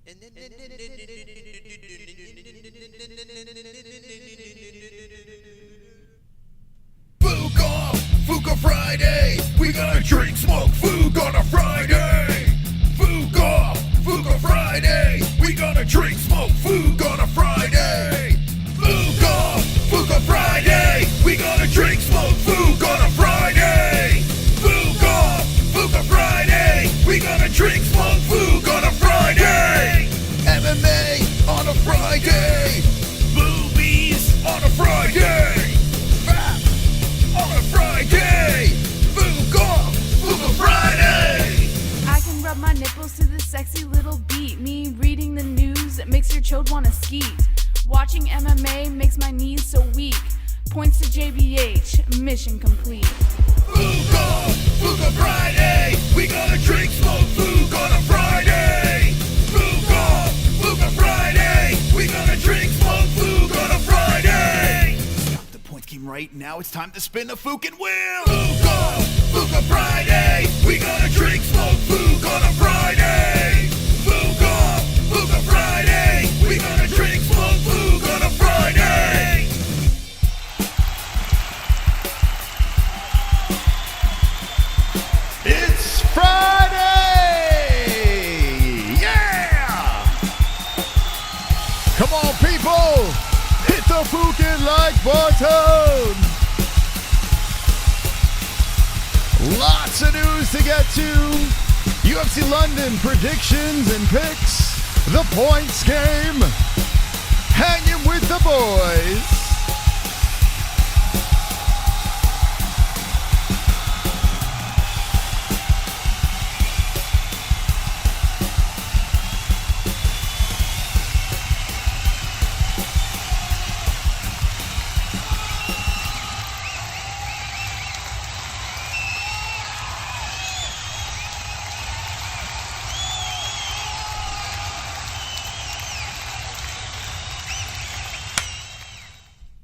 Fook off, Fook on Friday. We gonna drink, smoke, Fook on a Friday. Fook off, Fook on Friday. We gonna drink, smoke, Fook on a Friday. Fook off, Fook on Friday. We gonna drink, smoke, Fook on a Friday. Fook off, Fook on Friday. We gonna drink, smoke, Fook on a Friday. MMA on a Friday. Boobies on a Friday. Rap on a Friday. Fook off, Fook on Friday. I can rub my nipples to this sexy little beat. Me reading the news, it makes your chode wanna skeet. Watching MMA makes my knees so weak. Points to JBH, mission complete. Fook off, Fook on Friday. We gonna drink, smoke, Fook on a Friday. Fook off, Fook on Friday. We gonna drink, smoke, Fook on a Friday. Stop the point game right now. It's time to spin the Fookin' wheel. Fook off, Fook on Friday. We gonna drink, smoke, Fook on a Friday. Fook off, Fook on Friday. We gonna drink, smoke, Fook on a Friday. It's Friday! Yeah! Come on, people! Hit the Fookin' like button! Lots of news to get to. UFC London predictions and picks. The points game. Hanging with the boys.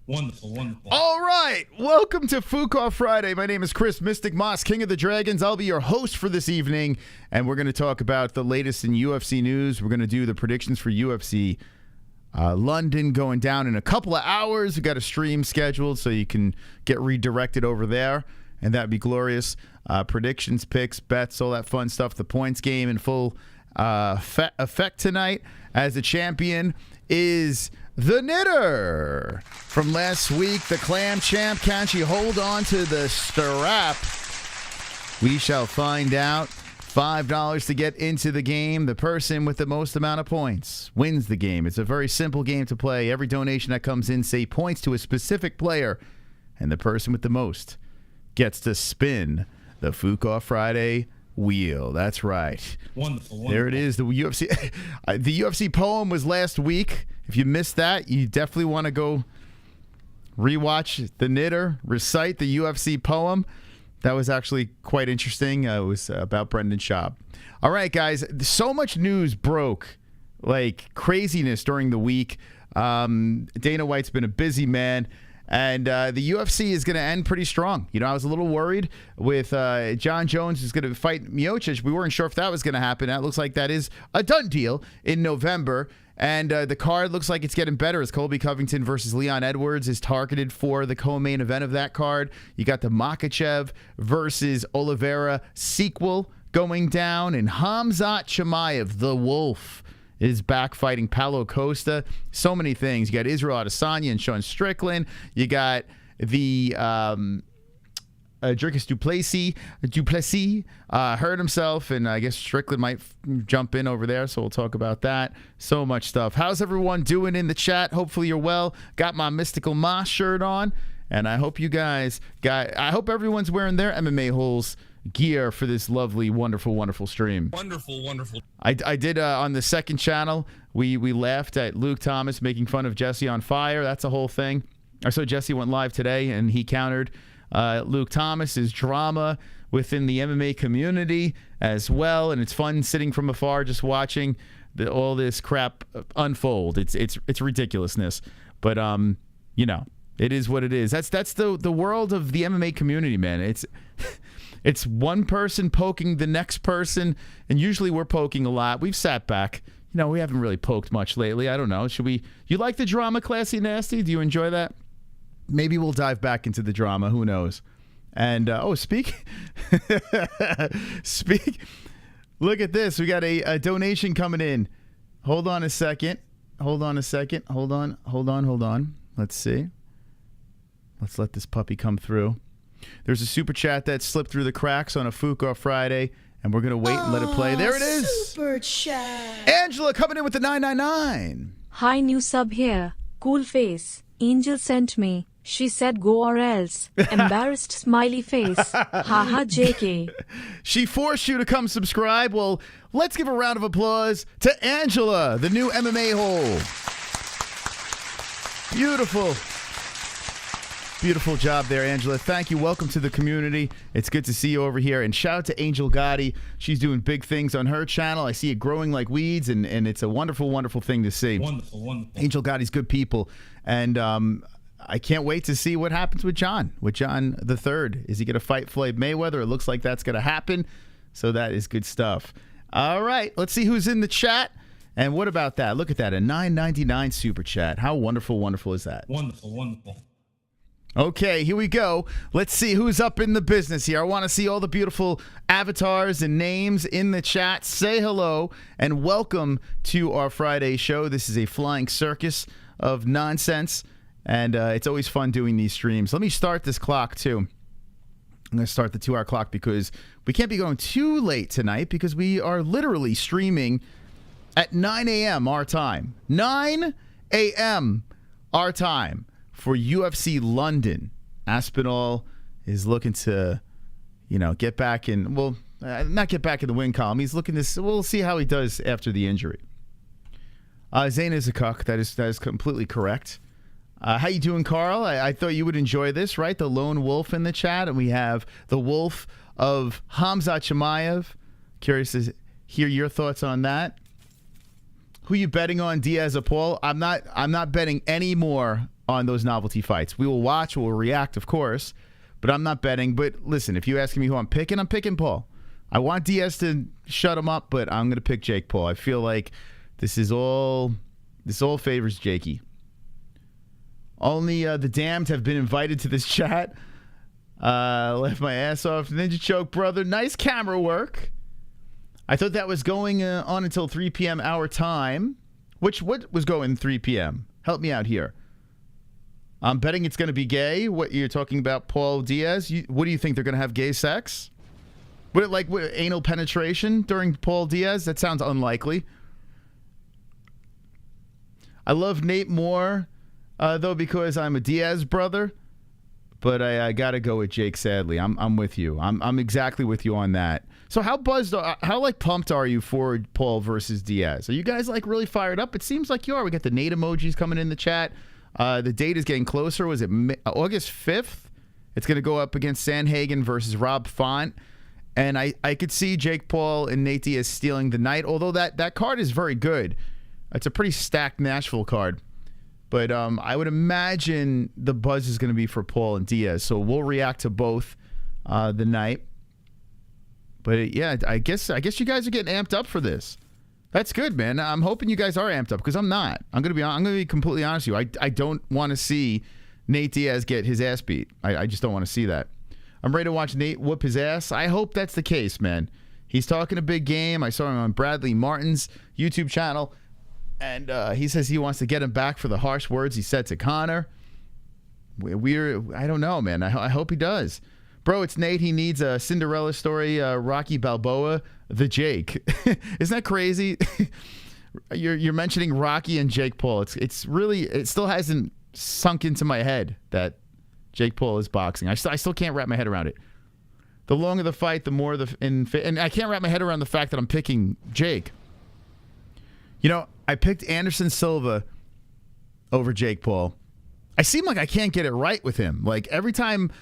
Wonderful, wonderful. All right, welcome to Fook Off Friday. My name is Chris Mystic Moss, King of the Dragons. I'll be your host for this evening, and we're going to talk about the latest in UFC news. We're going to do the predictions for UFC London going down in a couple of hours. We've got a stream scheduled, so you can get redirected over there, and that'd be glorious. Predictions, picks, bets, all that fun stuff. The points game in full effect tonight, as the champion is the Knitter from last week, the Clam Champ. Can she hold on to the strap? We shall find out. $5 to get into the game. The person with the most amount of points wins the game. It's a very simple game to play. Every donation that comes in, say points to a specific player, and the person with the most gets to spin the Fook Off Friday wheel. That's right. Wonderful, wonderful. There it is. The UFC. The UFC poem was last week. If you missed that, you definitely want to go rewatch the Knitter recite the UFC poem. That was actually quite interesting. It was about Brendan Schaub. All right, guys. So much news broke, like craziness during the week. Dana White's been a busy man. And the UFC is going to end pretty strong. You know, I was a little worried with John Jones is going to fight Miocic. We weren't sure if that was going to happen. That looks like that is a done deal in November. And the card looks like it's getting better as Colby Covington versus Leon Edwards is targeted for the co-main event of that card. You got the Makhachev versus Oliveira sequel going down. And Khamzat Chimaev, the Wolf, is back fighting Paulo Costa. So many things. You got Israel Adesanya and Sean Strickland. You got the Dricus Duplessis hurt himself, and I guess Strickland might jump in over there, so we'll talk about that. So much stuff. How's everyone doing in the chat? Hopefully you're well. Got my Mystical Moss shirt on, and I hope you guys I hope everyone's wearing their MMA-Holes gear for this lovely, wonderful, wonderful stream. Wonderful, wonderful. I did on the second channel, we laughed at Luke Thomas making fun of Jesse on fire. That's a whole thing. I saw Jesse went live today, and he countered Luke Thomas's drama within the MMA community as well, and it's fun sitting from afar just watching all this crap unfold. It's ridiculousness, but you know, it is what it is. That's the world of the MMA community, man. It's one person poking the next person, and usually we're poking a lot. We've sat back, we haven't really poked much lately. I don't know. Should we? You like the drama, Classy Nasty? Do you enjoy that? Maybe we'll dive back into the drama. Who knows? And speak. Look at this. We got a donation coming in. Hold on a second. Hold on. Let's see. Let's let this puppy come through. There's a super chat that slipped through the cracks on a Fook off Friday, and we're going to wait and let it play. There it is. Super chat. Angela coming in with the 999. Hi, new sub here. Cool face. Angel sent me. She said go or else. Embarrassed smiley face. Haha, JK. She forced you to come subscribe. Well, let's give a round of applause to Angela, the new MMA-Hole. Beautiful. Beautiful job there, Angela. Thank you. Welcome to the community. It's good to see you over here. And shout out to Angel Gotti. She's doing big things on her channel. I see it growing like weeds, and it's a wonderful, wonderful thing to see. Wonderful. Angel Gotti's good people. And I can't wait to see what happens with John the Third. Is he going to fight Floyd Mayweather? It looks like that's going to happen. So that is good stuff. All right. Let's see who's in the chat. And what about that? Look at that. A $9.99 super chat. How wonderful is that? Wonderful. Okay, here we go. Let's see who's up in the business here. I want to see all the beautiful avatars and names in the chat. Say hello and welcome to our Friday show. This is a flying circus of nonsense, and it's always fun doing these streams. Let me start this clock, too. I'm going to start the 2-hour clock because we can't be going too late tonight because we are literally streaming at 9 a.m. our time. 9 a.m. our time. For UFC London. Aspinall is looking to, get back in, not get back in the win column. He's looking to, we'll see how he does after the injury. Zayn is a cuck. That is completely correct. How you doing, Carl? I thought you would enjoy this, right? The lone wolf in the chat, and we have the wolf of Khamzat Chimaev. Curious to hear your thoughts on that. Who you betting on, Diaz or Paul? I'm not betting any more on those novelty fights. We will watch, we'll react, of course, but I'm not betting. But listen, if you're asking me who I'm picking Paul. I want Diaz to shut him up, but I'm going to pick Jake Paul. I feel like this all favors Jakey. Only the damned have been invited to this chat. Left my ass off. Ninja Choke, brother. Nice camera work. I thought that was going on until 3 p.m. our time. What was going 3 p.m.? Help me out here. I'm betting it's going to be gay. What you're talking about, Paul Diaz? What do you think? They're going to have gay sex? Would it like anal penetration during Paul Diaz? That sounds unlikely. I love Nate more, though, because I'm a Diaz brother. But I got to go with Jake, sadly. I'm with you. I'm exactly with you on that. So how buzzed, how pumped are you for Paul versus Diaz? Are you guys really fired up? It seems like you are. We got the Nate emojis coming in the chat. The date is getting closer. Was it August 5th? It's going to go up against Sandhagen versus Rob Font. And I could see Jake Paul and Nate Diaz stealing the night, although that card is very good. It's a pretty stacked Nashville card. But I would imagine the buzz is going to be for Paul and Diaz. So we'll react to both the night. But yeah, I guess you guys are getting amped up for this. That's good, man. I'm hoping you guys are amped up because I'm not. I'm gonna be completely honest with you. I don't want to see Nate Diaz get his ass beat. I just don't want to see that. I'm ready to watch Nate whoop his ass. I hope that's the case, man. He's talking a big game. I saw him on Bradley Martin's YouTube channel, and he says he wants to get him back for the harsh words he said to Conor. I don't know, man. I hope he does. Bro, it's Nate. He needs a Cinderella story, Rocky Balboa, the Jake. Isn't that crazy? You're mentioning Rocky and Jake Paul. It's really, it still hasn't sunk into my head that Jake Paul is boxing. I still can't wrap my head around it. The longer the fight, the more and I can't wrap my head around the fact that I'm picking Jake. I picked Anderson Silva over Jake Paul. I seem like I can't get it right with him. Like every time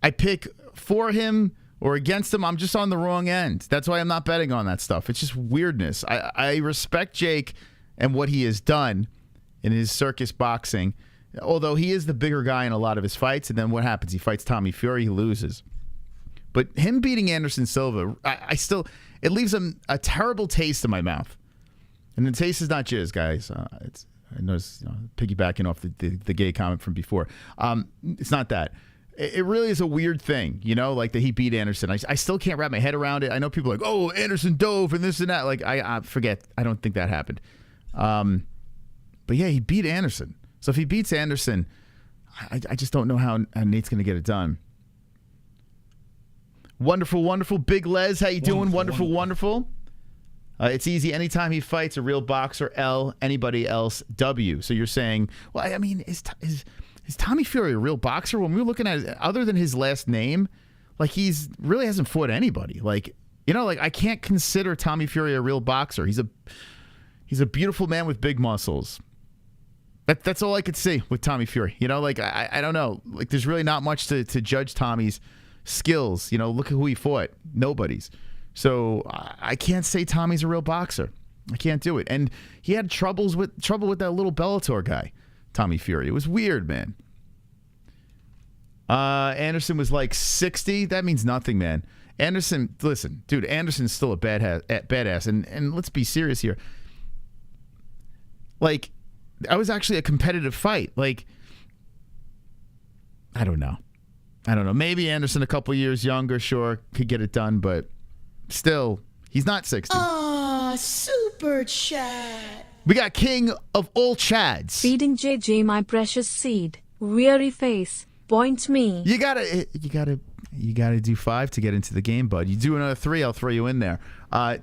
I pick for him or against him, I'm just on the wrong end. That's why I'm not betting on that stuff. It's just weirdness. I respect Jake and what he has done in his circus boxing, although he is the bigger guy in a lot of his fights. And then what happens? He fights Tommy Fury, he loses. But him beating Anderson Silva, it leaves him a terrible taste in my mouth. And the taste is not jizz, guys. I noticed, piggybacking off the gay comment from before. It's not that. It really is a weird thing, like that he beat Anderson. I still can't wrap my head around it. I know people are like, oh, Anderson dove and this and that. Like, I forget. I don't think that happened. But yeah, he beat Anderson. So if he beats Anderson, I just don't know how Nate's going to get it done. Wonderful, wonderful. Big Les, how you doing? Wonderful. It's easy. Anytime he fights a real boxer, L. Anybody else, W. So you're saying, well, I mean, is Tommy Fury a real boxer? When we were looking at it, other than his last name, like he's really hasn't fought anybody. Like, I can't consider Tommy Fury a real boxer. He's a beautiful man with big muscles. That's all I could see with Tommy Fury. I don't know. Like, there's really not much to judge Tommy's skills. Look at who he fought. Nobody's. So I can't say Tommy's a real boxer. I can't do it. And he had trouble with that little Bellator guy, Tommy Fury. It was weird, man. Anderson was like 60. That means nothing, man. Anderson, listen, dude, Anderson's still a badass. And let's be serious here. Like, that was actually a competitive fight. Like, I don't know. Maybe Anderson a couple years younger, sure, could get it done, but still, he's not 60. Super chat. We got king of all chads. Feeding JJ my precious seed. Weary face. Point me. You gotta do 5 to get into the game, bud. You do another 3, I'll throw you in there.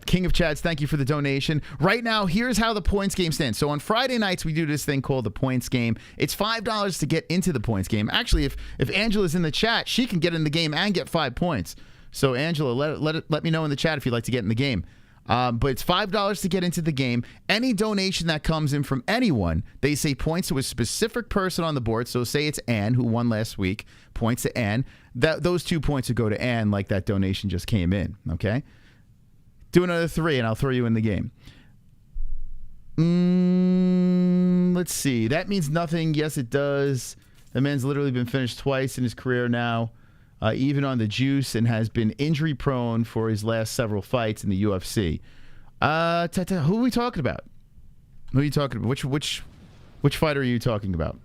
King of Chads, thank you for the donation. Right now, here's how the points game stands. So on Friday nights, we do this thing called the points game. It's $5 to get into the points game. Actually, if Angela's in the chat, she can get in the game and get 5 points. So Angela, let me know in the chat if you'd like to get in the game. But it's $5 to get into the game. Any donation that comes in from anyone, they say points to a specific person on the board. So say it's Ann, who won last week, points to Ann. Those 2 points would go to Ann, like that donation just came in, okay? Do another 3, and I'll throw you in the game. Let's see. That means nothing. Yes, it does. The man's literally been finished twice in his career now. Even on the juice, and has been injury prone for his last several fights in the UFC. Who are we talking about? Who are you talking about? Which fighter are you talking about?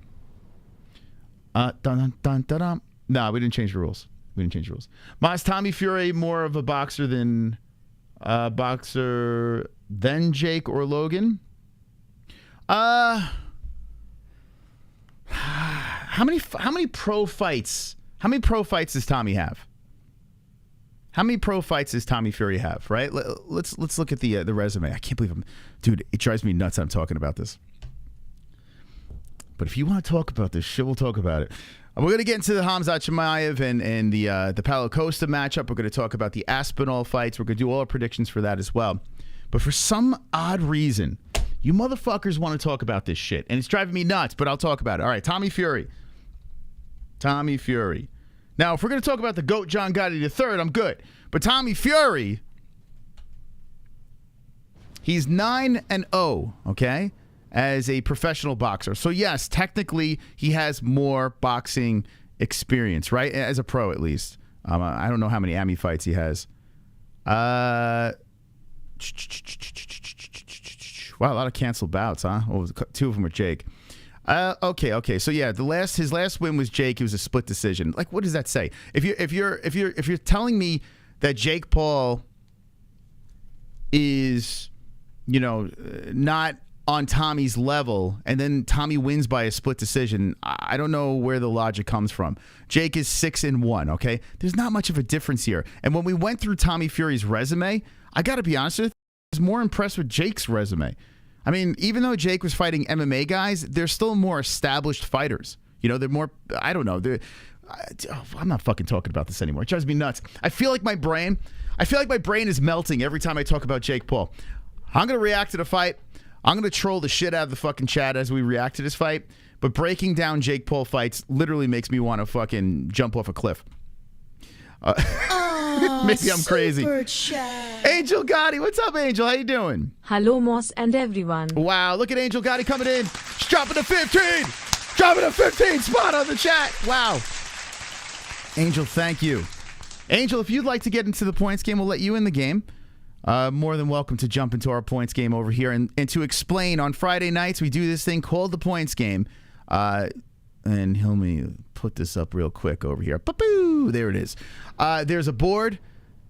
No, we didn't change the rules. Is Tommy Fury more of a boxer than Jake or Logan? How many pro fights? How many pro fights does Tommy have? How many pro fights does Tommy Fury have, right? Let's look at the resume. I can't believe dude, it drives me nuts I'm talking about this. But if you want to talk about this shit, we'll talk about it. We're going to get into the Khamzat Chimaev and the Paulo Costa matchup. We're going to talk about the Aspinall fights. We're going to do all our predictions for that as well. But for some odd reason, you motherfuckers want to talk about this shit. And it's driving me nuts, but I'll talk about it. All right, Tommy Fury. Now, if we're going to talk about the GOAT John Gotti III, I'm good. But Tommy Fury, he's 9-0, okay, as a professional boxer. So, yes, technically, he has more boxing experience, right? As a pro, at least. I don't know how many AMI fights he has. Wow, a lot of canceled bouts, huh? Oh, 2 of them were Jake. Okay. So yeah, his last win was Jake. It was a split decision. Like, what does that say? If you're telling me that Jake Paul is, not on Tommy's level, and then Tommy wins by a split decision, I don't know where the logic comes from. Jake is 6-1. Okay, there's not much of a difference here. And when we went through Tommy Fury's resume, I got to be honest with you, I was more impressed with Jake's resume. I mean, even though Jake was fighting MMA guys, they're still more established fighters. They're more, I don't know. I'm not fucking talking about this anymore. It drives me nuts. I feel like my brain is melting every time I talk about Jake Paul. I'm going to react to the fight. I'm going to troll the shit out of the fucking chat as we react to this fight. But breaking down Jake Paul fights literally makes me want to fucking jump off a cliff. Maybe I'm crazy. Angel Gotti, what's up, Angel? How you doing? Hello, Moss and everyone. Wow, look at Angel Gotti coming in. She's dropping a 15. Dropping a 15 spot on the chat. Wow. Angel, thank you. Angel, if you'd like to get into the points game, we'll let you in the game. more than welcome to jump into our points game over here. And to explain, on Friday nights, we do this thing called the points game. And let me put this up real quick over here. Ba-boo! There it is. There's a board,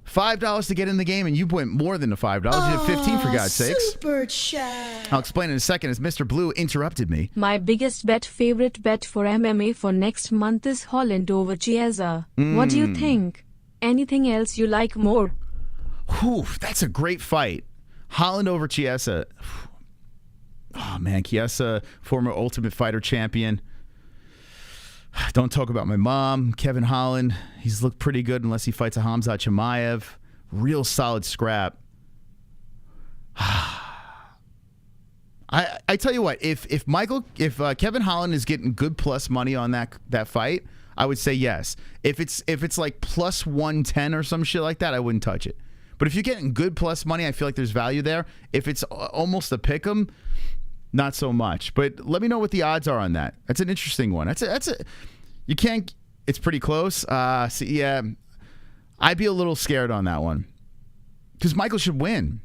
$5 to get in the game, and you went more than the $5. You did 15 for God's sakes. Super chat. I'll explain in a second as Mr. Blue interrupted me. My biggest favorite bet for MMA for next month is Holland over Chiesa. What do you think? Anything else you like more? Whew, that's a great fight. Holland over Chiesa. Oh, man, Chiesa, former Ultimate Fighter champion. Don't talk about my mom. Kevin Holland, he's looked pretty good unless he fights a Khamzat Chimaev. Real solid scrap. I tell you what, if Kevin Holland is getting good plus money on that fight, I would say yes. If it's like plus 110 or some shit like that, I wouldn't touch it. But if you're getting good plus money, I feel like there's value there. If it's almost a pick 'em, not so much. But let me know what the odds are on that. That's an interesting one. You can't. It's pretty close. Yeah, I'd be a little scared on that one because Michael should win.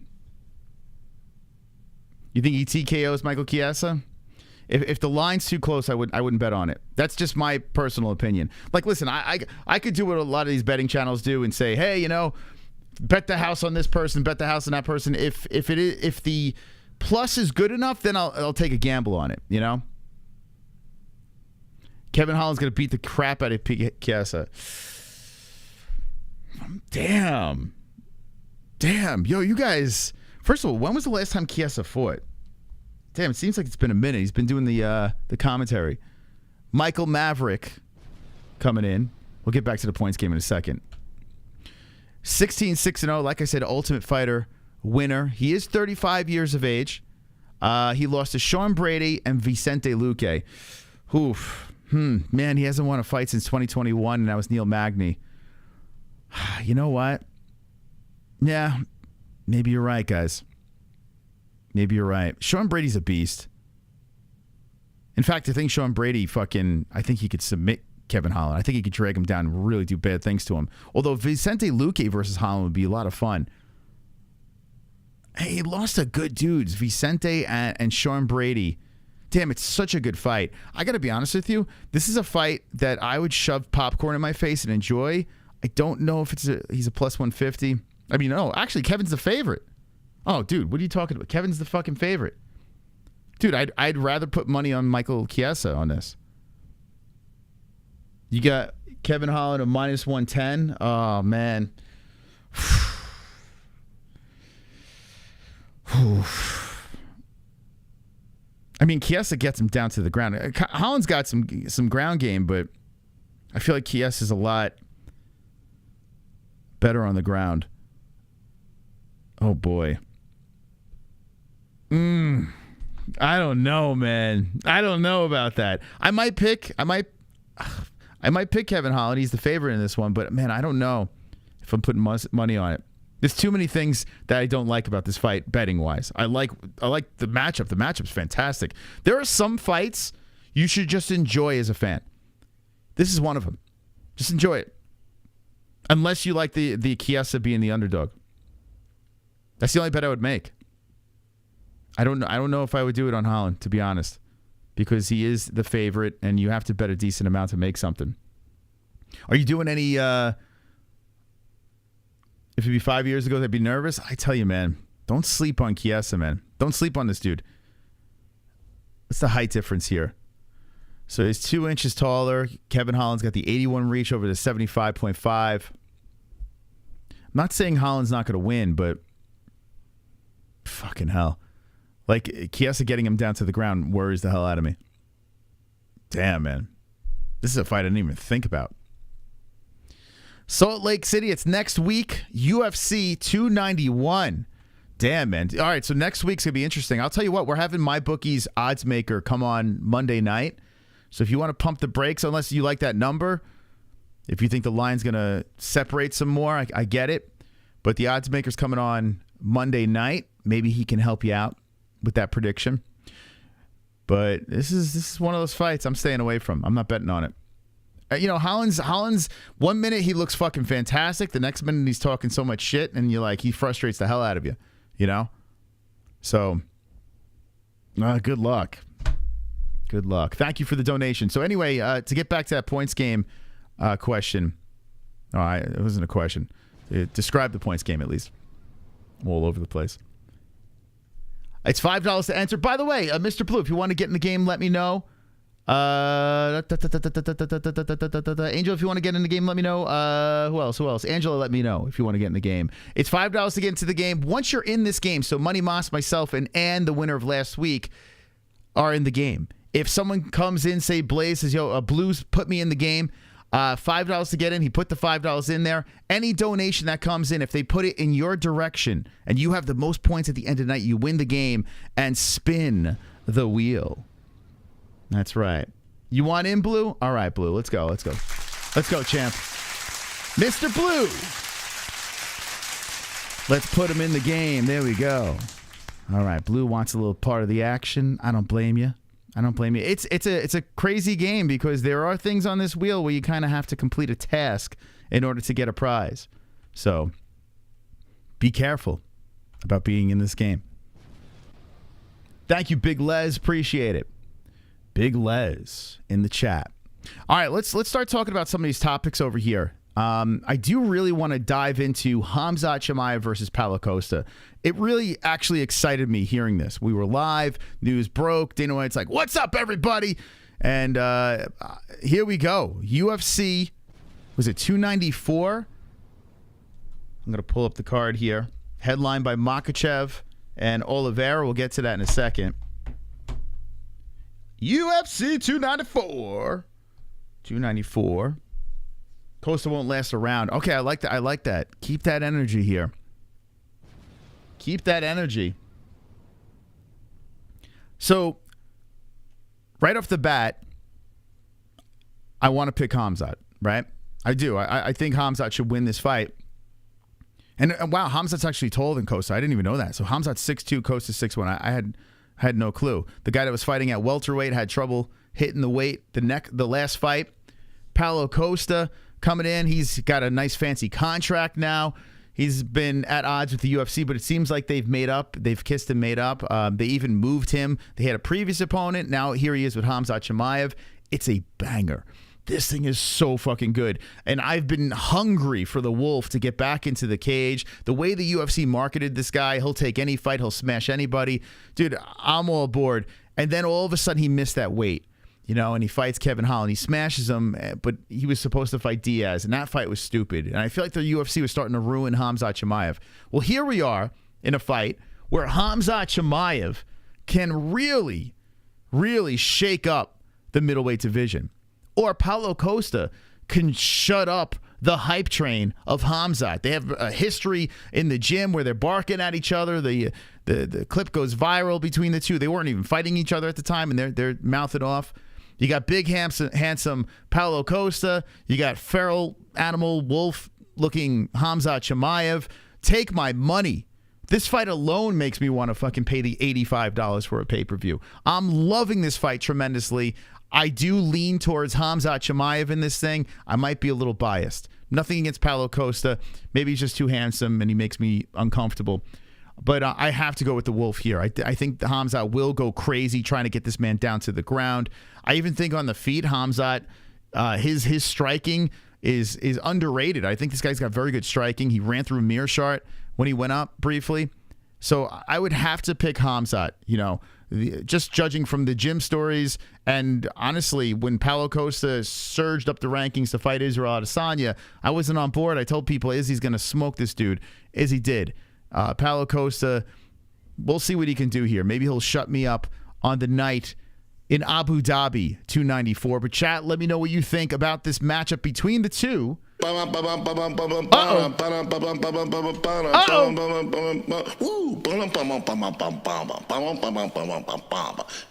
You think he TKOs Michael Chiesa? If the line's too close, I wouldn't bet on it. That's just my personal opinion. Like, listen, I could do what a lot of these betting channels do and say, hey, bet the house on this person, bet the house on that person. If the plus is good enough, then I'll take a gamble on it. Kevin Holland's gonna beat the crap out of Chiesa. Damn, yo, you guys. First of all, when was the last time Chiesa fought? Damn, it seems like it's been a minute. He's been doing the commentary. Michael Maverick coming in. We'll get back to the points game in a second. 16-6-0, like I said, Ultimate Fighter winner. He is 35 years of age. He lost to Sean Brady and Vicente Luque. Oof. Man, he hasn't won a fight since 2021, and that was Neil Magny. You know what? Yeah, maybe you're right, guys. Maybe you're right. Sean Brady's a beast. In fact, I think Sean Brady I think he could submit Kevin Holland. I think he could drag him down and really do bad things to him. Although Vicente Luque versus Holland would be a lot of fun. Hey, he lost to good dudes, Vicente and Sean Brady. Damn, it's such a good fight. I got to be honest with you. This is a fight that I would shove popcorn in my face and enjoy. I don't know if he's a plus 150. I mean, no, actually, Kevin's the favorite. Oh, dude, what are you talking about? Kevin's the fucking favorite. Dude, I'd rather put money on Michael Chiesa on this. You got Kevin Holland at minus 110. Oh, man. I mean, Chiesa gets him down to the ground. Holland's got some ground game, but I feel like Chiesa's a lot better on the ground. Oh, boy. I don't know, man. I don't know about that. I might pick Kevin Holland. He's the favorite in this one, but man, I don't know if I'm putting money on it. There's too many things that I don't like about this fight, betting wise. I like the matchup. The matchup's fantastic. There are some fights you should just enjoy as a fan. This is one of them. Just enjoy it, unless you like the Chiesa being the underdog. That's the only bet I would make. I don't know if I would do it on Holland, to be honest, because he is the favorite, and you have to bet a decent amount to make something. Are you doing any? If it'd be 5 years ago, they'd be nervous. I tell you, man, don't sleep on Chiesa, man. Don't sleep on this dude. What's the height difference here? So he's 2 inches taller. Kevin Holland's got the 81 reach over the 75.5. I'm not saying Holland's not going to win, but fucking hell. Like, Chiesa getting him down to the ground worries the hell out of me. Damn, man. This is a fight I didn't even think about. Salt Lake City, it's next week. UFC 291. Damn, man. All right, so next week's going to be interesting. I'll tell you what, we're having MyBookie's odds maker come on Monday night. So if you want to pump the brakes, unless you like that number, if you think the line's going to separate some more, I get it. But the odds maker's coming on Monday night. Maybe he can help you out with that prediction. But this is one of those fights I'm staying away from. I'm not betting on it. Hollins, 1 minute he looks fucking fantastic. The next minute he's talking so much shit, and you're like, he frustrates the hell out of you, So, good luck. Good luck. Thank you for the donation. So anyway, to get back to that points game question. It wasn't a question. Describe the points game at least. I'm all over the place. It's $5 to enter. By the way, Mr. Blue, if you want to get in the game, let me know. Angel, if you want to get in the game, let me know. Who else? Angela, let me know if you want to get in the game. It's $5 to get into the game. Once you're in this game, so Money Moss, myself, and the winner of last week are in the game. If someone comes in, say Blaze says, yo, Blues put me in the game, $5 to get in. He put the $5 in there. Any donation that comes in, if they put it in your direction and you have the most points at the end of the night, you win the game and spin the wheel. That's right. You want in, Blue? All right, Blue. Let's go. Let's go, champ. Mr. Blue. Let's put him in the game. There we go. All right, Blue wants a little part of the action. I don't blame you. It's a crazy game because there are things on this wheel where you kind of have to complete a task in order to get a prize. So be careful about being in this game. Thank you, Big Les. Appreciate it. Big Les in the chat. All right, let's start talking about some of these topics over here. I do really want to dive into Khamzat Chimaev versus Paulo Costa. It really actually excited me hearing this. We were live, news broke. Dana White's like, "What's up, everybody?" And here we go. UFC, was it 294? I'm going to pull up the card here. Headlined by Makhachev and Oliveira. We'll get to that in a second. UFC 294. 294. Costa won't last around. Okay, I like that. Keep that energy here. Keep that energy. So, right off the bat, I want to pick Khamzat, right? I do. I think Khamzat should win this fight. And wow, Khamzat's actually taller than Costa. I didn't even know that. So Khamzat's 6'2", Costa's 6'1". I had no clue. The guy that was fighting at welterweight had trouble hitting the weight. The last fight, Paulo Costa coming in. He's got a nice fancy contract now. He's been at odds with the UFC, but it seems like they've made up. They've kissed and made up. They even moved him. They had a previous opponent. Now here he is with Khamzat Chimaev. It's a banger. This thing is so fucking good. And I've been hungry for the Wolf to get back into the cage. The way the UFC marketed this guy, he'll take any fight. He'll smash anybody. Dude, I'm all aboard. And then all of a sudden he missed that weight. And he fights Kevin Holland. He smashes him, but he was supposed to fight DIAZ, and that fight was stupid. And I feel like the UFC was starting to ruin Khamzat Chimaev. Well, here we are in a fight where Khamzat Chimaev can really, really shake up the middleweight division. Or Paulo Costa can shut up the hype train of Khamzat. They have a history in the gym where they're barking at each other. The clip goes viral between the two. They weren't even fighting each other at the time, and they're mouthing off. You got big, handsome Paulo Costa. You got feral animal wolf-looking Khamzat Chimaev. Take my money. This fight alone makes me want to fucking pay the $85 for a pay-per-view. I'm loving this fight tremendously. I do lean towards Khamzat Chimaev in this thing. I might be a little biased. Nothing against Paulo Costa. Maybe he's just too handsome and he makes me uncomfortable. But I have to go with the Wolf here. I think the Khamzat will go crazy trying to get this man down to the ground. I even think on the feet, Khamzat, his striking is underrated. I think this guy's got very good striking. He ran through Mearshart when he went up briefly. So I would have to pick Khamzat, just judging from the gym stories. And honestly, when Paulo Costa surged up the rankings to fight Israel Adesanya, I wasn't on board. I told people Izzy's going to smoke this dude. Izzy did. Paulo Costa, we'll see what he can do here. Maybe he'll shut me up on the night in Abu Dhabi, 294. But chat, let me know what you think about this matchup between the two. You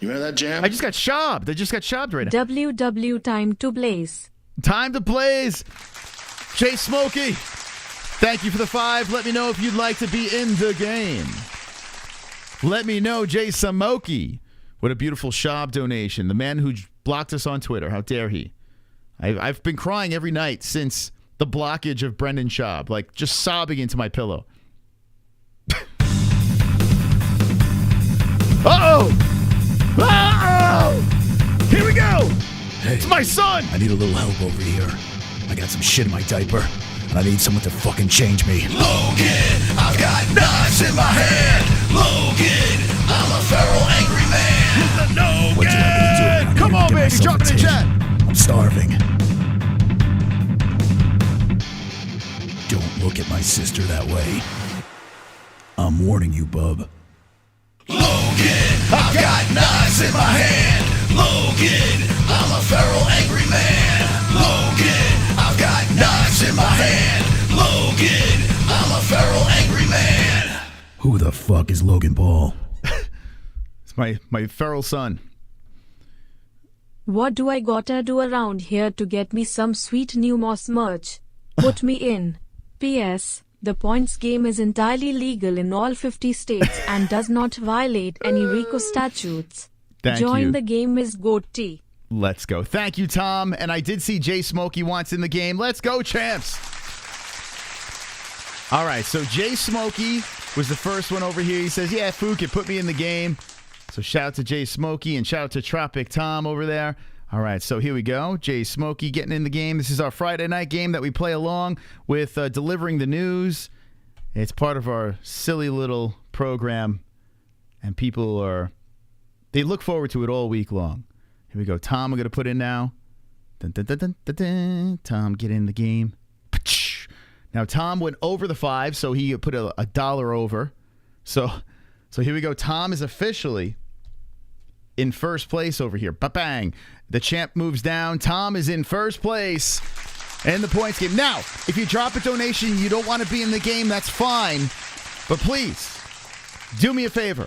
hear that jam? I just got shobbed right now. WW time to blaze. Time to blaze. Jay Smokey, thank you for the 5. Let me know if you'd like to be in the game. Let me know, Jay Smokey. What a beautiful SCHAUB donation. The man who blocked us on Twitter. How dare he? I've been crying every night since the blockage of Brendan Schaub, like just sobbing into my pillow. Uh-oh! Uh-oh! Here we go! Hey, it's my son! I need a little help over here. I got some shit in my diaper, and I need someone to fucking change me. Logan, I've got knives in my hand. Logan, I'm a feral angry man. Logan! What do you want me to do? I Come need to on, get baby, myself drop a it in the taste. chat. I'm starving. Don't look at my sister that way. I'm warning you, bub. Logan, I've got knives in my hand. Logan, I'm a feral angry man. Logan, I've got knives in my hand. Logan, I'm a feral angry man. Who the fuck is Logan Paul? It's my feral son. What do I gotta do around here to get me some sweet new Moss merch? Put me in. P.S. The points game is entirely legal in all 50 states and does not violate any RICO statutes. Thank Join you. the game is GOAT. Let's go. Thank you, Tom. And I did see Jay Smokey wants in the game. Let's go, champs. All right, so Jay Smokey was the first one over here. He says, yeah, Fook, it put me in the game. So shout out to Jay Smokey and shout out to Tropic Tom over there. All right, so here we go. Jay Smokey getting in the game. This is our Friday night game that we play along with delivering the news. It's part of our silly little program, and people they look forward to it all week long. Here we go. Tom, I'm going to put in now. Dun, dun, dun, dun, dun, dun. Tom, get in the game. Now, Tom went over the 5, so he put a $1 over. So here we go. Tom is officially in first place over here. Ba-bang. The champ moves down. Tom is in first place in the points game. Now, if you drop a donation, you don't want to be in the game, that's fine. But please, do me a favor.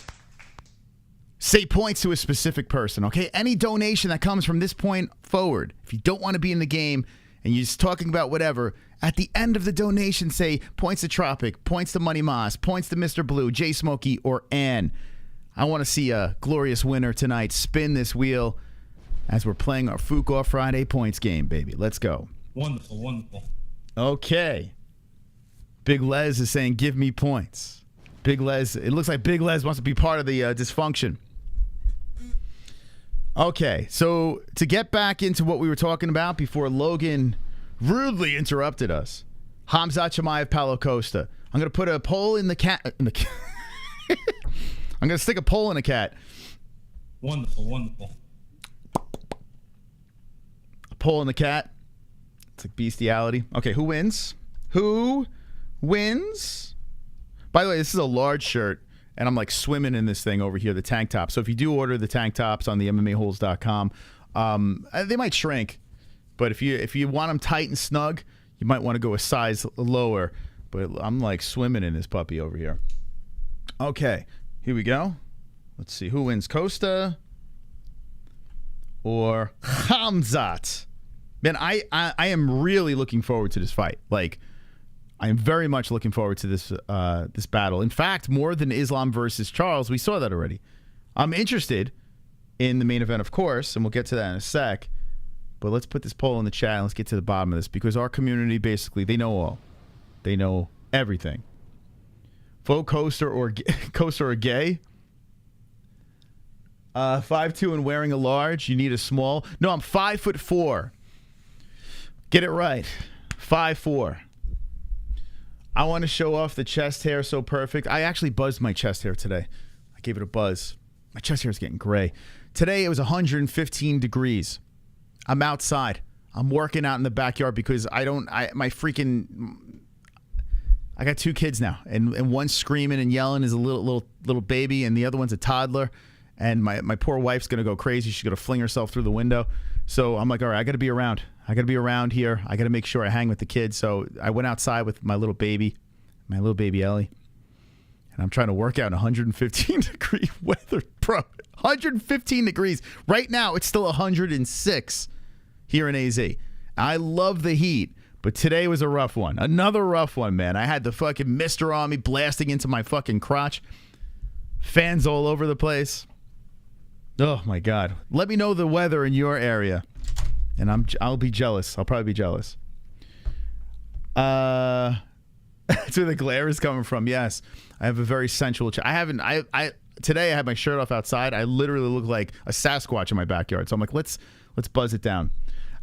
Say points to a specific person, okay? Any donation that comes from this point forward, if you don't want to be in the game and you're just talking about whatever, at the end of the donation, say points to Tropic, points to Money Moss, points to Mr. Blue, Jay Smokey, or Ann. I want to see a glorious winner tonight. Spin this wheel as we're playing our Fook Off Friday points game, baby. Let's go. Wonderful, wonderful. Okay. Big Les is saying, give me points. Big Les, it looks like Big Les wants to be part of the dysfunction. Okay, so to get back into what we were talking about before Logan rudely interrupted us, Khamzat Chimaev, Paulo Costa. I'm going to put a poll in the cat. I'm going to stick a poll in a cat. Wonderful, wonderful. A poll in the cat. It's like bestiality. Okay, who wins? Who wins? By the way, this is a large shirt, and I'm like swimming in this thing over here, the tank top. So if you do order the tank tops on the MMA-Holes.com, they might shrink. But if you want them tight and snug, you might want to go a size lower. But I'm like swimming in this puppy over here. Okay, here we go. Let's see. Who wins, Costa or Khamzat? Man, I am really looking forward to this fight. Like, I am very much looking forward to this this battle. In fact, more than Islam versus Charles. We saw that already. I'm interested in the main event, of course, and we'll get to that in a sec. But let's put this poll in the chat and let's get to the bottom of this, because our community, basically, they know all. They know everything. Fook, Costa or gay? 5'2" and wearing a large. You need a small. No, I'm 5'4". Get it right. 5'4". I want to show off the chest hair so perfect. I actually buzzed my chest hair today. I gave it a buzz. My chest hair is getting gray. Today it was 115 degrees. I'm outside. I'm working out in the backyard because I got 2 kids now, and one's screaming and yelling is a little baby, and the other one's a toddler. And my poor wife's gonna go crazy. She's gonna fling herself through the window. So I'm like, all right, I gotta be around. I gotta be around here. I gotta make sure I hang with the kids. So I went outside with my little baby Ellie, and I'm trying to work out in 115 degree weather, bro. 115 degrees right now. It's still 106 here in AZ. I love the heat, but today was a rough one. Another rough one, man. I had the fucking mister on me blasting into my fucking crotch. Fans all over the place. Oh, my God. Let me know the weather in your area. And I'll be jealous. I'll probably be jealous. That's where the glare is coming from. Yes, I have a very sensual. Today I had my shirt off outside. I literally look like a Sasquatch in my backyard. So I'm like, let's buzz it down.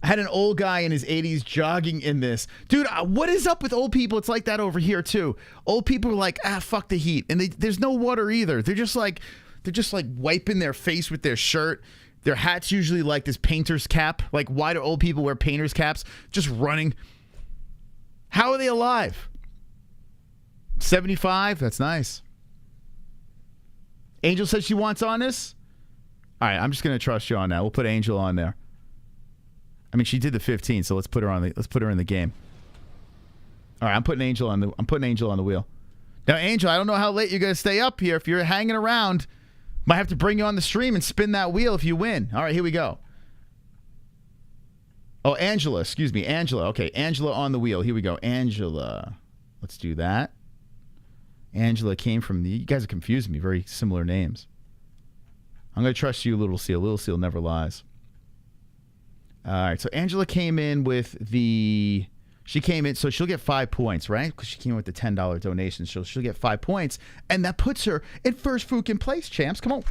I had an old guy in his 80s jogging in this. Dude, what is up with old people? It's like that over here too. Old people are like, fuck the heat. And there's no water either. They're just like wiping their face with their shirt. Their hat's usually like this painter's cap. Like, why do old people wear painter's caps? Just running. How are they alive? 75? That's nice. Angel said she wants on this? All right, I'm just going to trust you on that. We'll put Angel on there. I mean, she did the 15, so let's put her in the game. All right, I'm putting Angel on the wheel. Now, Angel, I don't know how late you're going to stay up here. If you're hanging around, might have to bring you on the stream and spin that wheel if you win. All right, here we go. Oh, Angela, excuse me, Angela. Okay, Angela on the wheel. Here we go. Angela. Let's do that. Angela came from you guys are confusing me. Very similar names. I'm going to trust you, Little Seal. Little Seal never lies. All right, so Angela came in with she came in, so she'll get 5 points, right? Because she came in with the $10 donation, so she'll get 5 points, and that puts her in first fucking place, champs. Come on.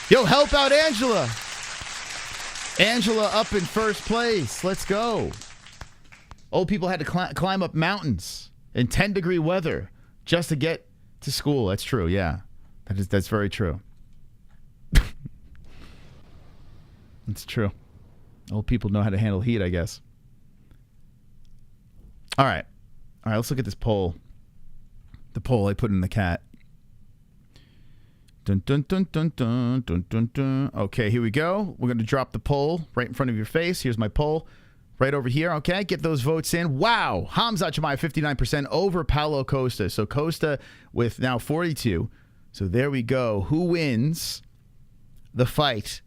Yo, help out Angela. Angela up in first place. Let's go. Old people had to climb up mountains in 10-degree weather just to get to school. That's true, yeah. That's very true. It's true. Old people know how to handle heat, I guess. All right, let's look at this poll. The poll I put in the cat. Dun, dun, dun, dun, dun, dun, dun, dun. Okay, here we go. We're going to drop the poll right in front of your face. Here's my poll right over here. Okay, get those votes in. Wow. Khamzat Chimaev, 59% over Paulo Costa. So Costa with now 42. So there we go. Who wins the fight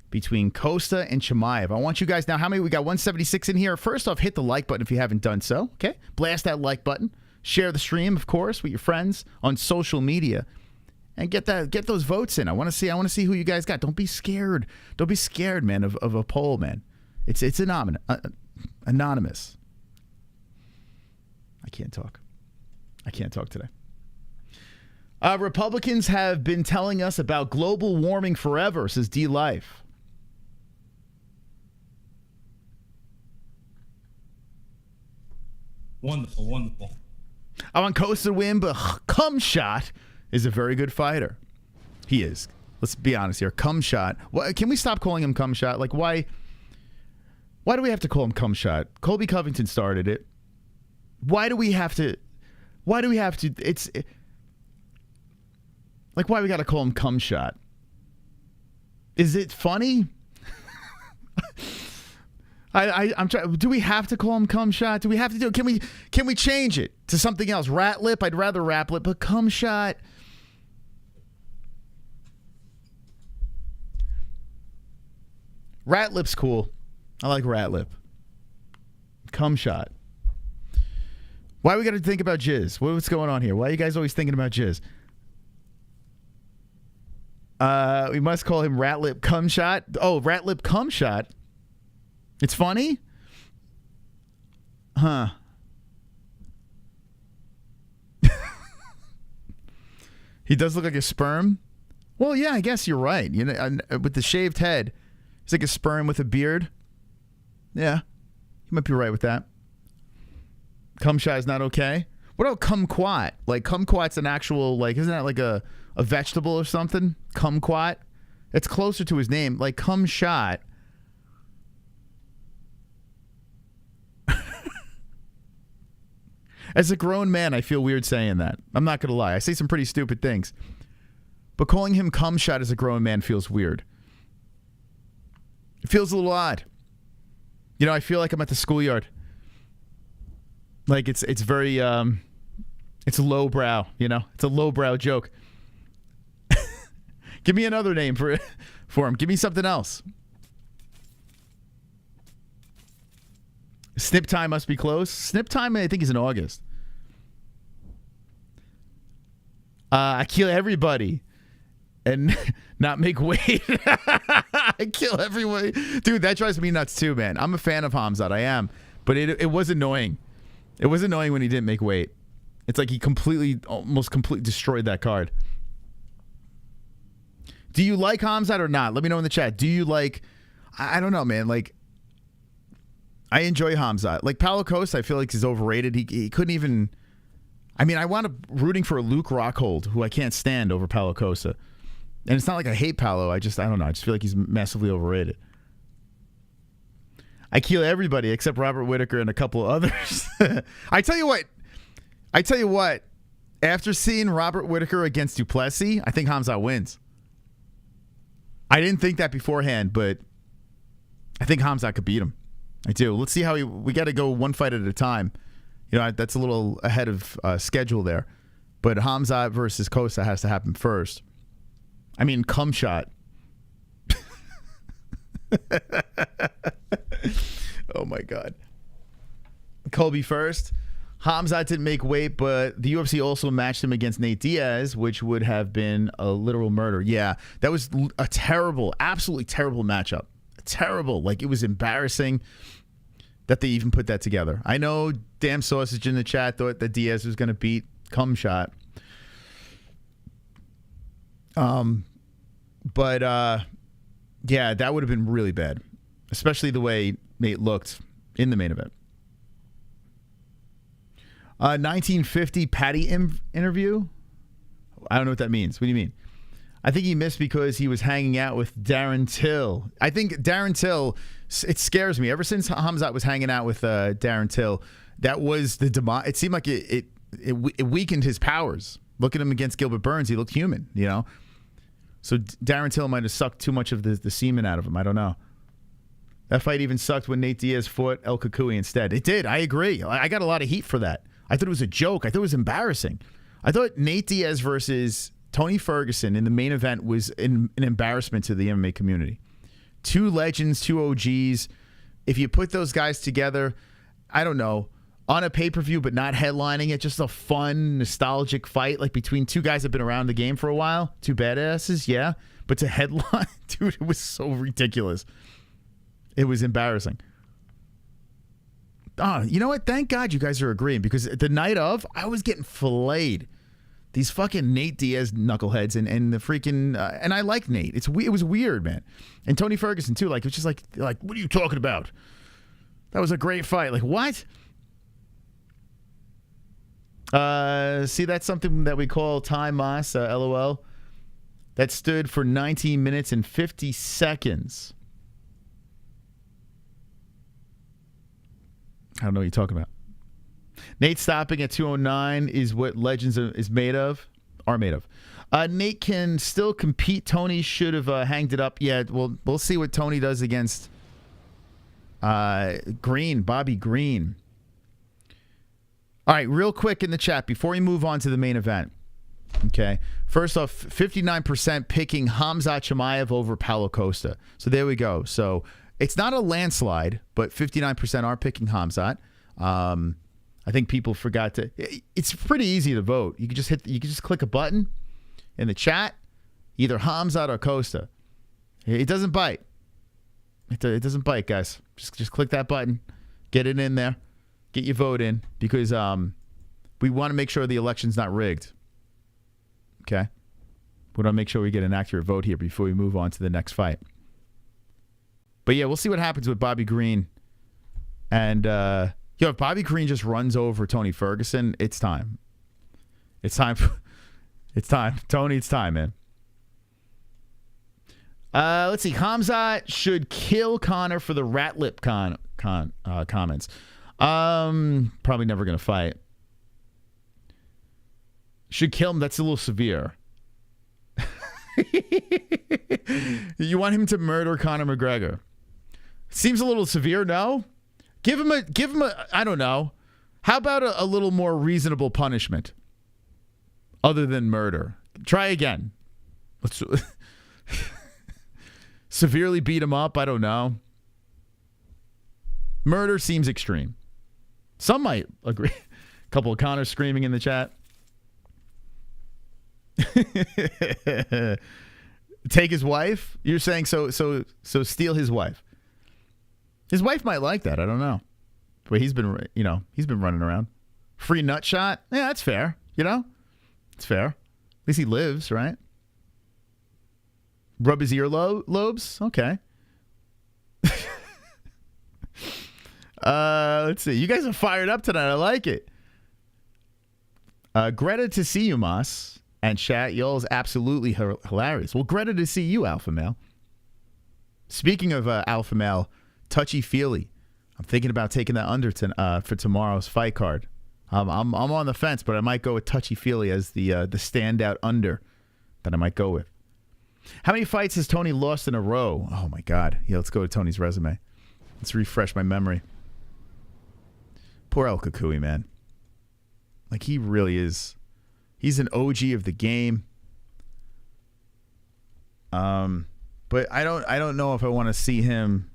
between Costa and Chimaev? I want you guys now, how many? We got 176 in here. First off, hit the like button if you haven't done so. Okay, blast that like button. Share the stream, of course, with your friends on social media. And get those votes in. I want to see who you guys got. Don't be scared. Don't be scared, man, of a poll, man. It's anonymous. I can't talk. I can't talk today. Republicans have been telling us about global warming forever, says D Life. Wonderful, wonderful. I want Costa to win, but Cumshot is a very good fighter. He is. Let's be honest here. Cumshot. Can we stop calling him Cumshot? Like, why do we have to call him Cumshot? Colby Covington started it. Why do we have to? Why we got to call him Cumshot? Is it funny? I'm trying. Do we have to call him Cumshot? Do we have to do? Can we change it to something else? Rat Lip. I'd rather Rap Lip, but Cumshot. Rat Lip's cool. I like Rat Lip. Cumshot. Why we got to think about jizz? What's going on here? Why are you guys always thinking about jizz? We must call him Rat Lip Cumshot. Oh, Rat Lip Cumshot. It's funny? Huh. He does look like a sperm? Well, yeah, I guess you're right. You know, with the shaved head, he's like a sperm with a beard. Yeah, you might be right with that. Cumshot is not okay. What about kumquat? Like, kumquat's an actual, like, isn't that like a vegetable or something? Kumquat? It's closer to his name. Like, Cumshot. As a grown man, I feel weird saying that. I'm not going to lie. I say some pretty stupid things. But calling him Cumshot as a grown man feels weird. It feels a little odd. You know, I feel like I'm at the schoolyard. Like, it's very, it's lowbrow, you know? It's a lowbrow joke. Give me another name for him. Give me something else. Snip time must be close. Snip time, I think, is in August. I kill everybody. and not make weight. I kill everyone. Dude, that drives me nuts too, man. I'm a fan of Khamzat. I am. But it was annoying. It was annoying when he didn't make weight. It's like he almost completely destroyed that card. Do you like Khamzat or not? Let me know in the chat. Do you like... I don't know, man. Like, I enjoy Khamzat. Like, Paulo Costa, I feel like he's overrated. He couldn't even... I mean, I wound up rooting for Luke Rockhold, who I can't stand, over Paulo Costa. And it's not like I hate Paulo. I don't know. I just feel like he's massively overrated. I kill everybody except Robert Whittaker and a couple of others. I tell you what. After seeing Robert Whittaker against Duplessis, I think Khamzat wins. I didn't think that beforehand, but I think Khamzat could beat him. I do. Let's see how we got to go one fight at a time. You know, that's a little ahead of schedule there. But Khamzat versus Costa has to happen first. I mean, cum shot. Oh, my God. Colby first. Khamzat didn't make weight, but the UFC also matched him against Nate Diaz, which would have been a literal murder. Yeah, that was a terrible, absolutely terrible matchup. Terrible. Like, it was embarrassing that they even put that together. I know Damn Sausage in the chat thought that Diaz was going to beat Cum Shot. But yeah, that would have been really bad, especially the way Nate looked in the main event. 1950 Patty interview. I don't know what that means. What do you mean? I think he missed because he was hanging out with Darren Till. I think Darren Till, it scares me. Ever since Khamzat was hanging out with Darren Till, that was the demise. It seemed like it weakened his powers. Look at him against Gilbert Burns. He looked human, you know? So Darren Till might have sucked too much of the semen out of him. I don't know. That fight even sucked when Nate Diaz fought El Kukui instead. It did. I agree. I got a lot of heat for that. I thought it was a joke. I thought it was embarrassing. I thought Nate Diaz versus Tony Ferguson in the main event was an embarrassment to the MMA community. Two legends, two OGs. If you put those guys together, I don't know, on a pay-per-view but not headlining it, just a fun, nostalgic fight like between two guys that have been around the game for a while. Two badasses, yeah. But to headline, dude, it was so ridiculous. It was embarrassing. Oh, you know what? Thank God you guys are agreeing, because the night of, I was getting filleted. These fucking Nate Diaz knuckleheads and the freaking and I like Nate. It was weird, man. And Tony Ferguson too. Like, it was just like what are you talking about? That was a great fight. Like, what? See, that's something that we call time Moss, LOL. That stood for 19 minutes and 50 seconds. I don't know what you're talking about. Nate stopping at 209 is what Legends are made of. Nate can still compete. Tony should have hanged it up. Yeah, we'll see what Tony does against Bobby Green. All right, real quick in the chat before we move on to the main event. Okay, first off, 59% picking Khamzat Chimaev over Paulo Costa. So there we go. So it's not a landslide, but 59% are picking Khamzat. I think people forgot to. It's pretty easy to vote. You can just click a button in the chat, either Khamzat or Costa. It doesn't bite. It doesn't bite, guys. Just click that button, get it in there, get your vote in, because we want to make sure the election's not rigged. Okay, we want to make sure we get an accurate vote here before we move on to the next fight. But yeah, we'll see what happens with Bobby Green. And if Bobby Green just runs over Tony Ferguson, it's time. It's time. It's time. Tony, it's time, man. Let's see. Khamzat should kill Conor for the rat lip comments. Probably never going to fight. Should kill him. That's a little severe. You want him to murder Conor McGregor? Seems a little severe, no? Give him a, I don't know. How about a little more reasonable punishment other than murder? Try again. Let's severely beat him up. I don't know. Murder seems extreme. Some might agree. A couple of Connors screaming in the chat. Take his wife? You're saying so steal his wife. His wife might like that. I don't know. But he's been running around. Free nut shot? Yeah, that's fair. It's fair. At least he lives, right? Rub his earlobes? Okay. Let's see. You guys are fired up tonight. I like it. Greta to see you, Moss. And chat, y'all is absolutely hilarious. Well, Greta to see you, Alpha Male. Speaking of Alpha Male, touchy-feely. I'm thinking about taking that under for tomorrow's fight card. I'm on the fence, but I might go with touchy-feely as the standout under that I might go with. How many fights has Tony lost in a row? Oh, my God. Yeah, let's go to Tony's resume. Let's refresh my memory. Poor El Kukui, man. Like, he really is. He's an OG of the game. But I don't know if I want to see him.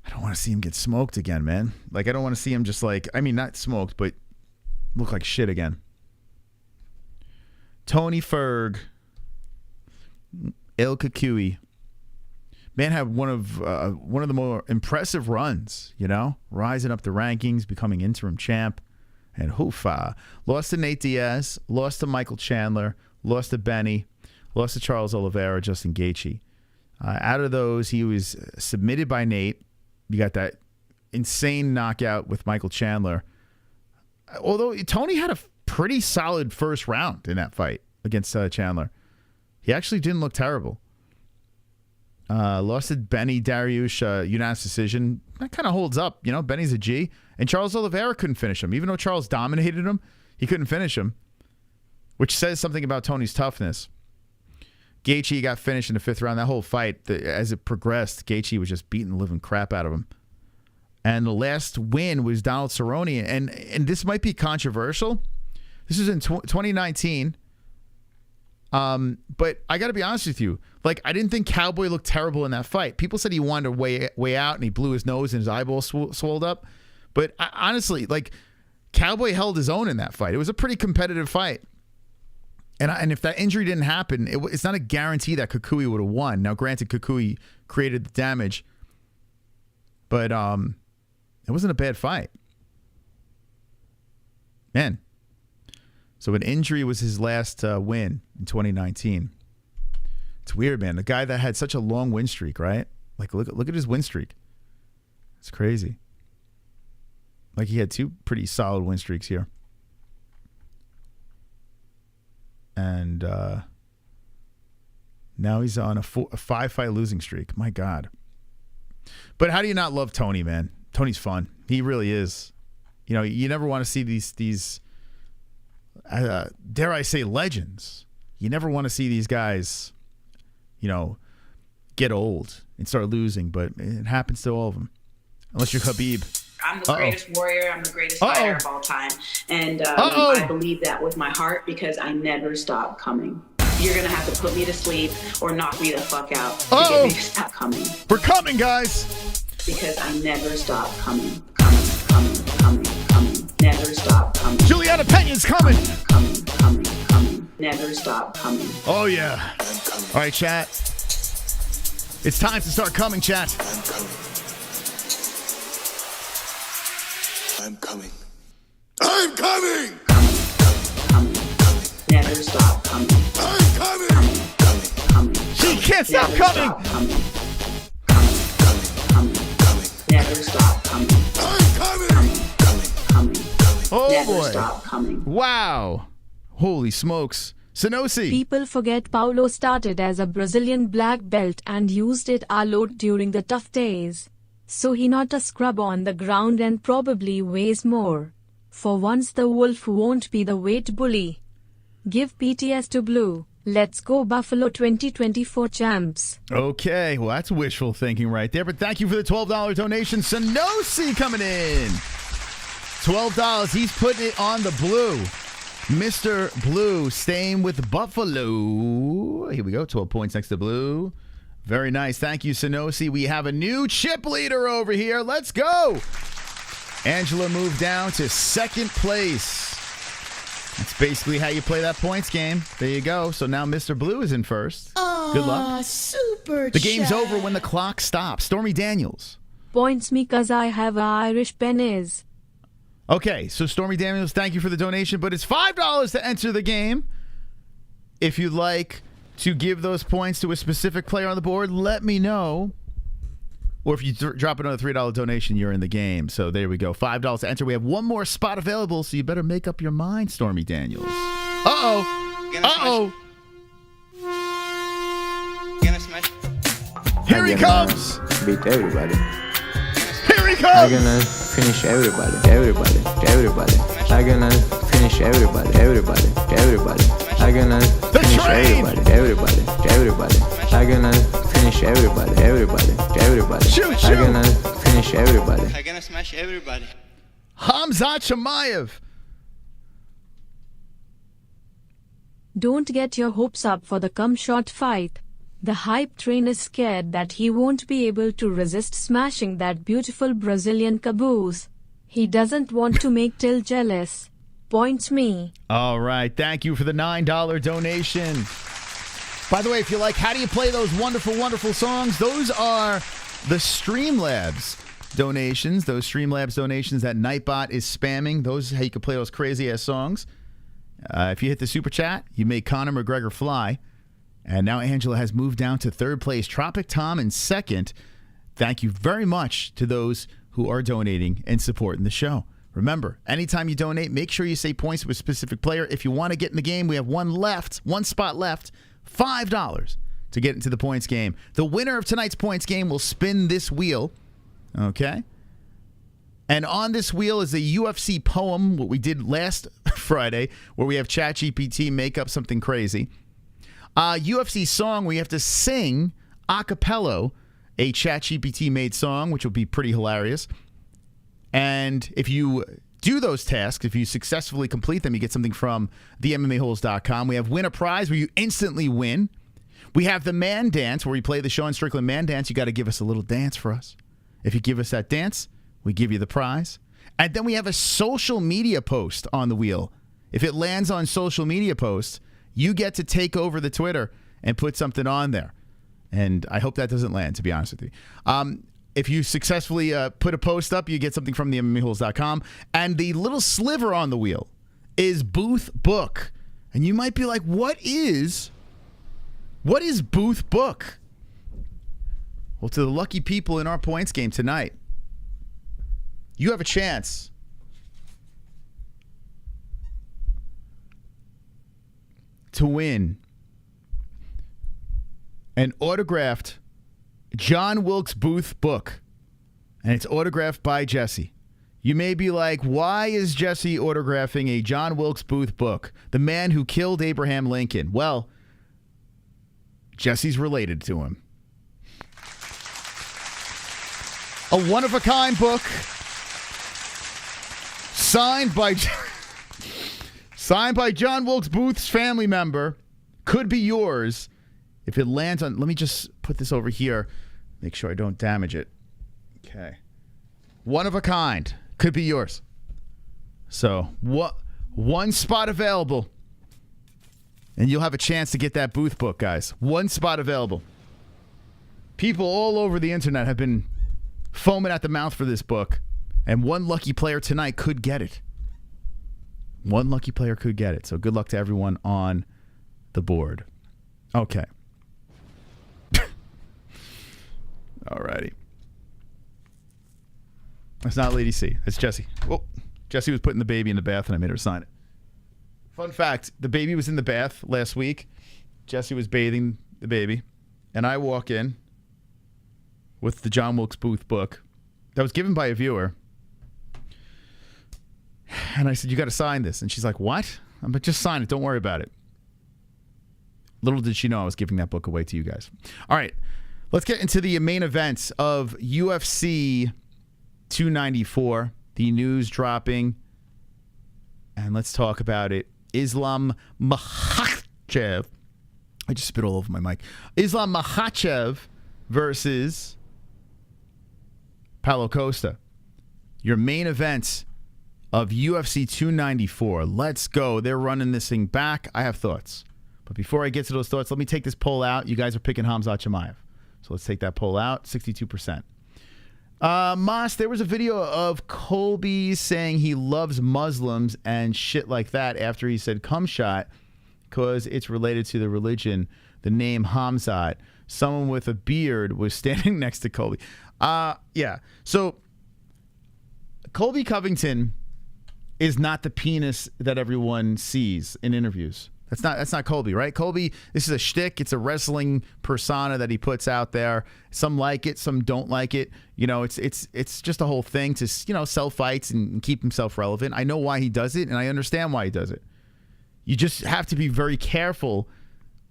I don't want to see him get smoked again, man. Like, I don't want to see him just like, I mean, not smoked, but look like shit again. Tony Ferg, El Kukui. Man had one of the more impressive runs, rising up the rankings, becoming interim champ. And hoofa. Lost to Nate Diaz, lost to Michael Chandler, lost to Benny, lost to Charles Oliveira, Justin Gaethje. Out of those, he was submitted by Nate. You got that insane knockout with Michael Chandler. Although Tony had a pretty solid first round in that fight against Chandler. He actually didn't look terrible. Lost to Benny Dariush, unanimous decision. That kind of holds up. Benny's a G. And Charles Oliveira couldn't finish him. Even though Charles dominated him, he couldn't finish him, which says something about Tony's toughness. Gaethje got finished in the 5th round. That whole fight, as it progressed, Gaethje was just beating the living crap out of him. And the last win was Donald Cerrone. And this might be controversial. This was in 2019. But I got to be honest with you. Like, I didn't think Cowboy looked terrible in that fight. People said he wanted to way out and he blew his nose and his eyeball swelled up. But honestly, like, Cowboy held his own in that fight. It was a pretty competitive fight. And if that injury didn't happen, it's not a guarantee that Kukui would have won. Now, granted, Kukui created the damage. But it wasn't a bad fight. Man. So an injury was his last win in 2019. It's weird, man. The guy that had such a long win streak, right? Like, look at his win streak. It's crazy. Like, he had 2 pretty solid win streaks here. And now he's on a 5-fight losing streak. My God. But how do you not love Tony, man? Tony's fun. He really is. You never want to see these dare I say, legends. You never want to see these guys, get old and start losing, but it happens to all of them. Unless you're Khabib. I'm the greatest warrior. I'm the greatest fighter of all time. And I believe that with my heart because I never stop coming. You're going to have to put me to sleep or knock me the fuck out to get me to stop coming. We're coming, guys. Because I never stop coming. Never stop coming. Julianna Peña's coming. Coming. Never stop coming. Oh, yeah. All right, chat. It's time to start coming, chat. I'm coming. I'm coming! Coming. Never stop coming. I'm coming! She can't stop coming! Coming. Never stop coming. I'm coming! Oh, Never boy. stop coming. Wow. Holy smokes. Sanosi. People forget Paulo started as a Brazilian black belt and used it a lot during the tough days. So he not a scrub on the ground and probably weighs more. For once the wolf won't be the weight bully. Give PTS to Blue. Let's go Buffalo 2024 champs. Okay, well, that's wishful thinking right there. But thank you for the $12 donation. Sanosi coming in. $12. He's putting it on the blue. Mr. Blue staying with Buffalo. Here we go. 12 points next to Blue. Very nice. Thank you, Sanosi. We have a new chip leader over here. Let's go. Angela moved down to second place. That's basically how you play that points game. There you go. So now Mr. Blue is in first. Good luck. Super The game's over when the clock stops. Stormy Daniels. Points me 'cause I have Irish pennies. Okay, so Stormy Daniels, thank you for the donation, but it's $5 to enter the game. If you'd like to give those points to a specific player on the board, let me know. Or if you drop another $3 donation, you're in the game. So there we go. $5 to enter. We have one more spot available, so you better make up your mind, Stormy Daniels. Uh-oh. Uh-oh. Here he comes. Beat everybody. Here he I'm comes. gonna finish everybody. I'm gonna finish everybody. I'm gonna finish train. everybody. I'm gonna finish everybody. Shoot, shoot. I'm gonna finish everybody. I'm gonna smash everybody. Khamzat Chimaev. Don't get your hopes up for the cum shot fight. The hype train is scared that he won't be able to resist smashing that beautiful Brazilian caboose. He doesn't want to make Till jealous. Point me. All right. Thank you for the $9 donation. By the way, if you like, how do you play those wonderful, wonderful songs? Those are the Streamlabs donations. Those Streamlabs donations that Nightbot is spamming. Those are how you can play those crazy-ass songs. If you hit the super chat, you make Conor McGregor fly. And now Angela has moved down to third place. Tropic Tom in second. Thank you very much to those who are donating and supporting the show. Remember, anytime you donate, make sure you say points to a specific player. If you want to get in the game, we have one spot left. $5 to get into the points game. The winner of tonight's points game will spin this wheel. Okay? And on this wheel is a UFC poem, what we did last Friday, where we have ChatGPT make up something crazy. UFC song, we have to sing a cappella a ChatGPT made song, which will be pretty hilarious. And if you do those tasks, if you successfully complete them, you get something from the MMA-Holes.com. We have Win a Prize, where you instantly win. We have the Man Dance, where we play the Sean Strickland Man Dance. You got to give us a little dance for us. If you give us that dance, we give you the prize. And then we have a social media post on the wheel. If it lands on social media post, you get to take over the Twitter and put something on there. And I hope that doesn't land, to be honest with you. If you successfully put a post up, you get something from the MMAHoles.com. And the little sliver on the wheel is Booth Book. And you might be like, what is Booth Book? Well, to the lucky people in our points game tonight, you have a chance to win an autographed John Wilkes Booth book. And it's autographed by Jesse. You may be like, why is Jesse autographing a John Wilkes Booth book? The man who killed Abraham Lincoln. Well, Jesse's related to him. A one-of-a-kind book signed by John Wilkes Booth's family member. Could be yours if it lands on... Let me just put this over here. Make sure I don't damage it. Okay. One of a kind. Could be yours. So, one spot available. And you'll have a chance to get that Booth book, guys. One spot available. People all over the internet have been foaming at the mouth for this book. And one lucky player tonight could get it. One lucky player could get it. So good luck to everyone on the board. Okay. Alrighty. That's not Lady C. That's Jesse. Well, Jesse was putting the baby in the bath and I made her sign it. Fun fact, the baby was in the bath last week. Jesse was bathing the baby. And I walk in with the John Wilkes Booth book that was given by a viewer. And I said, you got to sign this. And she's like, what? I'm like, just sign it. Don't worry about it. Little did she know I was giving that book away to you guys. All right. Let's get into the main events of UFC 294. The news dropping. And let's talk about it. Islam Makhachev. I just spit all over my mic. Islam Makhachev versus Paulo Costa. Your main event of UFC 294. Let's go. They're running this thing back. I have thoughts. But before I get to those thoughts, let me take this poll out. You guys are picking Khamzat Chimaev. So let's take that poll out. 62%. Moss, there was a video of Colby saying he loves Muslims and shit like that after he said cum shot because it's related to the religion. The name Khamzat. Someone with a beard was standing next to Colby. Yeah. So Colby Covington is not the penis that everyone sees in interviews. That's not Colby, right? Colby, this is a shtick. It's a wrestling persona that he puts out there. Some like it, some don't like it. You know, it's just a whole thing to, you know, sell fights and keep himself relevant. I know why he does it, and I understand why he does it. You just have to be very careful,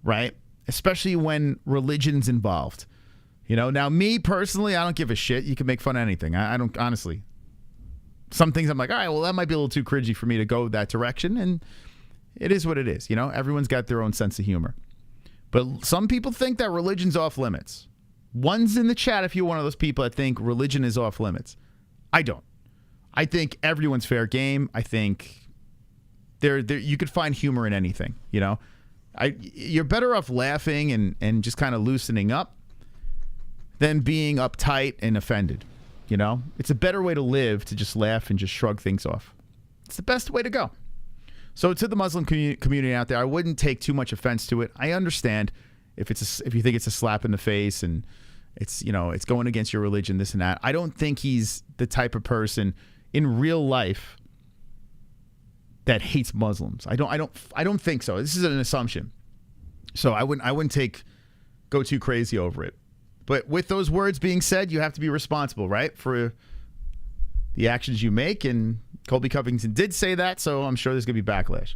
right? Especially when religion's involved. You know, now me personally, I don't give a shit. You can make fun of anything. I don't, honestly. Some things I'm like, all right, well, that might be a little too cringy for me to go that direction, and it is what it is. You know, everyone's got their own sense of humor. But some people think that religion's off limits. One's in the chat if you're one of those people that think religion is off limits. I don't. I think everyone's fair game. I think you could find humor in anything, you know. You're better off laughing and just kind of loosening up than being uptight and offended, you know. It's a better way to live to just laugh and just shrug things off. It's the best way to go. So to the Muslim community out there, I wouldn't take too much offense to it. I understand if you think it's a slap in the face and it's, you know, it's going against your religion, this and that. I don't think he's the type of person in real life that hates Muslims. I don't think so. This is an assumption. So I wouldn't go too crazy over it. But with those words being said, you have to be responsible, right, for the actions you make, and Colby Covington did say that, so I'm sure there's going to be backlash.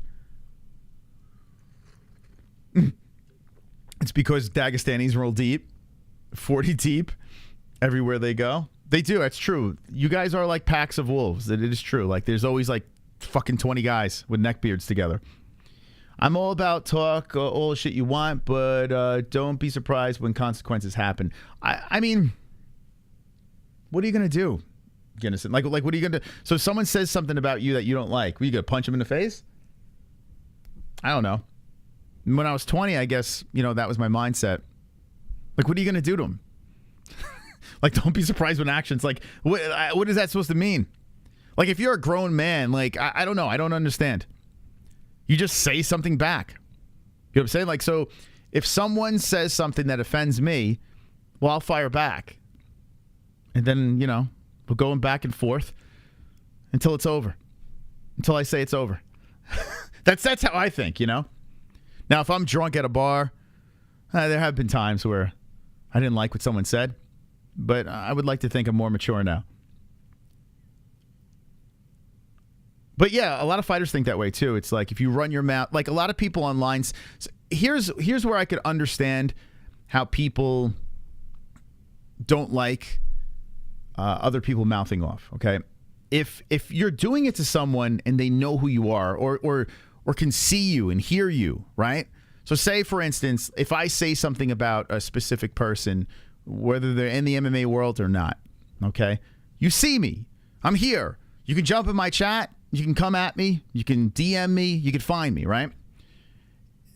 It's because Dagestanis roll deep, 40 deep, everywhere they go. They do, that's true. You guys are like packs of wolves. It is true. Like, there's always like fucking 20 guys with neckbeards together. I'm all about talk all the shit you want, but don't be surprised when consequences happen. I mean, what are you going to do? Innocent. Like, what are you gonna do? So if someone says something about you that you don't like, you gonna punch him in the face? I don't know. When I was 20, I guess, you know, that was my mindset. Like, what are you gonna do to him? Like, don't be surprised when actions. Like, what is that supposed to mean? Like, if you're a grown man, like, I don't know. I don't understand. You just say something back. You know what I'm saying? Like, so if someone says something that offends me, well, I'll fire back. And then, you know, we're going back and forth until it's over. Until I say it's over. That's how I think, you know? Now, if I'm drunk at a bar, there have been times where I didn't like what someone said, but I would like to think I'm more mature now. But yeah, a lot of fighters think that way too. It's like if you run your mouth, like a lot of people online. Here's where I could understand how people don't like other people mouthing off. Okay, if you're doing it to someone and they know who you are or can see you and hear you, right? So say, for instance, if I say something about a specific person, whether they're in the MMA world or not, okay, you see me, I'm here. You can jump in my chat. You can come at me. You can DM me. You can find me, right?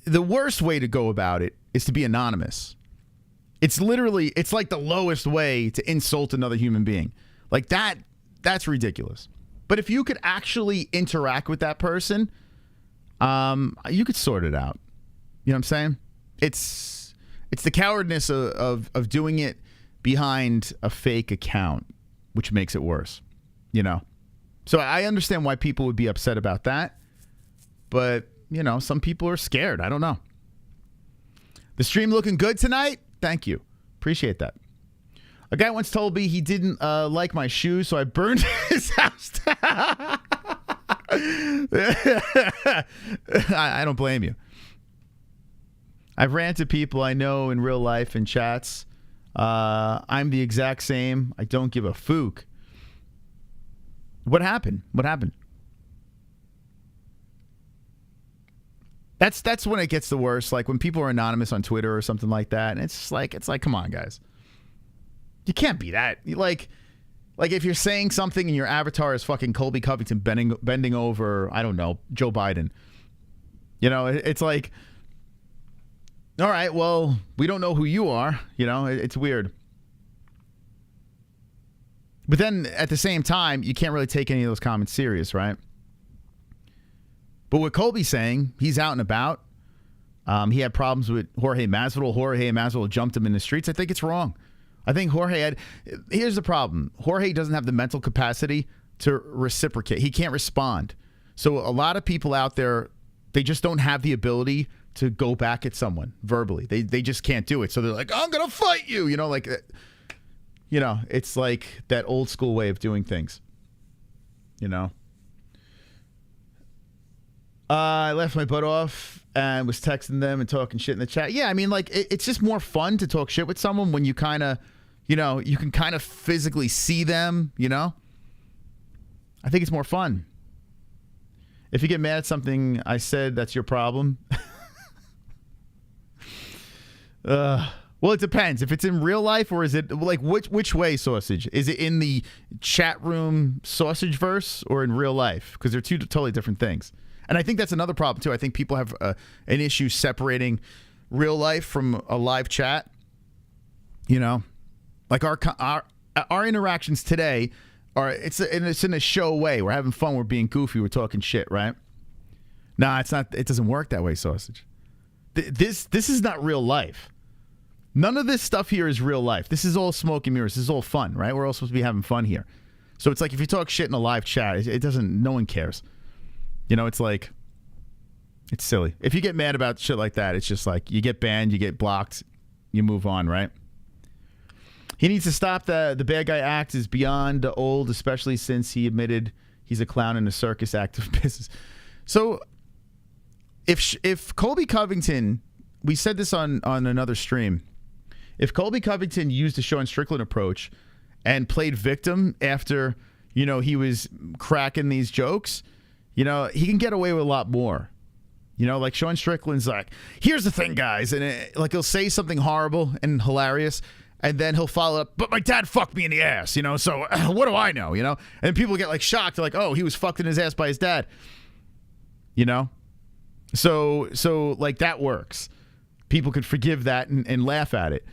The worst way to go about it is to be anonymous. It's like the lowest way to insult another human being. Like that's ridiculous. But if you could actually interact with that person, you could sort it out. You know what I'm saying? It's the cowardness of doing it behind a fake account, which makes it worse, you know? So I understand why people would be upset about that. But, you know, some people are scared. I don't know. The stream looking good tonight? Thank you. Appreciate that. A guy once told me he didn't like my shoes, so I burned his house down. I don't blame you. I've ran to people I know in real life in chats. I'm the exact same. I don't give a fook. What happened? What happened? That's when it gets the worst. Like when people are anonymous on Twitter or something like that, and it's like, come on, guys. You can't be that. Like, Like if you're saying something and your avatar is fucking Colby Covington bending over, I don't know, Joe Biden. You know, it's like, all right, well, we don't know who you are. You know, it's weird. But then at the same time, you can't really take any of those comments serious, right? But what Colby's saying, he's out and about. He had problems with Jorge Masvidal. Jorge Masvidal jumped him in the streets. I think it's wrong. I think here's the problem. Jorge doesn't have the mental capacity to reciprocate. He can't respond. So a lot of people out there, they just don't have the ability to go back at someone verbally. They just can't do it. So they're like, I'm going to fight you. You know, like, you know, it's like that old school way of doing things. You know? I left my butt off and was texting them and talking shit in the chat. Yeah, I mean, like, it's just more fun to talk shit with someone when you kind of, you know, you can kind of physically see them, you know? I think it's more fun. If you get mad at something I said, that's your problem. Well, it depends. If it's in real life or is it, like, which way, Sausage? Is it in the chat room sausage verse or in real life? Because they're two totally different things. And I think that's another problem, too. I think people have an issue separating real life from a live chat. You know? Like our interactions today it's in a show way. We're having fun. We're being goofy. We're talking shit, right? Nah, it's not. It doesn't work that way, Sausage. This is not real life. None of this stuff here is real life. This is all smoke and mirrors. This is all fun, right? We're all supposed to be having fun here. So it's like if you talk shit in a live chat, it doesn't. No one cares. You know, it's like, it's silly. If you get mad about shit like that, it's just like you get banned, you get blocked, you move on, right? He needs to stop the bad guy act is beyond old, especially since he admitted he's a clown in a circus act of business. So if Colby Covington, we said this on another stream, if Colby Covington used the Sean Strickland approach and played victim after, you know, he was cracking these jokes, you know, he can get away with a lot more. You know, like Sean Strickland's like, here's the thing, guys. And like he'll say something horrible and hilarious, and then he'll follow up, but my dad fucked me in the ass, you know, so what do I know, you know? And people get like shocked, like, oh, he was fucked in his ass by his dad. You know? So like that works. People could forgive that and laugh at it.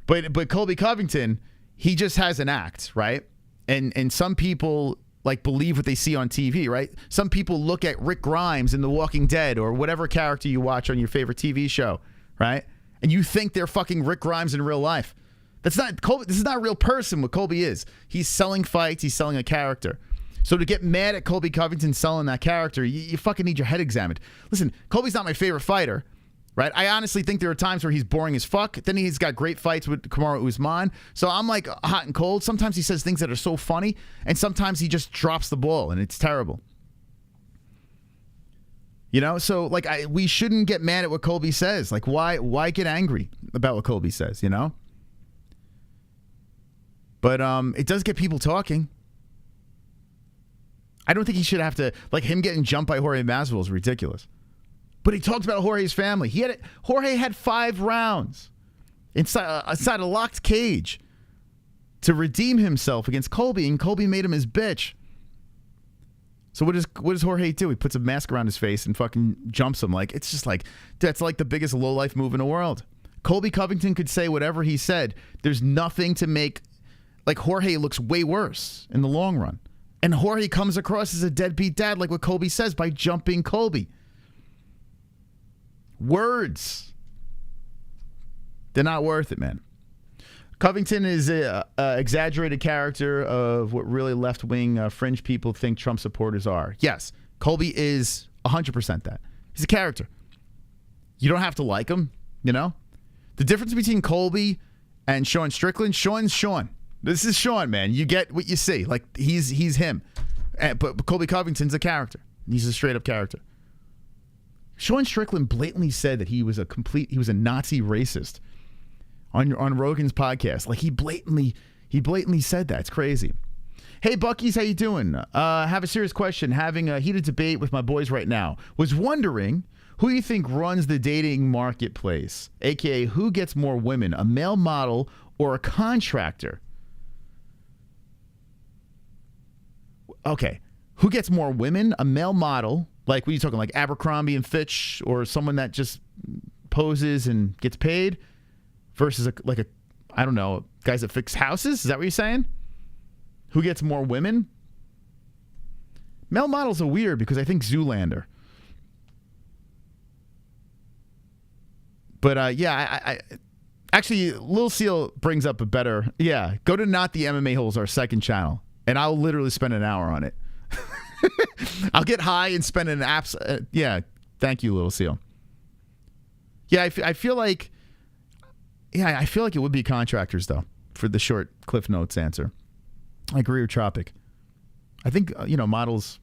But Colby Covington, he just has an act, right? And some people like believe what they see on TV, right? Some people look at Rick Grimes in The Walking Dead or whatever character you watch on your favorite TV show, right? And you think they're fucking Rick Grimes in real life. That's not Colby. This is not a real person. What Colby is, he's selling fights. He's selling a character. So to get mad at Colby Covington selling that character, you fucking need your head examined. Listen, Colby's not my favorite fighter, right? I honestly think there are times where he's boring as fuck. Then he's got great fights with Kamaru Usman. So I'm like hot and cold. Sometimes he says things that are so funny, and sometimes he just drops the ball, and it's terrible. You know, so like we shouldn't get mad at what Colby says. Like why get angry about what Colby says, you know? But it does get people talking. I don't think he should have to, like him getting jumped by Jorge Masvidal is ridiculous. But he talked about Jorge's family. Jorge had 5 rounds inside a locked cage to redeem himself against Colby, and Colby made him his bitch. So what does Jorge do? He puts a mask around his face and fucking jumps him. Like, it's just like, that's like the biggest lowlife move in the world. Colby Covington could say whatever he said. There's nothing to make, like Jorge looks way worse in the long run. And Jorge comes across as a deadbeat dad, like what Colby says, by jumping Colby. Words. They're not worth it, man. Covington is an exaggerated character of what really left-wing fringe people think Trump supporters are. Yes, Colby is 100% that. He's a character. You don't have to like him, you know? The difference between Colby and Sean Strickland, Sean's Sean. This is Sean, man. You get what you see. Like, he's him. But Colby Covington's a character. He's a straight-up character. Sean Strickland blatantly said that he was a Nazi racist on Rogan's podcast. Like, he blatantly said that. It's crazy. Hey, Buckies, how you doing? Have a serious question. Having a heated debate with my boys right now. Was wondering who you think runs the dating marketplace, a.k.a. who gets more women, a male model or a contractor? Okay. Who gets more women? A male model, like what are you talking, like Abercrombie and Fitch, or someone that just poses and gets paid, versus I don't know, guys that fix houses? Is that what you're saying? Who gets more women? Male models are weird because I think Zoolander. But I actually, Lil Seal brings up a better, go to Not the MMA-Holes, our second channel, and I'll literally spend an hour on it. I'll get high and spend an thank you, Lil Seal. Yeah, I feel like, I feel like it would be contractors, though, for the short Cliff Notes answer. I agree with Tropic. I think, models,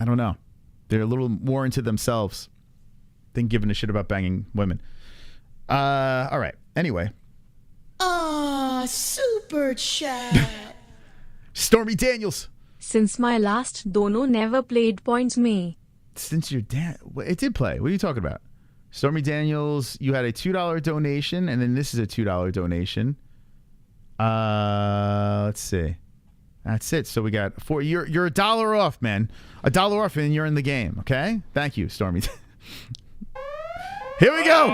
I don't know. They're a little more into themselves than giving a shit about banging women. All right. Anyway. Super chat. Stormy Daniels. Since my last dono never played points me. Since your dad... It did play. What are you talking about? Stormy Daniels, you had a $2 donation, and then this is a $2 donation. Let's see. That's it. So we got you're $1 off, man. $1 off, and you're in the game. Okay. Thank you, Stormy. Here we go.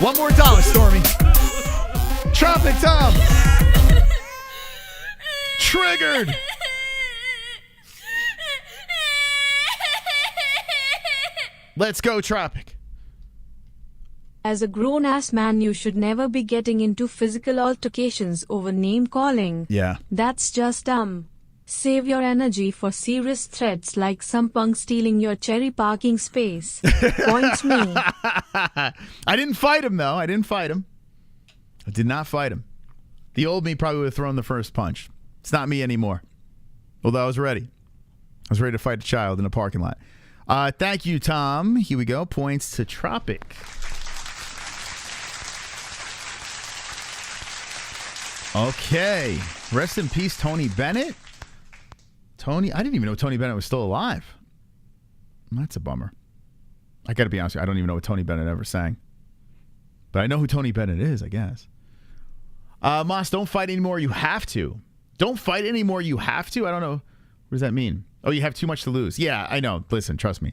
One more dollar, Stormy. Tropic Tom. Triggered. Let's go, Tropic. As a grown-ass man, you should never be getting into physical altercations over name-calling. Yeah. That's just dumb. Save your energy for serious threats like some punk stealing your cherry parking space. Points me. I didn't fight him, though. I did not fight him. The old me probably would have thrown the first punch. It's not me anymore. Although I was ready. I was ready to fight a child in a parking lot. Thank you, Tom. Here we go. Points to Tropic. Okay. Rest in peace, Tony Bennett. I didn't even know Tony Bennett was still alive. That's a bummer. I got to be honest with you, I don't even know what Tony Bennett ever sang. But I know who Tony Bennett is, I guess. Moss, don't fight anymore. You have to. Don't fight anymore. You have to? I don't know. What does that mean? Oh, you have too much to lose. Yeah, I know. Listen, trust me.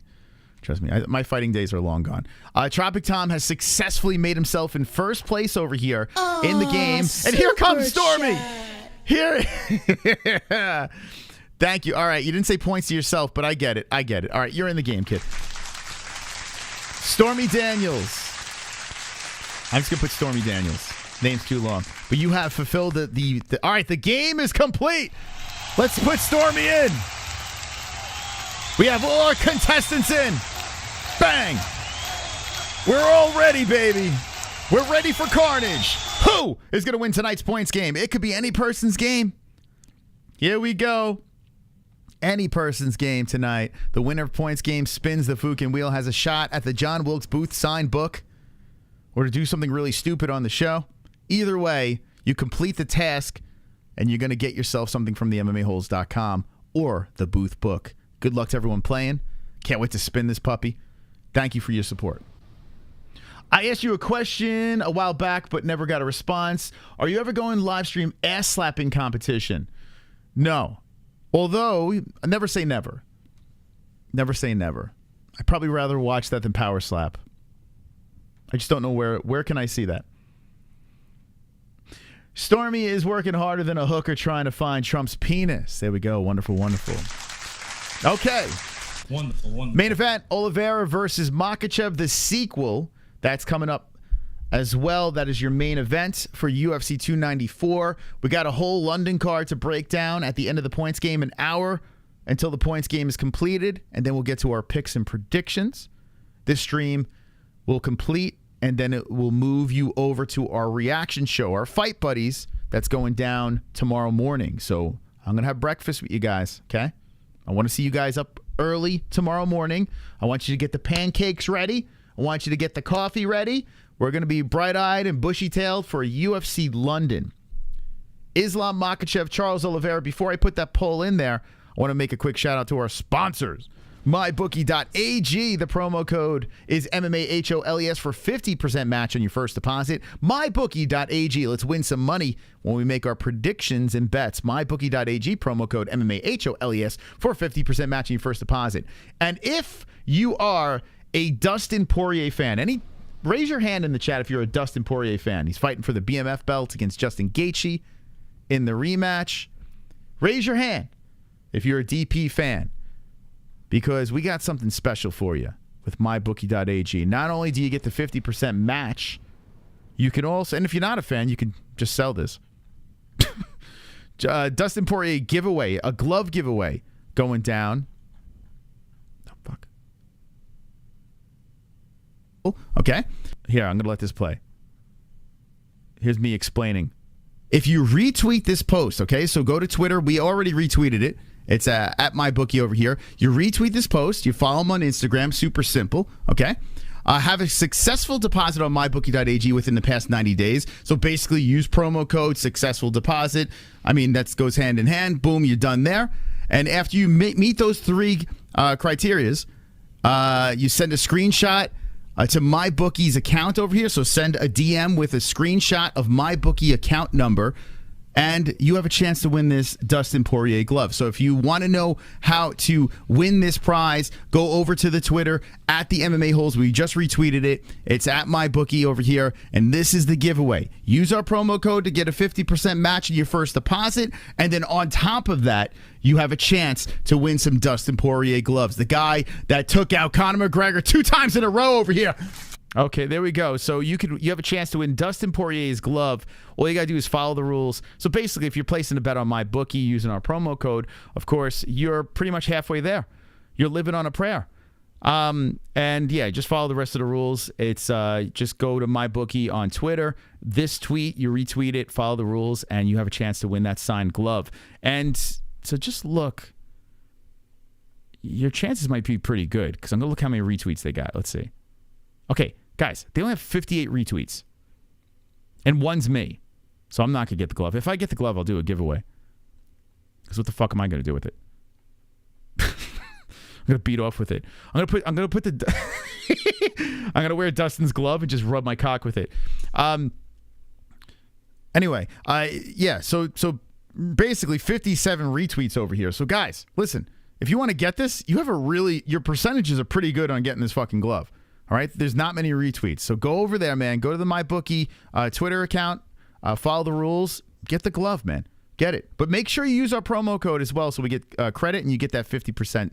My fighting days are long gone. Tropic Tom has successfully made himself in first place over here in the game. And here comes Stormy. Here. Thank you. All right, you didn't say points to yourself, but I get it. All right, you're in the game, kid. Stormy Daniels. I'm just going to put Stormy Daniels. Name's too long. But you have fulfilled the all right, the game is complete. Let's put Stormy in. We have all our contestants in. Bang. We're all ready, baby. We're ready for carnage. Who is going to win tonight's points game? It could be any person's game. Here we go. Any person's game tonight. The winner of points game spins the Fook and wheel, has a shot at the John Wilkes Booth signed book, or to do something really stupid on the show. Either way, you complete the task, and you're going to get yourself something from the MMAHoles.com or the Booth book. Good luck to everyone playing. Can't wait to spin this puppy. Thank you for your support. I asked you a question a while back, but never got a response. Are you ever going live stream ass slapping competition? No. Although, never say never. Never say never. I'd probably rather watch that than power slap. I just don't know where can I see that. Stormy is working harder than a hooker trying to find Trump's penis. There we go. Wonderful, wonderful. Okay. Wonderful. Main event, Oliveira versus Makhachev, the sequel. That's coming up as well. That is your main event for UFC 294. We got a whole London card to break down at the end of the points game, an hour until the points game is completed, and then we'll get to our picks and predictions. This stream will complete, and then it will move you over to our reaction show, our Fight Buddies, that's going down tomorrow morning. So I'm going to have breakfast with you guys, okay? I want to see you guys up early tomorrow morning. I want you to get the pancakes ready. I want you to get the coffee ready. We're going to be bright-eyed and bushy-tailed for UFC London. Islam Makhachev, Charles Oliveira. Before I put that poll in there, I want to make a quick shout-out to our sponsors. MyBookie.ag. The promo code is MMA-HOLES for 50% match on your first deposit. MyBookie.ag. Let's win some money when we make our predictions and bets. MyBookie.ag, promo code MMA-HOLES for 50% match on your first deposit. And if you are a Dustin Poirier fan, raise your hand in the chat if you're a Dustin Poirier fan. He's fighting for the BMF belt against Justin Gaethje in the rematch. Raise your hand if you're a DP fan, because we got something special for you with MyBookie.ag. Not only do you get the 50% match, you can also, and if you're not a fan, you can just sell this. Dustin Poirier giveaway, a glove giveaway going down. Oh, fuck. Oh, okay. Here, I'm going to let this play. Here's me explaining. If you retweet this post, okay, so go to Twitter. We already retweeted it. It's at MyBookie over here. You retweet this post. You follow them on Instagram. Super simple, okay? Have a successful deposit on MyBookie.ag within the past 90 days. So basically use promo code successful deposit. I mean, that goes hand in hand. Boom, you're done there. And after you meet those three criterias, you send a screenshot to MyBookie's account over here. So send a DM with a screenshot of MyBookie account number, and you have a chance to win this Dustin Poirier glove. So if you want to know how to win this prize, go over to the Twitter at the MMA-Holes. We just retweeted it. It's at MyBookie over here, and this is the giveaway. Use our promo code to get a 50% match in your first deposit, and then on top of that, you have a chance to win some Dustin Poirier gloves. The guy that took out Conor McGregor 2 times in a row over here. Okay, there we go. So you have a chance to win Dustin Poirier's glove. All you got to do is follow the rules. So basically, if you're placing a bet on MyBookie using our promo code, of course, you're pretty much halfway there. You're living on a prayer. And yeah, just follow the rest of the rules. It's just go to MyBookie on Twitter. This tweet, you retweet it, follow the rules, and you have a chance to win that signed glove. And so just look. Your chances might be pretty good, because I'm going to look how many retweets they got. Let's see. Okay, guys, they only have 58 retweets. And one's me. So I'm not going to get the glove. If I get the glove, I'll do a giveaway. Because what the fuck am I going to do with it? I'm going to beat off with it. I'm going to put the I'm going to wear Dustin's glove and just rub my cock with it. Anyway, yeah, so basically 57 retweets over here. So guys, listen, if you want to get this, your percentages are pretty good on getting this fucking glove. All right, there's not many retweets. So go over there, man. Go to the MyBookie Twitter account. Follow the rules. Get the glove, man. Get it. But make sure you use our promo code as well so we get credit and you get that 50%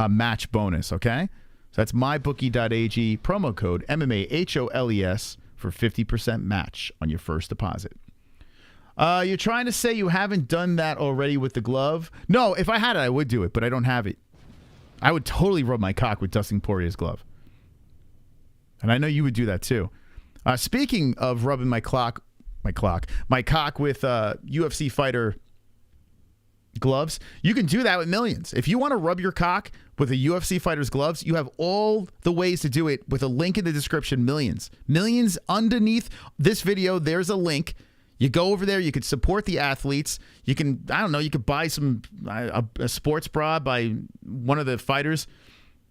match bonus, okay? So that's MyBookie.ag, promo code MMA-HOLES for 50% match on your first deposit. You're trying to say you haven't done that already with the glove? No, if I had it, I would do it, but I don't have it. I would totally rub my cock with Dustin Poirier's glove. And I know you would do that too. Speaking of rubbing my cock with UFC fighter gloves, you can do that with millions. If you want to rub your cock with a UFC fighter's gloves, you have all the ways to do it with a link in the description. Millions underneath this video. There's a link. You go over there. You could support the athletes. You can, I don't know, you could buy a sports bra by one of the fighters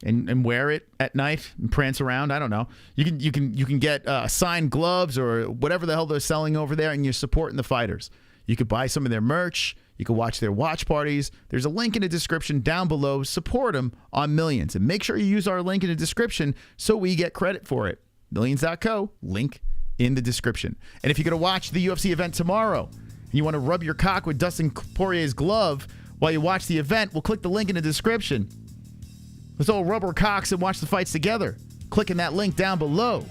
and wear it at night and prance around. I don't know. You can get signed gloves or whatever the hell they're selling over there, and you're supporting the fighters. You could buy some of their merch. You can watch their watch parties. There's a link in the description down below. Support them on Millions. And make sure you use our link in the description so we get credit for it. Millions.co, link in the description. And if you're going to watch the UFC event tomorrow and you want to rub your cock with Dustin Poirier's glove while you watch the event, we'll click the link in the description. Let's all rub our cocks and watch the fights together. Clicking that link down below.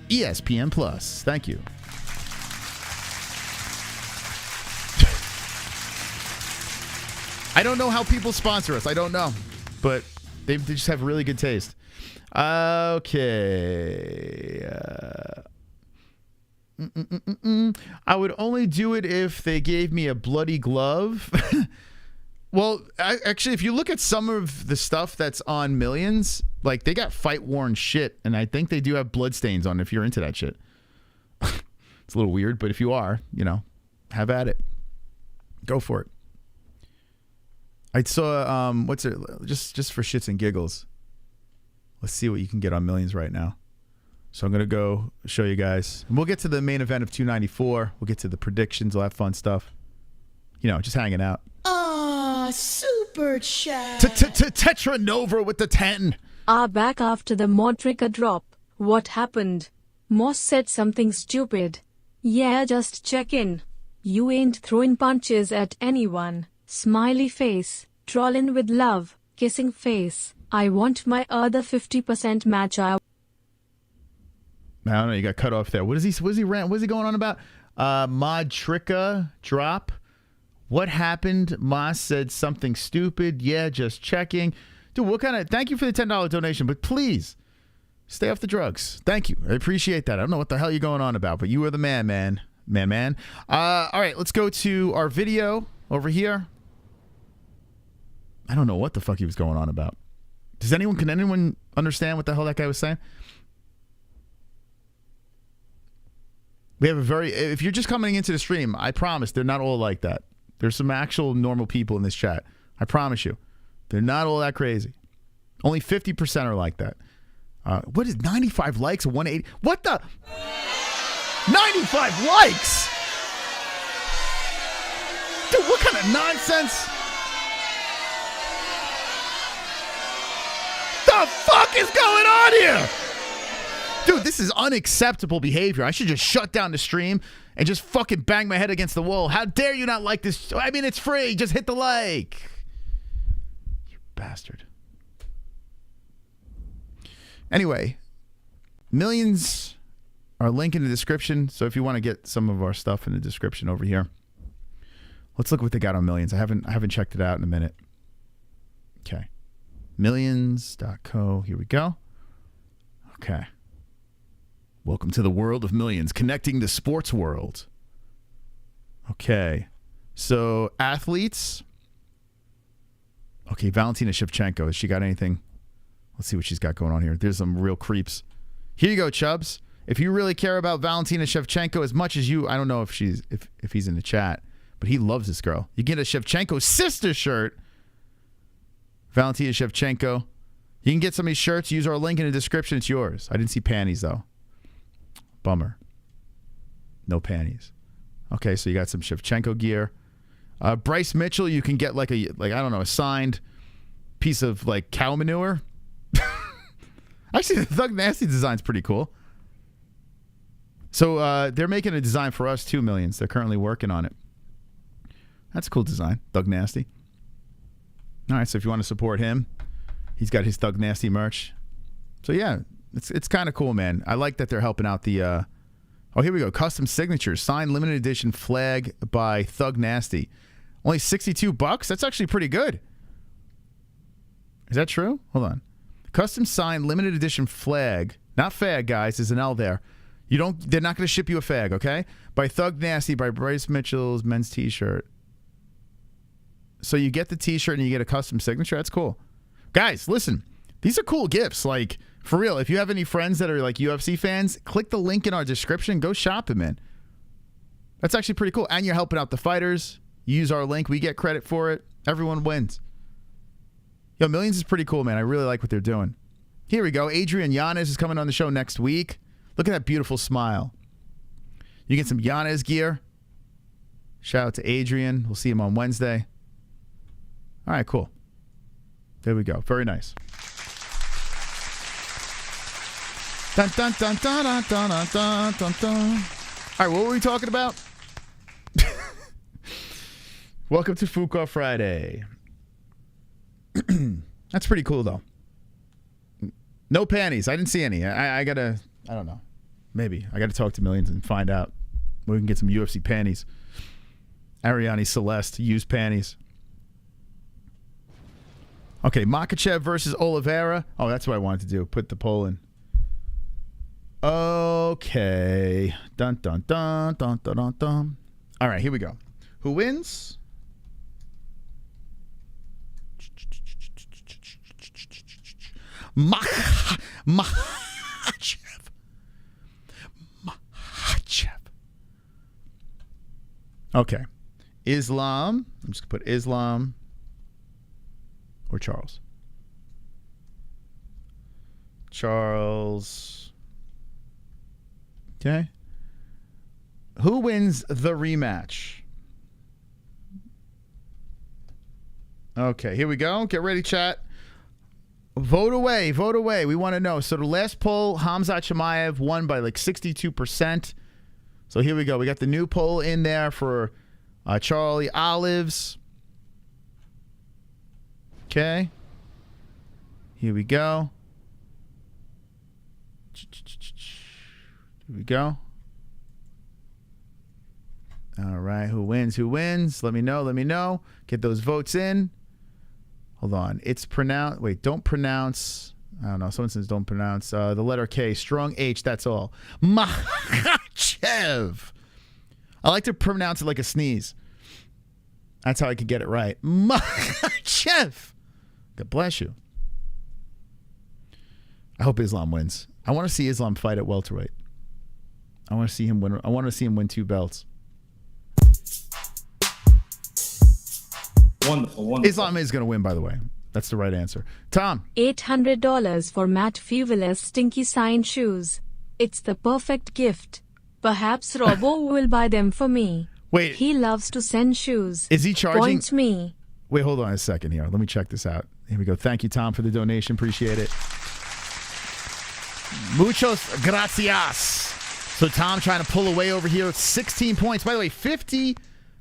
ESPN Plus. Thank you. I don't know how people sponsor us. I don't know. But they just have really good taste. Okay. I would only do it if they gave me a bloody glove. Well, actually, if you look at some of the stuff that's on Millions, like they got fight-worn shit, and I think they do have bloodstains on if you're into that shit. It's a little weird, but if you are, have at it. Go for it. I saw what's it? Just for shits and giggles. Let's see what you can get on Millions right now. So I'm gonna go show you guys. And we'll get to the main event of 294. We'll get to the predictions, all that fun stuff. You know, just hanging out. Super chat. Tetra Nova with the 10. Are back after the Modric drop. What happened? Moss said something stupid. Yeah, just check in. You ain't throwing punches at anyone. Smiley face. Trollin' with love. Kissing face. I want my other 50% match. I don't know. You got cut off there. What is he going on about? Modric drop. What happened? Moss said something stupid. Yeah, just checking. Dude, what kind of... Thank you for the $10 donation, but please stay off the drugs. Thank you. I appreciate that. I don't know what the hell you're going on about, but you are the man. All right, let's go to our video over here. I don't know what the fuck he was going on about. Can anyone understand what the hell that guy was saying? We have if you're just coming into the stream, I promise they're not all like that. There's some actual normal people in this chat. I promise you. They're not all that crazy. Only 50% are like that. What is 95 likes and 180? What the? 95 likes? Dude, what kind of nonsense? The fuck is going on here? Dude, this is unacceptable behavior. I should just shut down the stream and just fucking bang my head against the wall. How dare you not like this? I mean, it's free. Just hit the like. You bastard. Anyway, Millions are linked in the description. So if you want to get some of our stuff in the description over here, let's look what they got on Millions. I haven't checked it out in a minute. Okay. Millions.co. Here we go. Okay. Welcome to the world of Millions, connecting the sports world. Okay. So, athletes. Okay, Valentina Shevchenko. Has she got anything? Let's see what she's got going on here. There's some real creeps. Here you go, Chubbs. If you really care about Valentina Shevchenko as much as you, I don't know if he's in the chat, but he loves this girl. You get a Shevchenko sister shirt. Valentina Shevchenko. You can get some of these shirts. Use our link in the description. It's yours. I didn't see panties, though. Bummer. No panties. Okay, so you got some Shevchenko gear. Bryce Mitchell, you can get like I don't know, a signed piece of like cow manure. Actually, the Thug Nasty design's pretty cool. So they're making a design for us too, Millions. They're currently working on it. That's a cool design, Thug Nasty. All right, so if you want to support him, he's got his Thug Nasty merch. So yeah, it's kind of cool, man. I like that they're helping out the... oh, here we go. Custom signatures. Signed limited edition flag by Thug Nasty. Only $62? That's actually pretty good. Is that true? Hold on. Custom signed limited edition flag. Not fag, guys. There's an L there. They're not going to ship you a fag, okay? By Thug Nasty, by Bryce Mitchell's men's t-shirt. So you get the t-shirt and you get a custom signature. That's cool. Guys, listen. These are cool gifts. Like, for real, if you have any friends that are like UFC fans, click the link in our description. Go shop them, man. That's actually pretty cool. And you're helping out the fighters. You use our link. We get credit for it. Everyone wins. Yo, Millions is pretty cool, man. I really like what they're doing. Here we go. Adrian Yanez is coming on the show next week. Look at that beautiful smile. You get some Yanez gear. Shout out to Adrian. We'll see him on Wednesday. All right, cool. There we go. Very nice. Dun, dun, dun, dun, dun, dun, dun, dun, dun. All right, what were we talking about? Welcome to Fook Friday. That's pretty cool, though. No panties. I didn't see any. I gotta, I don't know. Maybe. I gotta talk to Millions and find out where we can get some UFC panties. Ariane Celeste, used panties. Okay, Makhachev versus Oliveira. Oh, that's what I wanted to do. Put the poll in. Okay. Dun, dun, dun, dun, dun, dun, dun. All right, here we go. Who wins? Makhachev. Okay. Islam. I'm just going to put Islam or Charles? Charles. Okay. Who wins the rematch? Okay, here we go. Get ready, chat. Vote away. Vote away. We want to know. So the last poll, Khamzat Chimaev won by like 62%. So here we go. We got the new poll in there for Charlie Olives. Okay. Here we go. Here we go. All right. Who wins? Who wins? Let me know. Let me know. Get those votes in. Hold on. It's pronounced. Wait, don't pronounce. I don't know. Someone says don't pronounce the letter K. Strong H. That's all. Makhachev. I like to pronounce it like a sneeze. That's how I can get it right. Makhachev. God bless you. I hope Islam wins. I want to see Islam fight at welterweight. I want to see him win. I want to see him win 2 belts. Wonderful, wonderful. Islam is going to win, by the way. That's the right answer. Tom. $800 for Matt Fuvela's stinky signed shoes. It's the perfect gift. Perhaps Robo will buy them for me. Wait. He loves to send shoes. Is he charging? Point me. Wait, hold on a second here. Let me check this out. Here we go. Thank you, Tom, for the donation. Appreciate it. Muchos gracias. So Tom trying to pull away over here with 16 points. By the way, 50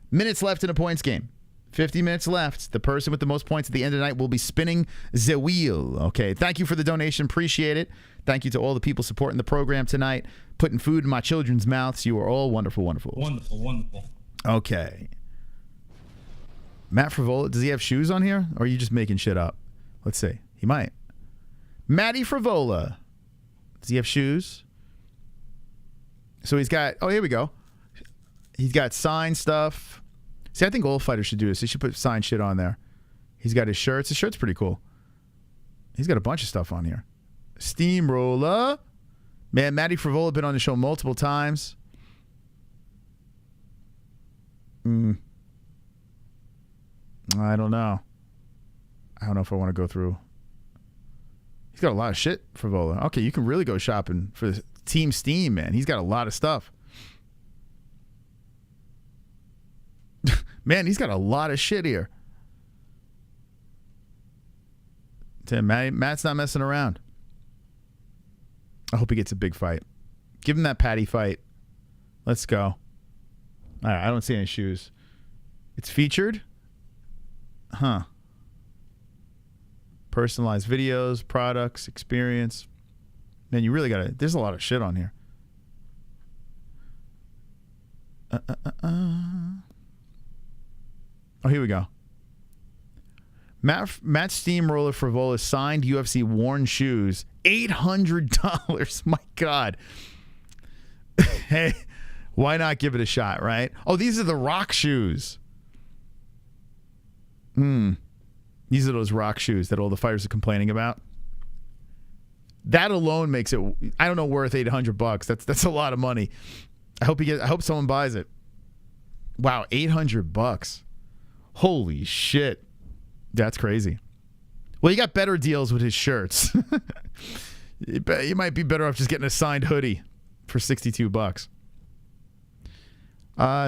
minutes left in a points game. 50 minutes left. The person with the most points at the end of the night will be spinning the wheel. Okay. Thank you for the donation. Appreciate it. Thank you to all the people supporting the program tonight, putting food in my children's mouths. You are all wonderful, wonderful. Wonderful, wonderful. Okay. Matt Frivola, does he have shoes on here? Or are you just making shit up? Let's see. He might. Matty Frivola. Does he have shoes? So he's got, oh, here we go. He's got signed stuff. See, I think all fighters should do this. They should put signed shit on there. He's got his shirts. His shirt's pretty cool. He's got a bunch of stuff on here. Steamroller. Man, Matty Frivola been on the show multiple times. I don't know. I don't know if I want to go through. He's got a lot of shit, Frivola. Okay, you can really go shopping for Team Steam, man. He's got a lot of stuff. Man, he's got a lot of shit here. Matt's not messing around. I hope he gets a big fight. Give him that Patty fight. Let's go. All right, I don't see any shoes. It's featured? Huh. Personalized videos, products, experience. Man, you really got to... There's a lot of shit on here. Oh, here we go. Matt Steamroller Frivola signed UFC worn shoes. $800. My God. Hey, why not give it a shot, right? Oh, these are the Rock shoes. These are those Rock shoes that all the fighters are complaining about. That alone makes it, I don't know, worth $800. That's a lot of money. I hope someone buys it. Wow, $800. Holy shit. That's crazy. Well, you got better deals with his shirts. You might be better off just getting a signed hoodie for $62.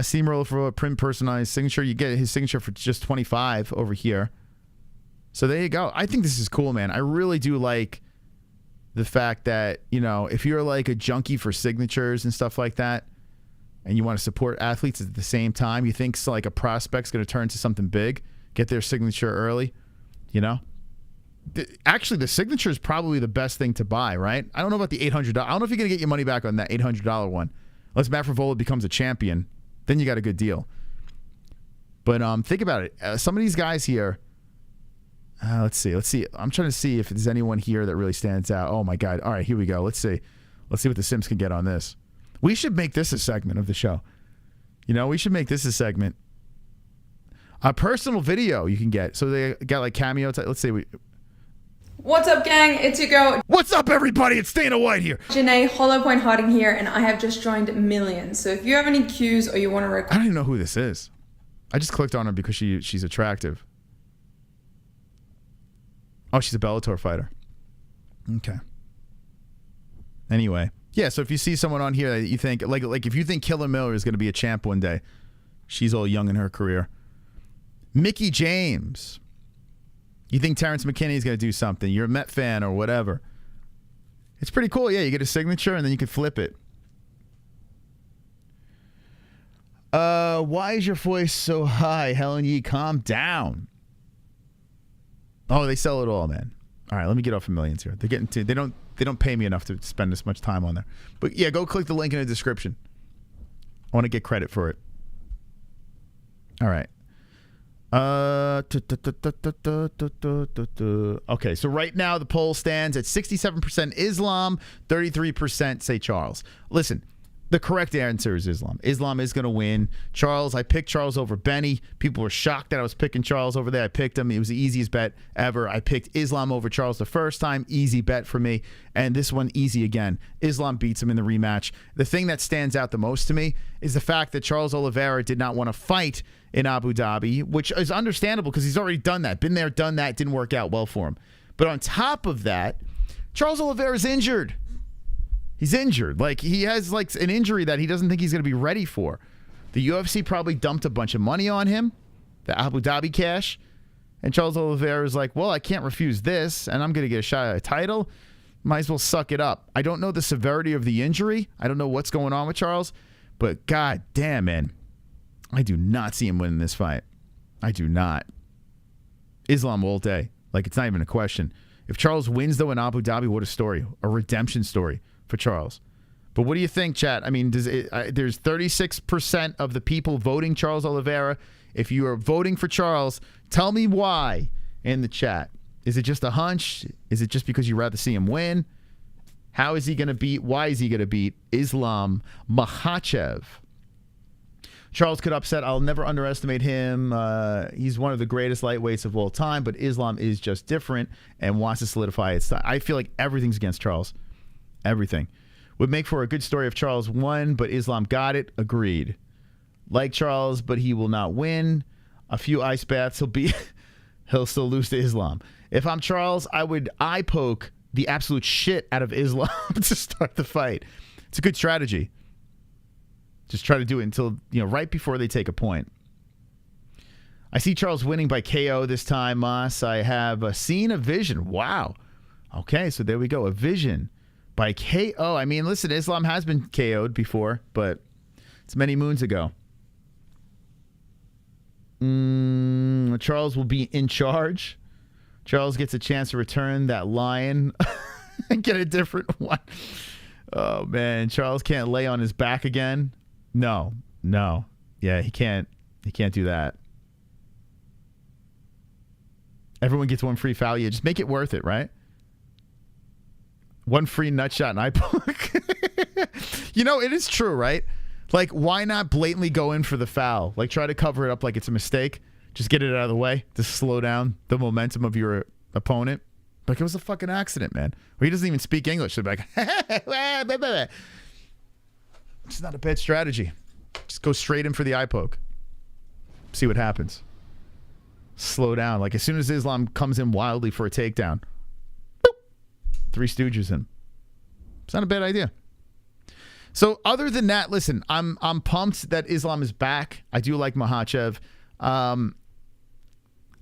Steamroller for a print personalized signature. You get his signature for just $25 over here. So there you go. I think this is cool, man. I really do like the fact that, you know, if you're like a junkie for signatures and stuff like that, and you want to support athletes at the same time, you think like a prospect's going to turn into something big, get their signature early, you know? Actually, the signature is probably the best thing to buy, right? I don't know about the $800. I don't know if you're going to get your money back on that $800 one. Unless Matt Frivola becomes a champion, then you got a good deal. But think about it. Some of these guys here, let's see. I'm trying to see if there's anyone here that really stands out. Oh, my God. All right, here we go. Let's see what the Sims can get on this. We should make this a segment of the show. You know, we should make this a segment. A personal video you can get. So they got like cameo. Let's see. What's up, gang? It's your girl. What's up, everybody? It's Dana White here. Janae, Hollow Point Harding here, and I have just joined Millions. So if you have any cues or you want to I don't even know who this is. I just clicked on her because she's attractive. Oh, she's a Bellator fighter. Okay. Anyway, yeah. So if you see someone on here that you think like if you think Killer Miller is going to be a champ one day, she's all young in her career. Mickey James. You think Terrence McKinney is going to do something? You're a Met fan or whatever. It's pretty cool. Yeah, you get a signature and then you can flip it. Why is your voice so high? Helen Yee, calm down. Oh, they sell it all, man. All right, let me get off of millions here. They're getting to they don't pay me enough to spend this much time on there. But yeah, go click the link in the description. I want to get credit for it. All right. Okay, so right now the poll stands at 67% Islam, 33% say Charles. Listen, the correct answer is Islam. Islam is going to win. Charles, I picked Charles over Benny. People were shocked that I was picking Charles over there. I picked him. It was the easiest bet ever. I picked Islam over Charles the first time. Easy bet for me. And this one, easy again. Islam beats him in the rematch. The thing that stands out the most to me is the fact that Charles Oliveira did not want to fight in Abu Dhabi, which is understandable because he's already done that. Been there, done that. Didn't work out well for him. But on top of that, Charles Oliveira's injured. He's injured. Like, he has like an injury that he doesn't think he's going to be ready for. The UFC probably dumped a bunch of money on him, the Abu Dhabi cash. And Charles Oliveira is like, well, I can't refuse this, and I'm going to get a shot at a title. Might as well suck it up. I don't know the severity of the injury. I don't know what's going on with Charles. But god damn, man. I do not see him winning this fight. I do not. Islam all day. Like, it's not even a question. If Charles wins, though, in Abu Dhabi, what a story. A redemption story for Charles. But what do you think, chat? I mean, there's 36% of the people voting Charles Oliveira. If you are voting for Charles, tell me why in the chat. Is it just a hunch? Is it just because you'd rather see him win? How is he going to beat? Why is he going to beat Islam Makhachev? Charles could upset. I'll never underestimate him. He's one of the greatest lightweights of all time, but Islam is just different and wants to solidify its. I feel like everything's against Charles. Everything. Would make for a good story if Charles won, but Islam got it. Agreed. Like Charles, but he will not win. A few ice baths, he'll still lose to Islam. If I'm Charles, I would eye poke the absolute shit out of Islam to start the fight. It's a good strategy. Just try to do it until, right before they take a point. I see Charles winning by KO this time, Moss. I have seen a vision. Wow. Okay, so there we go. A vision by KO. I mean, listen, Islam has been KO'd before, but it's many moons ago. Charles will be in charge. Charles gets a chance to return that lion and get a different one. Oh, man. Charles can't lay on his back again. No. Yeah, he can't do that. Everyone gets one free foul. Yeah, just make it worth it, right? One free nut shot and eye poke. It is true, right? Like, why not blatantly go in for the foul? Like, try to cover it up like it's a mistake. Just get it out of the way to slow down the momentum of your opponent. Like, it was a fucking accident, man. Or he doesn't even speak English. They're like, it's not a bad strategy. Just go straight in for the eye poke. See what happens. Slow down. Like, as soon as Islam comes in wildly for a takedown, boop, Three Stooges in. It's not a bad idea. So other than that, listen, I'm pumped that Islam is back. I do like Makhachev.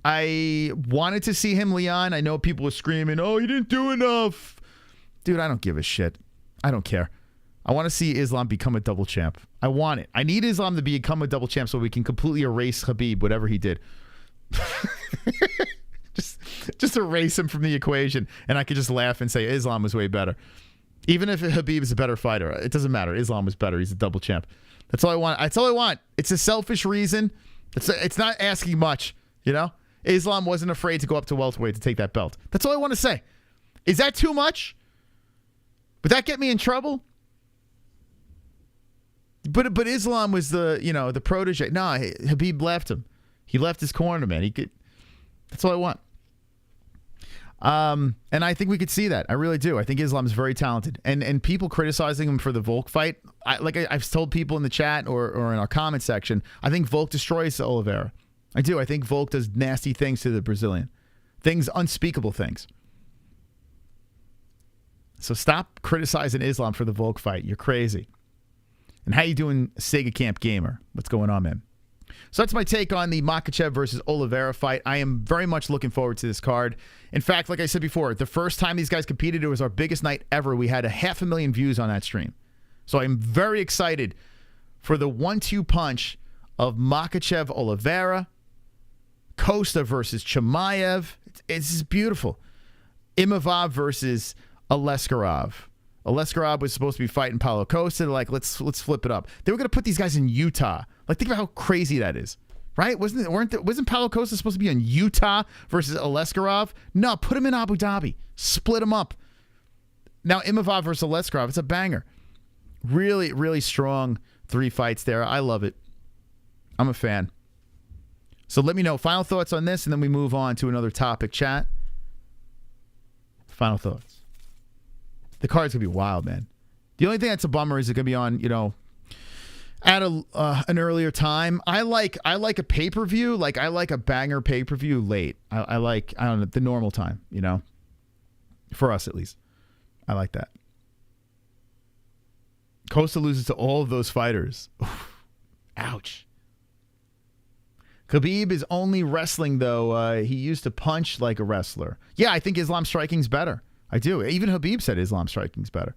I wanted to see him, Leon. I know people were screaming, oh, you didn't do enough. Dude, I don't give a shit. I don't care. I want to see Islam become a double champ. I want it. I need Islam to become a double champ so we can completely erase Khabib, whatever he did. just erase him from the equation, and I could just laugh and say Islam was way better. Even if Khabib is a better fighter, it doesn't matter. Islam was better. He's a double champ. That's all I want. That's all I want. It's a selfish reason. It's not asking much, Islam wasn't afraid to go up to welterweight to take that belt. That's all I want to say. Is that too much? Would that get me in trouble? But Islam was the protege. No, Khabib left him. He left his corner, man. That's all I want. And I think we could see that. I really do. I think Islam is very talented. And people criticizing him for the Volk fight, I've told people in the chat or in our comment section, I think Volk destroys Oliveira. I do. I think Volk does nasty things to the Brazilian. Things, unspeakable things. So stop criticizing Islam for the Volk fight. You're crazy. And how you doing, Sega Camp Gamer? What's going on, man? So that's my take on the Makhachev versus Oliveira fight. I am very much looking forward to this card. In fact, like I said before, the first time these guys competed, it was our biggest night ever. We had 500,000 views on that stream. So I'm very excited for the 1-2 punch of Makhachev Oliveira, Costa versus Chimaev. It's just beautiful. Imavov versus Aleskarov. Aleskarov was supposed to be fighting Paulo Costa. They're like, let's flip it up. They were going to put these guys in Utah. Like, think about how crazy that is, right? Wasn't Paulo Costa supposed to be in Utah versus Aleskarov? No, put him in Abu Dhabi. Split them up. Now, Imavov versus Aleskarov, it's a banger. Really, really strong 3 fights there. I love it. I'm a fan. So let me know final thoughts on this, and then we move on to another topic. Chat. Final thoughts. The card's going to be wild, man. The only thing that's a bummer is it going to be on, at an earlier time. I like a pay-per-view. Like, I like a banger pay-per-view late. I don't know, the normal time, for us at least. I like that. Costa loses to all of those fighters. Ouch. Khabib is only wrestling, though. He used to punch like a wrestler. Yeah, I think Islam striking's better. I do. Even Khabib said Islam striking's better.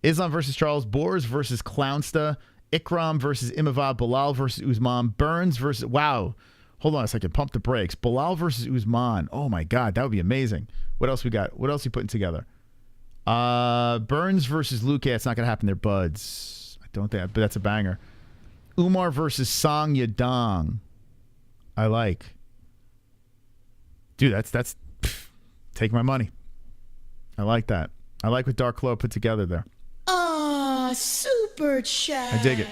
Islam versus Charles, Boers versus Clownsta, Ikram versus Imavov, Bilal versus Usman, Burns versus... Wow. Hold on a second. Pump the brakes. Bilal versus Usman. Oh, my God. That would be amazing. What else we got? What else are you putting together? Burns versus Luque. It's not going to happen. They're buds. I don't think... But that's a banger. Umar versus Song Yadong. I like. Dude, that's take my money. I like that. I like what Dark Claw put together there. Ah, super chat. I dig it.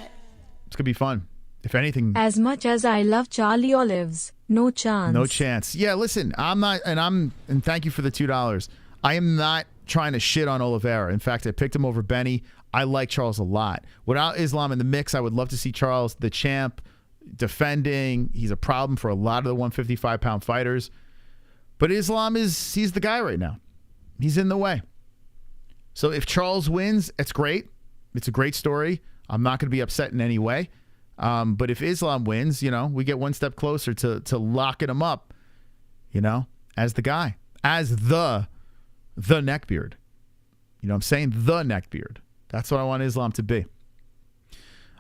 It's going to be fun. If anything... As much as I love Charlie Olives, no chance. No chance. Yeah, listen, I'm not... And thank you for the $2. I am not trying to shit on Oliveira. In fact, I picked him over Benny. I like Charles a lot. Without Islam in the mix, I would love to see Charles, the champ, defending. He's a problem for a lot of the 155-pound fighters. But Islam he's the guy right now. He's in the way. So if Charles wins, it's great. It's a great story. I'm not going to be upset in any way. But if Islam wins, we get one step closer to locking him up, as the guy, as the neckbeard. You know what I'm saying? The neckbeard. That's what I want Islam to be.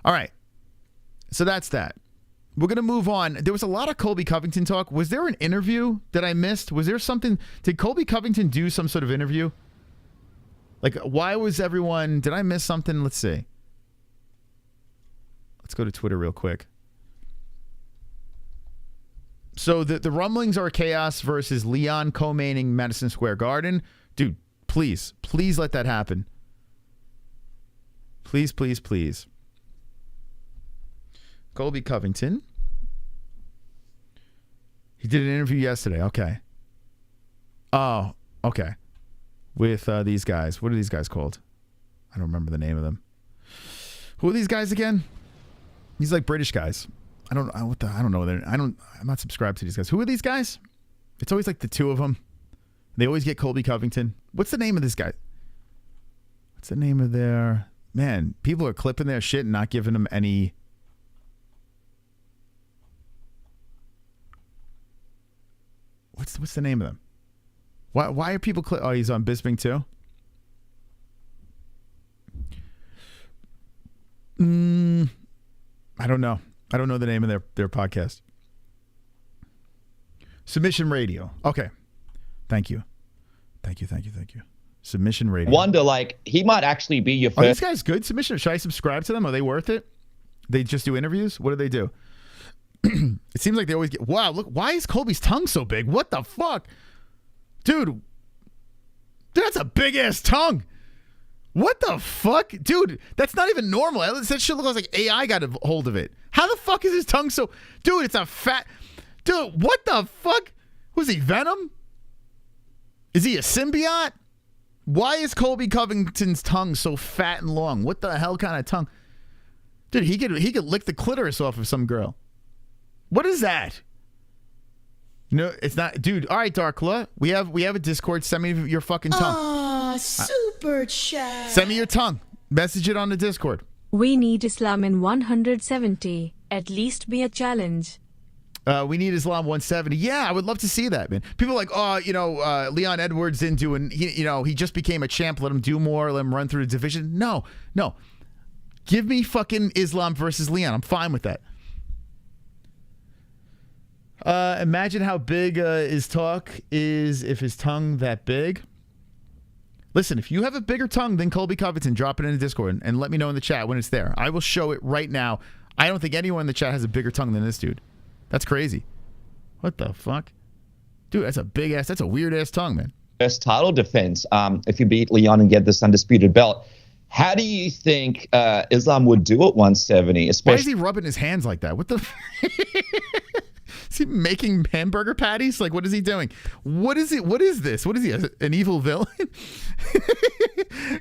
All right. So that's that. We're going to move on. There was a lot of Colby Covington talk. Was there an interview that I missed? Was there something? Did Colby Covington do some sort of interview? Like, why was everyone... Did I miss something? Let's see. Let's go to Twitter real quick. So the rumblings are Chaos versus Leon co-maining Madison Square Garden. Dude, please let that happen. Please, please, please. Colby Covington. He did an interview yesterday. Okay. Oh, okay. With these guys. What are these guys called? I don't remember the name of them. Who are these guys again? These like British guys. I don't know. I'm not subscribed to these guys. Who are these guys? It's always like the two of them. They always get Colby Covington. What's the name of this guy? What's the name of their... Man, people are clipping their shit and not giving them any... What's the name of them? Why are people... Oh, he's on Bisping too? I don't know. I don't know the name of their podcast. Submission Radio. Okay. Thank you. Submission Radio. Wonder, he might actually be your first... Are these guys good? Submission. Should I subscribe to them? Are they worth it? They just do interviews? What do they do? It seems like they always get... Wow, look. Why is Colby's tongue so big? What the fuck? Dude, that's a big-ass tongue. What the fuck? Dude, that's not even normal. That shit looks like AI got a hold of it. How the fuck is his tongue so... Dude, it's a fat... Dude, what the fuck? Was he Venom? Is he a symbiote? Why is Colby Covington's tongue so fat and long? What the hell kind of tongue? Dude, he could lick the clitoris off of some girl. What is that? No, it's not, dude. All right, Darkla, we have a Discord. Send me your fucking tongue. Ah, super chat. Send me your tongue. Message it on the Discord. We need Islam in 170. At least be a challenge. We need Islam 170. Yeah, I would love to see that, man. People are like, oh, Leon Edwards didn't do, and he just became a champ. Let him do more. Let him run through the division. No. Give me fucking Islam versus Leon. I'm fine with that. Imagine how big his talk is if his tongue that big. Listen, if you have a bigger tongue than Colby Covington, drop it in the Discord and let me know in the chat when it's there. I will show it right now. I don't think anyone in the chat has a bigger tongue than this dude. That's crazy. What the fuck? Dude, that's a weird ass tongue, man. First title defense, if you beat Leon and get this undisputed belt. How do you think Islam would do at 170? Why is he rubbing his hands like that? What the... Is he making hamburger patties? Like, what is he doing? What is it? What is this? What is he, an evil villain?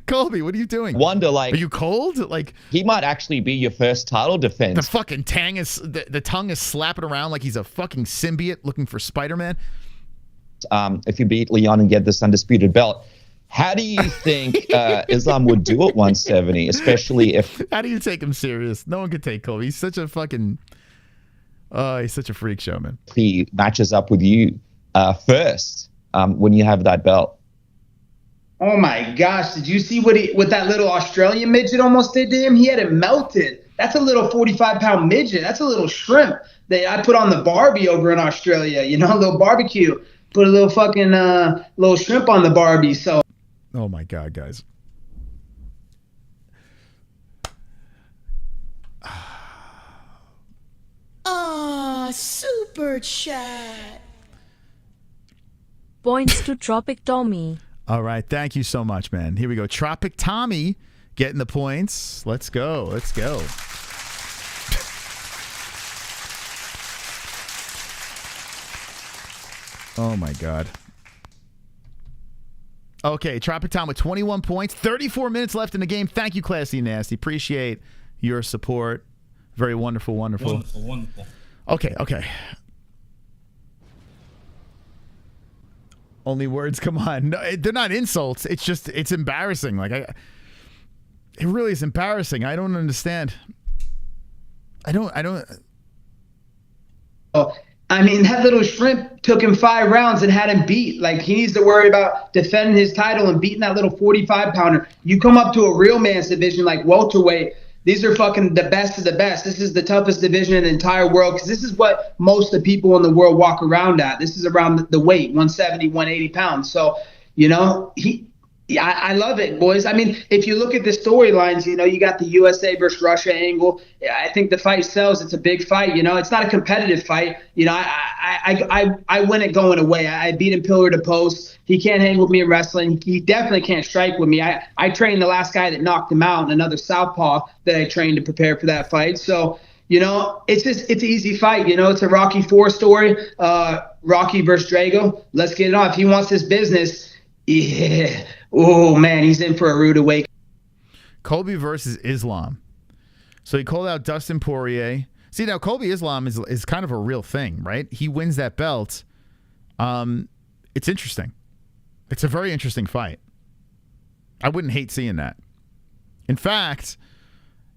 Colby, what are you doing? Wonder, like, are you cold? Like, he might actually be your first title defense. The fucking the tongue is slapping around like he's a fucking symbiote looking for Spider-Man. If you beat Leon and get this undisputed belt, how do you think Islam would do at 170? Especially if... How do you take him serious? No one can take Colby. He's such a fucking... he's such a freak show, man. He matches up with you first when you have that belt. Oh my gosh! Did you see what that little Australian midget almost did to him? He had him melted. That's a little 45-pound midget. That's a little shrimp that I put on the Barbie over in Australia. A little barbecue. Put a little fucking little shrimp on the Barbie. So. Oh my God, guys. Ah, super chat. Points to Tropic Tommy. All right, thank you so much, man. Here we go. Tropic Tommy getting the points. Let's go. Let's go. Oh my God. Okay, Tropic Tom with 21 points. 34 minutes left in the game. Thank you, Classy Nasty. Appreciate your support. Very wonderful, wonderful. Wonderful. Okay. Only words, come on. No, they're not insults. It's just, it's embarrassing. Like, it really is embarrassing. I don't understand. I don't. I mean, that little shrimp took him 5 rounds and had him beat. Like, he needs to worry about defending his title and beating that little 45-pounder. You come up to a real man's division like welterweight, these are fucking the best of the best. This is the toughest division in the entire world because this is what most of the people in the world walk around at. This is around the weight, 170, 180 pounds. So, I love it, boys. I mean, if you look at the storylines, you got the USA versus Russia angle. I think the fight sells. It's a big fight. It's not a competitive fight. I win it going away. I beat him pillar to post. He can't hang with me in wrestling. He definitely can't strike with me. I trained the last guy that knocked him out, and another southpaw that I trained to prepare for that fight. So, it's an easy fight. It's a Rocky IV story. Rocky versus Drago. Let's get it on. If he wants this business, yeah. Oh, man, he's in for a rude awakening. Colby versus Islam. So he called out Dustin Poirier. See, now Colby Islam is kind of a real thing, right? He wins that belt. It's interesting. It's a very interesting fight. I wouldn't hate seeing that. In fact,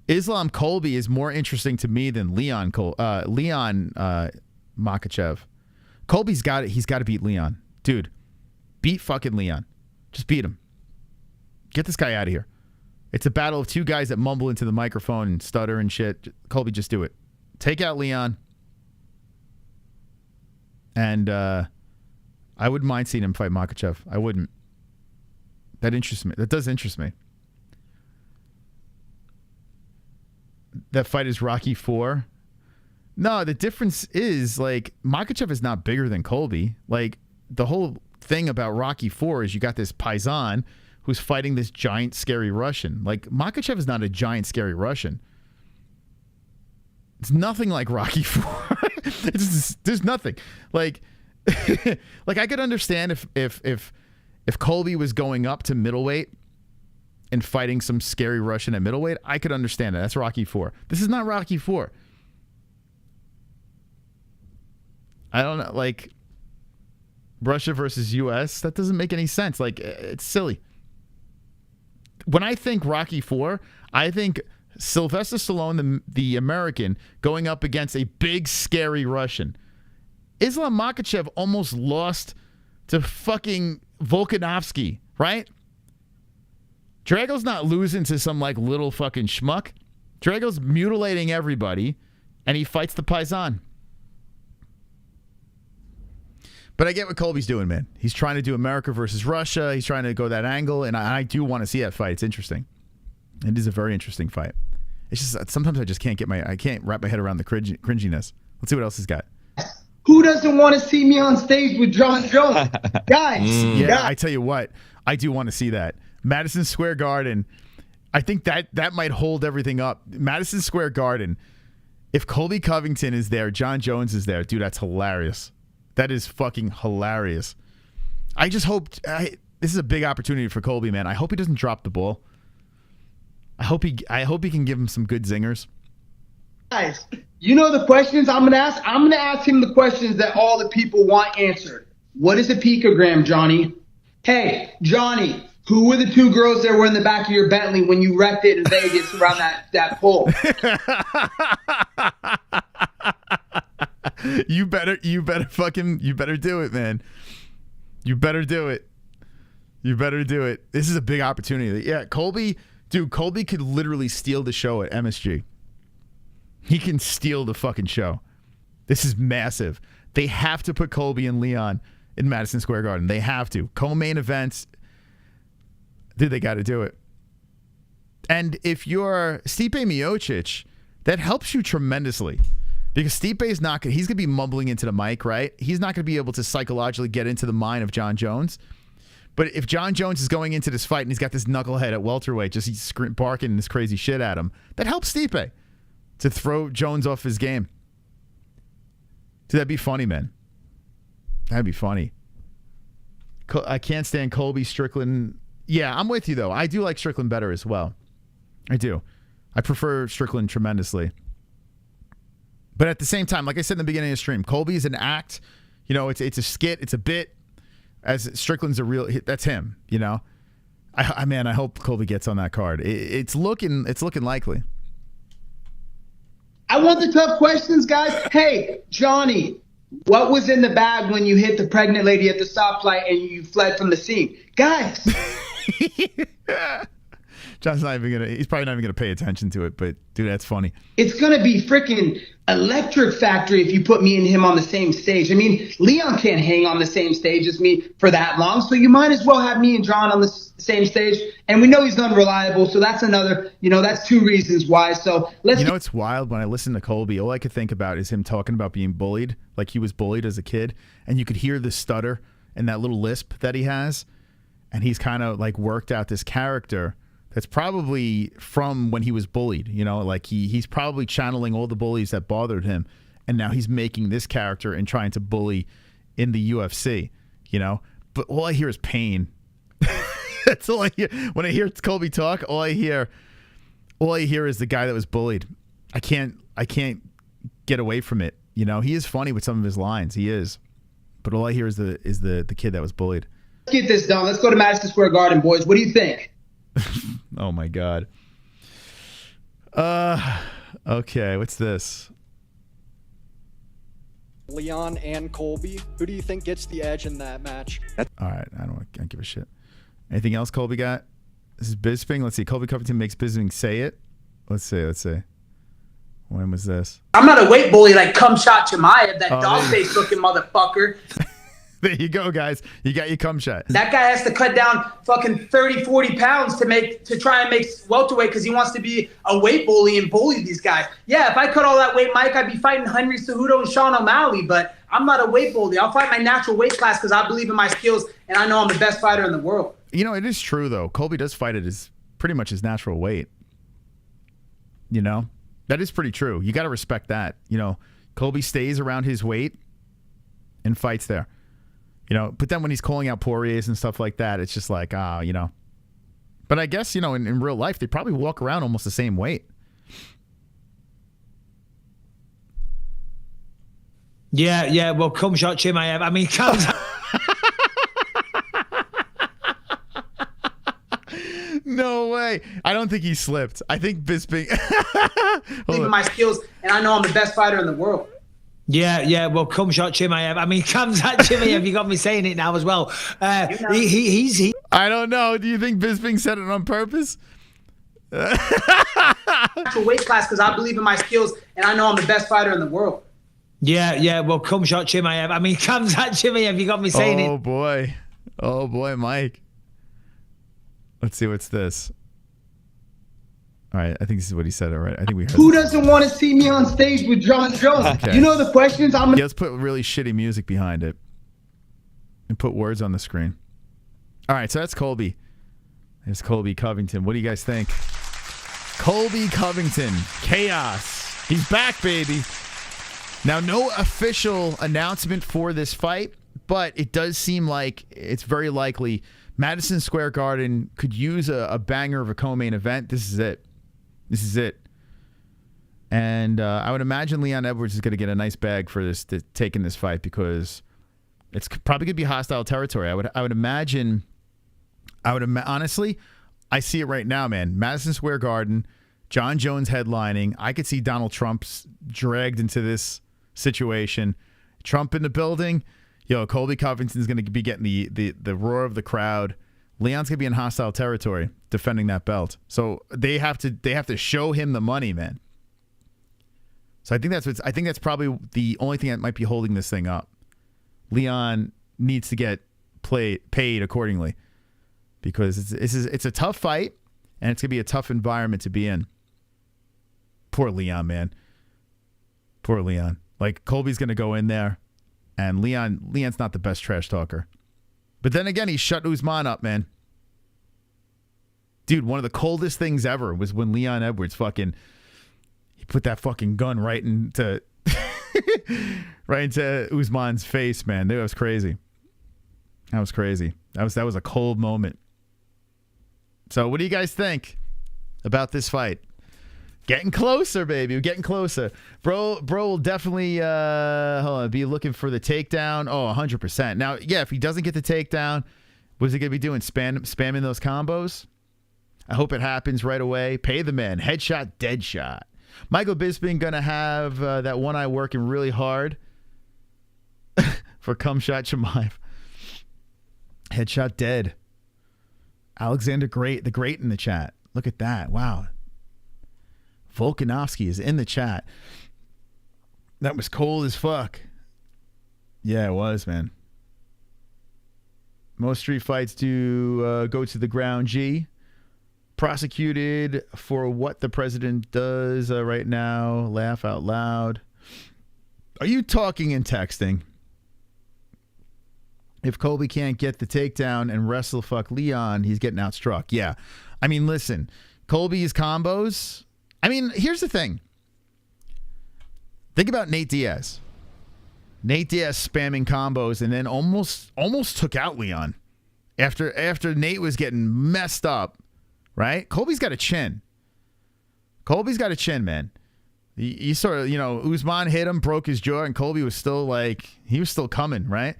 Islam Colby is more interesting to me than Leon Makhachev. Colby's got it. He's got to beat Leon. Dude, beat fucking Leon. Just beat him. Get this guy out of here. It's a battle of two guys that mumble into the microphone and stutter and shit. Colby, just do it. Take out Leon. And I wouldn't mind seeing him fight Makhachev. I wouldn't. That interests me. That does interest me. That fight is Rocky IV. No, the difference is, like, Makhachev is not bigger than Colby. Like, the whole thing about Rocky IV is you got this Paisan who's fighting this giant, scary Russian. Like, Makhachev is not a giant, scary Russian. It's nothing like Rocky IV. There's nothing. Like, like I could understand if Colby was going up to middleweight and fighting some scary Russian at middleweight. I could understand that. That's Rocky IV. This is not Rocky IV. I don't know. Like, Russia versus U.S. That doesn't make any sense. Like, it's silly. When I think Rocky IV, I think Sylvester Stallone, the American, going up against a big, scary Russian. Islam Makhachev almost lost to fucking Volkanovski, right? Drago's not losing to some, like, little fucking schmuck. Drago's mutilating everybody, and he fights the Paisan. But I get what Colby's doing, man. He's trying to do America versus Russia. He's trying to go that angle, and I do want to see that fight. It's interesting. It is a very interesting fight. It's just sometimes I just can't I can't wrap my head around the cringiness. Let's see what else he's got. Who doesn't want to see me on stage with John Jones? Guys. Yeah, I tell you what, I do want to see that. Madison Square Garden. I think that might hold everything up. Madison Square Garden. If Colby Covington is there, John Jones is there, dude, that's hilarious. That is fucking hilarious. I just hope this is a big opportunity for Colby, man. I hope he doesn't drop the ball. I hope he can give him some good zingers. Guys, you know the questions I'm gonna ask? I'm gonna ask him the questions that all the people want answered. What is a picogram, Johnny? Hey, Johnny, who were the two girls that were in the back of your Bentley when you wrecked it in Vegas around that pole? You better do it, man. You better do it. You better do it. This is a big opportunity. Yeah, Colby could literally steal the show at MSG. He can steal the fucking show. This is massive. They have to put Colby and Leon in Madison Square Garden. They have to. Co-main events. Dude, they got to do it. And if you're Stipe Miocic, that helps you tremendously. Because Stipe is not going to, he's going to be mumbling into the mic, right? He's not going to be able to psychologically get into the mind of John Jones. But if John Jones is going into this fight and he's got this knucklehead at welterweight, just he's barking this crazy shit at him, that helps Stipe to throw Jones off his game. Dude, that'd be funny, man. That'd be funny. I can't stand Colby Strickland. Yeah, I'm with you, though. I do like Strickland better as well. I do. I prefer Strickland tremendously. But at the same time, like I said in the beginning of the stream, Colby is an act. You know, it's a skit. It's a bit. As Strickland's a real, that's him, you know. I hope Colby gets on that card. It's looking likely. I want the tough questions, guys. Hey, Johnny, what was in the bag when you hit the pregnant lady at the stoplight and you fled from the scene? Guys. John's he's probably not even gonna pay attention to it, but dude, that's funny. It's gonna be freaking electric factory if you put me and him on the same stage. I mean, Leon can't hang on the same stage as me for that long, so you might as well have me and John on the same stage. And we know he's unreliable, so that's another, that's two reasons why. So let's. It's wild when I listen to Colby. All I could think about is him talking about being bullied, like he was bullied as a kid, and you could hear the stutter and that little lisp that he has, and he's kind of like worked out this character. That's probably from when he was bullied, like he's probably channeling all the bullies that bothered him. And now he's making this character and trying to bully in the UFC, but all I hear is pain. That's all I hear. When I hear Colby talk, all I hear is the guy that was bullied. I can't get away from it. He is funny with some of his lines. He is, but all I hear is the kid that was bullied. Let's get this done. Let's go to Madison Square Garden, boys. What do you think? Oh my God. Okay, what's this? Leon and Colby. Who do you think gets the edge in that match? All right, I don't give a shit. Anything else Colby got? This is Bisping. Let's see. Colby Covington makes Bisping say it. Let's see. When was this? I'm not a weight bully like Khamzat Chimaev, that dog face looking motherfucker. There you go, guys. You got your cum shot. That guy has to cut down fucking 30, 40 pounds to try and make welterweight because he wants to be a weight bully and bully these guys. Yeah, if I cut all that weight, Mike, I'd be fighting Henry Cejudo and Sean O'Malley, but I'm not a weight bully. I'll fight my natural weight class because I believe in my skills and I know I'm the best fighter in the world. It is true, though. Colby does fight at pretty much his natural weight. That is pretty true. You got to respect that. Colby stays around his weight and fights there. But then when he's calling out Poiriers and stuff like that, it's just like, But I guess, in real life, they probably walk around almost the same weight. Yeah. Well, Khamzat Chimaev. I mean, way, I don't think he slipped. I think Bisping. Believe in my skills, and I know I'm the best fighter in the world. Yeah. Well, Khamzat Chimaev. I mean, Khamzat Chimaev. You got me saying it now as well. He's. I don't know. Do you think Bisping said it on purpose? Actual weight class because I believe in my skills, and I know I'm the best fighter in the world. Yeah. Well, Khamzat Chimaev. I mean, Khamzat Chimaev. You got me saying it. Oh boy, Mike. Let's see what's this. All right, I think this is what he said. All right, I think we heard. Who doesn't want to see me on stage with John Jones? Okay. You know the questions I'm gonna. Yeah, let's put really shitty music behind it and put words on the screen. All right, so that's Colby. There's Colby Covington. What do you guys think? Colby Covington, chaos. He's back, baby. Now, no official announcement for this fight, but it does seem like it's very likely Madison Square Garden could use a banger of a co-main event. This is it. This is it. And I would imagine Leon Edwards is going to get a nice bag for this, taking this fight, because it's probably going to be hostile territory. I would imagine. Honestly, I see it right now, man. Madison Square Garden, John Jones headlining. I could see Donald Trump's dragged into this situation. Trump in the building. Yo, Colby Covington's going to be getting the roar of the crowd. Leon's going to be in hostile territory defending that belt. So they have to show him the money, man. So I think that's probably the only thing that might be holding this thing up. Leon needs to get paid accordingly, because it's a tough fight, and it's going to be a tough environment to be in. Poor Leon, man. Poor Leon. Like, Colby's going to go in there, and Leon's not the best trash talker. But then again, he shut Usman up, man. Dude, one of the coldest things ever was when Leon Edwards he put that fucking gun right into Usman's face, man. That was crazy. That was crazy. That was a cold moment. So what do you guys think about this fight? Getting closer, baby. We're getting closer. Bro will definitely be looking for the takedown. Oh, 100%. Now, yeah, if he doesn't get the takedown, what's he going to be doing? Spamming those combos? I hope it happens right away. Pay the man. Headshot, dead shot. Michael Bisping going to have that one eye working really hard for Khamzat Chimaev. Headshot dead. Alexander the Great in the chat. Look at that. Wow. Volkanovski is in the chat. That was cold as fuck. Yeah, it was, man. Most street fights do go to the ground. G. Prosecuted for what the president does right now. Laugh out loud. Are you talking and texting? If Colby can't get the takedown and wrestle fuck Leon, he's getting outstruck. Yeah. I mean, listen. Colby's combos... I mean, here's the thing. Think about Nate Diaz. Nate Diaz spamming combos and then almost took out Leon after Nate was getting messed up, right? Colby's got a chin. Colby's got a chin, man. You sort of, Usman hit him, broke his jaw, and Colby was still he was still coming, right?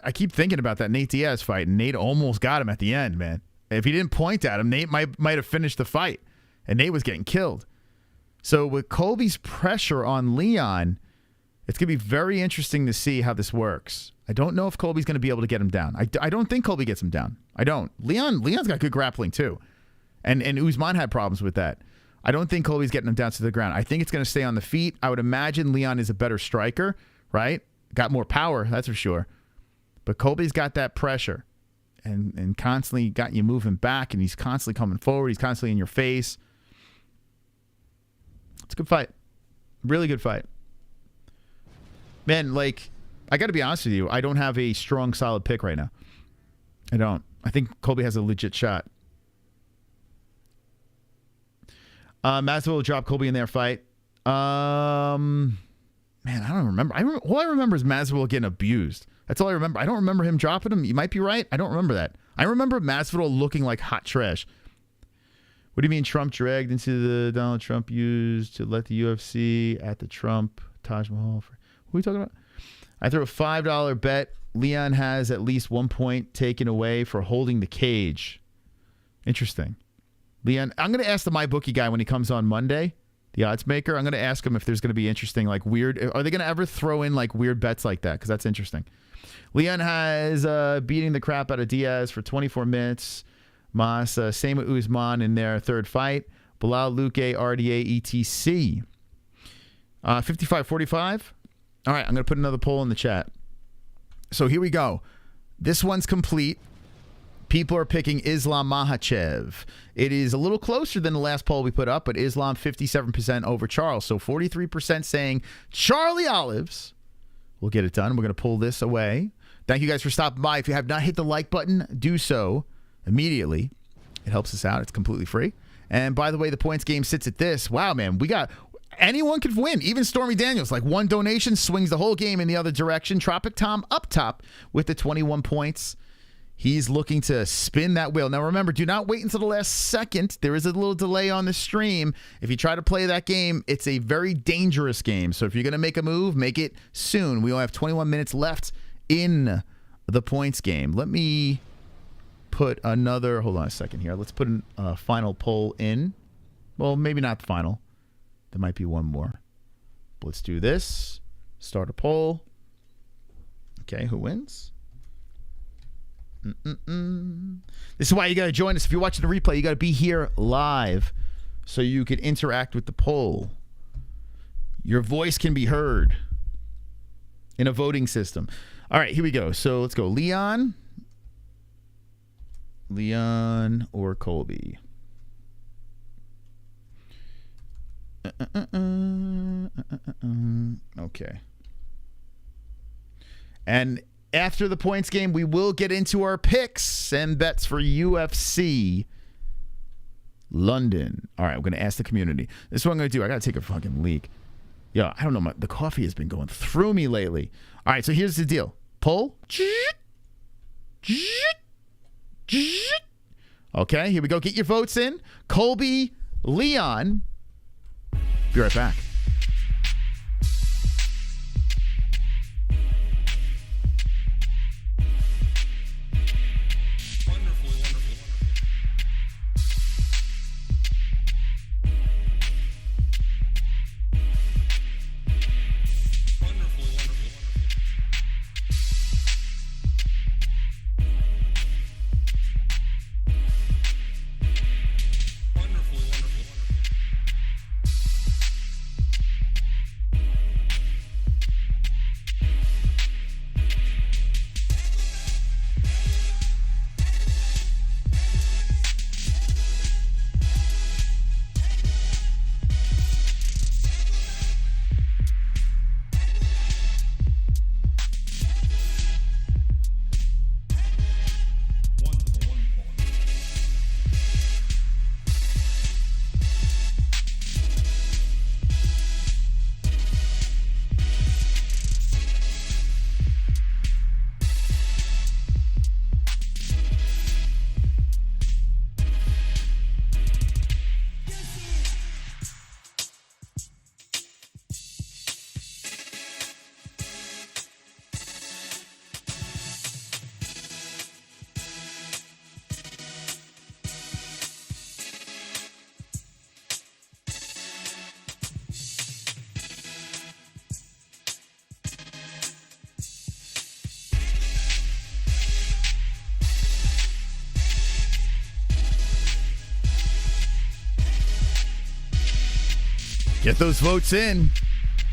I keep thinking about that Nate Diaz fight, and Nate almost got him at the end, man. If he didn't point at him, Nate might have finished the fight, and Nate was getting killed. So with Colby's pressure on Leon, it's going to be very interesting to see how this works. I don't know if Colby's going to be able to get him down. I don't think Colby gets him down. I don't. Leon's got good grappling too, and Usman had problems with that. I don't think Colby's getting him down to the ground. I think it's going to stay on the feet. I would imagine Leon is a better striker, right? Got more power, that's for sure. But Colby's got that pressure and constantly got you moving back, and he's constantly coming forward. He's constantly in your face. It's a good fight. Really good fight. Man, I got to be honest with you. I don't have a strong, solid pick right now. I don't. I think Colby has a legit shot. Masvidal will drop Colby in their fight. Man, I don't remember. All I remember is Masvidal getting abused. That's all I remember. I don't remember him dropping him. You might be right. I don't remember that. I remember Masvidal looking like hot trash. What do you mean Trump dragged into the Donald Trump used to let the UFC at the Trump Taj Mahal? What are we talking about? I threw a $5 bet. Leon has at least 1 point taken away for holding the cage. Interesting. Leon, I'm going to ask the MyBookie guy when he comes on Monday, the odds maker. I'm going to ask him if there's going to be interesting, like weird. Are they going to ever throw in like weird bets like that? Because that's interesting. Leon has beating the crap out of Diaz for 24 minutes. Mas, same with Usman in their third fight. Bilal, Luque, RDA, ETC. 55-45. All right, I'm going to put another poll in the chat. So here we go. This one's complete. People are picking Islam Makhachev. It is a little closer than the last poll we put up, but Islam 57% over Charles. So 43% saying Charlie Olives will get it done. We're going to pull this away. Thank you guys for stopping by. If you have not hit the like button, do so immediately. It helps us out. It's completely free. And by the way, the points game sits at this. Wow, man. We got... Anyone could win. Even Stormy Daniels. Like one donation swings the whole game in the other direction. Tropic Tom up top with the 21 points. He's looking to spin that wheel. Now remember, do not wait until the last second. There is a little delay on the stream. If you try to play that game, it's a very dangerous game. So if you're going to make a move, make it soon. We only have 21 minutes left in the points game. Let me put another... Hold on a second here. Let's put a final poll in. Well, maybe not the final. There might be one more. But let's do this. Start a poll. Okay, who wins? This is why you got to join us. If you're watching the replay, you got to be here live so you can interact with the poll. Your voice can be heard in a voting system. All right, here we go. So let's go. Leon or Colby? Okay. And after the points game, we will get into our picks and bets for UFC London. All right, I'm going to ask the community. This is what I'm going to do. I got to take a fucking leak. Yo, I don't know. The coffee has been going through me lately. All right, so here's the deal. Poll. Okay, here we go. Get your votes in. Colby, Leon. Be right back. Get those votes in.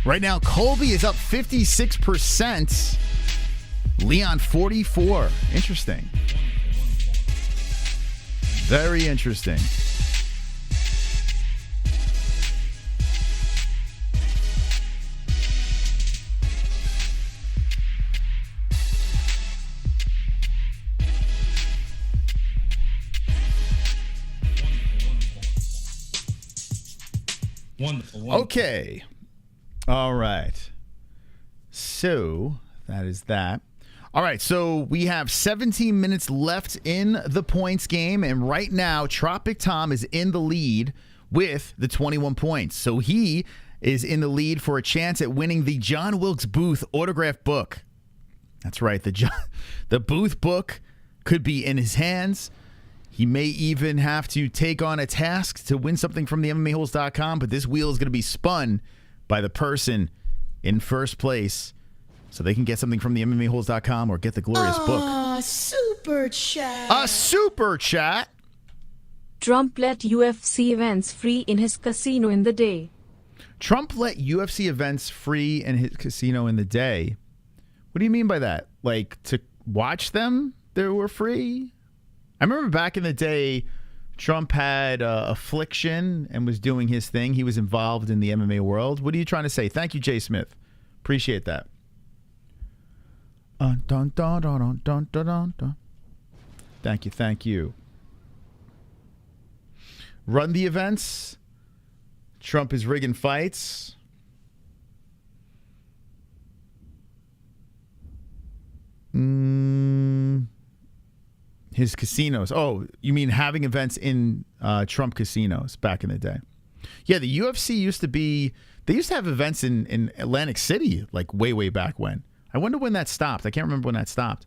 Right now, Colby is up 56%. Leon 44. Interesting. Very interesting. Wonderful. Okay. All right. So that is that. All right. So we have 17 minutes left in the points game. And right now, Tropic Tom is in the lead with the 21 points. So he is in the lead for a chance at winning the John Wilkes Booth autographed book. That's right. The Booth book could be in his hands. He may even have to take on a task to win something from the MMA-Holes.com, but this wheel is going to be spun by the person in first place so they can get something from the MMA-Holes.com or get the glorious book. Super chat. A super chat. Trump let UFC events free in his casino in the day. Trump let UFC events free in his casino in the day. What do you mean by that? Like, to watch them, they were free? I remember back in the day, Trump had Affliction and was doing his thing. He was involved in the MMA world. What are you trying to say? Thank you, Jay Smith. Appreciate that. Dun, dun, dun, dun, dun, dun, dun. Thank you. Run the events. Trump is rigging fights. His casinos. Oh, you mean having events in Trump casinos back in the day? Yeah, the UFC used to be... They used to have events in Atlantic City, like way back when. I wonder when that stopped. I can't remember when that stopped.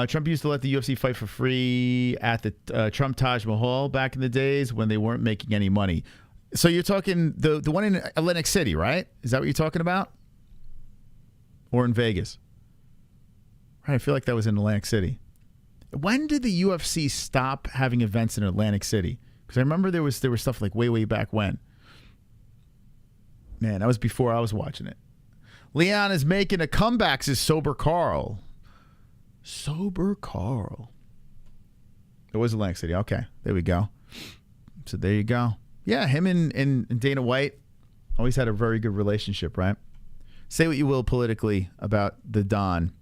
Trump used to let the UFC fight for free at the Trump Taj Mahal back in the days when they weren't making any money. So you're talking the one in Atlantic City, right? Is that what you're talking about? Or in Vegas? Right, I feel like that was in Atlantic City. When did the UFC stop having events in Atlantic City? Because I remember there was stuff like way back when. Man, that was before I was watching it. Leon is making a comeback, says Sober Carl. Sober Carl. It was Atlantic City. Okay, there we go. So there you go. Yeah, him and Dana White always had a very good relationship, right? Say what you will politically about the Don.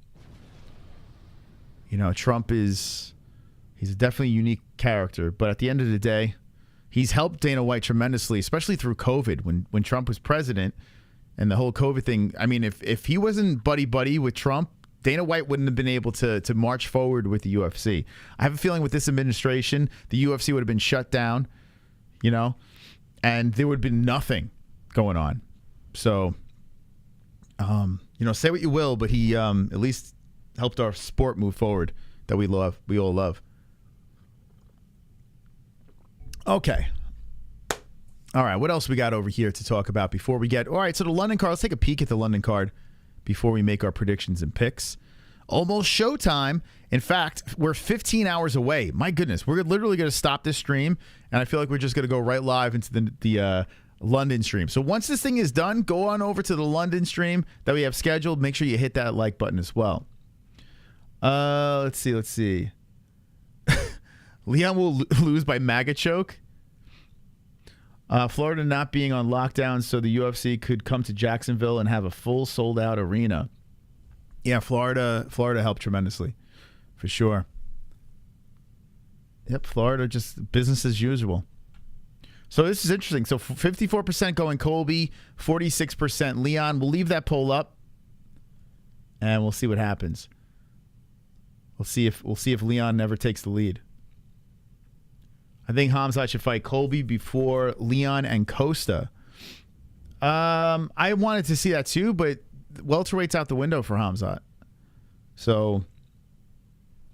You know, Trump he's definitely a unique character, but at the end of the day, he's helped Dana White tremendously, especially through COVID when Trump was president and the whole COVID thing. I mean, if he wasn't buddy with Trump, Dana White wouldn't have been able to march forward with the UFC. I have a feeling with this administration, the UFC would have been shut down, you know, and there would have been nothing going on. So, you know, say what you will, but he at least helped our sport move forward that we all love. Okay. All right, what else we got over here to talk about before we get... All right, so the London card, let's take a peek at the London card before we make our predictions and picks. Almost showtime. In fact, we're 15 hours away. My goodness, we're literally going to stop this stream, and I feel like we're just going to go right live into the London stream. So once this thing is done, go on over to the London stream that we have scheduled. Make sure you hit that like button as well. Let's see. Leon will lose by MAGA choke. Florida not being on lockdown, so the UFC could come to Jacksonville and have a full sold-out arena. Yeah, Florida helped tremendously, for sure. Yep, Florida just business as usual. So this is interesting. So 54% going Colby, 46% Leon. We'll leave that poll up, and we'll see what happens. We'll see if Leon never takes the lead. I think Khamzat should fight Colby before Leon and Costa. I wanted to see that too, but welterweight's out the window for Khamzat. So,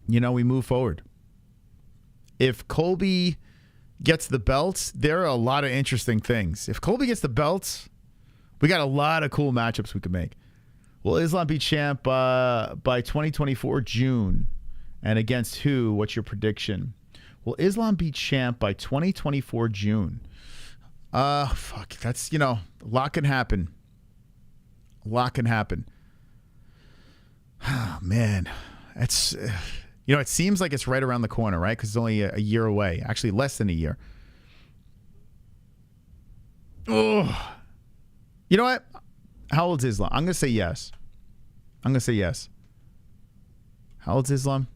you know, we move forward. If Colby gets the belts, there are a lot of interesting things. If Colby gets the belts, we got a lot of cool matchups we could make. Will Islam be champ by 2024 June? And against who? What's your prediction? Will Islam be champ by 2024 June? Fuck. That's, you know, a lot can happen. A lot can happen. Oh, man. That's, you know, it seems like it's right around the corner, right? Because it's only a year away. Actually, less than a year. Oh. You know what? How old is Islam? I'm going to say yes. How old is Islam?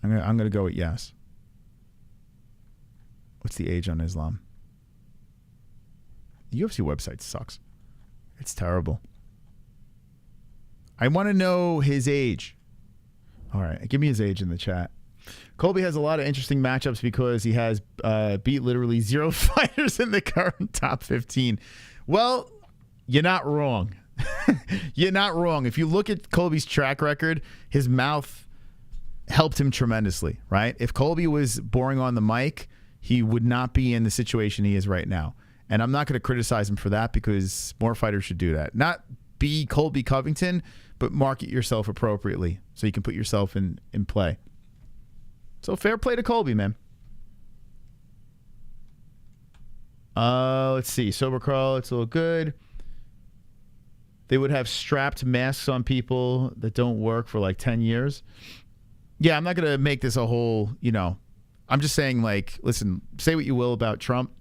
I'm gonna go with yes. What's the age on Islam? The UFC website sucks. It's terrible. I want to know his age. All right, give me his age in the chat. Colby has a lot of interesting matchups because he has beat literally 0 fighters in the current top 15. Well, you're not wrong. You're not wrong. If you look at Colby's track record, his mouth helped him tremendously, right? If Colby was boring on the mic, he would not be in the situation he is right now. And I'm not going to criticize him for that because more fighters should do that. Not be Colby Covington, but market yourself appropriately so you can put yourself in play. So fair play to Colby, man. Let's see. Sober Crawl, it's a little good. They would have strapped masks on people that don't work for like 10 years. Yeah, I'm not going to make this a whole, I'm just saying, like, listen, say what you will about Trump.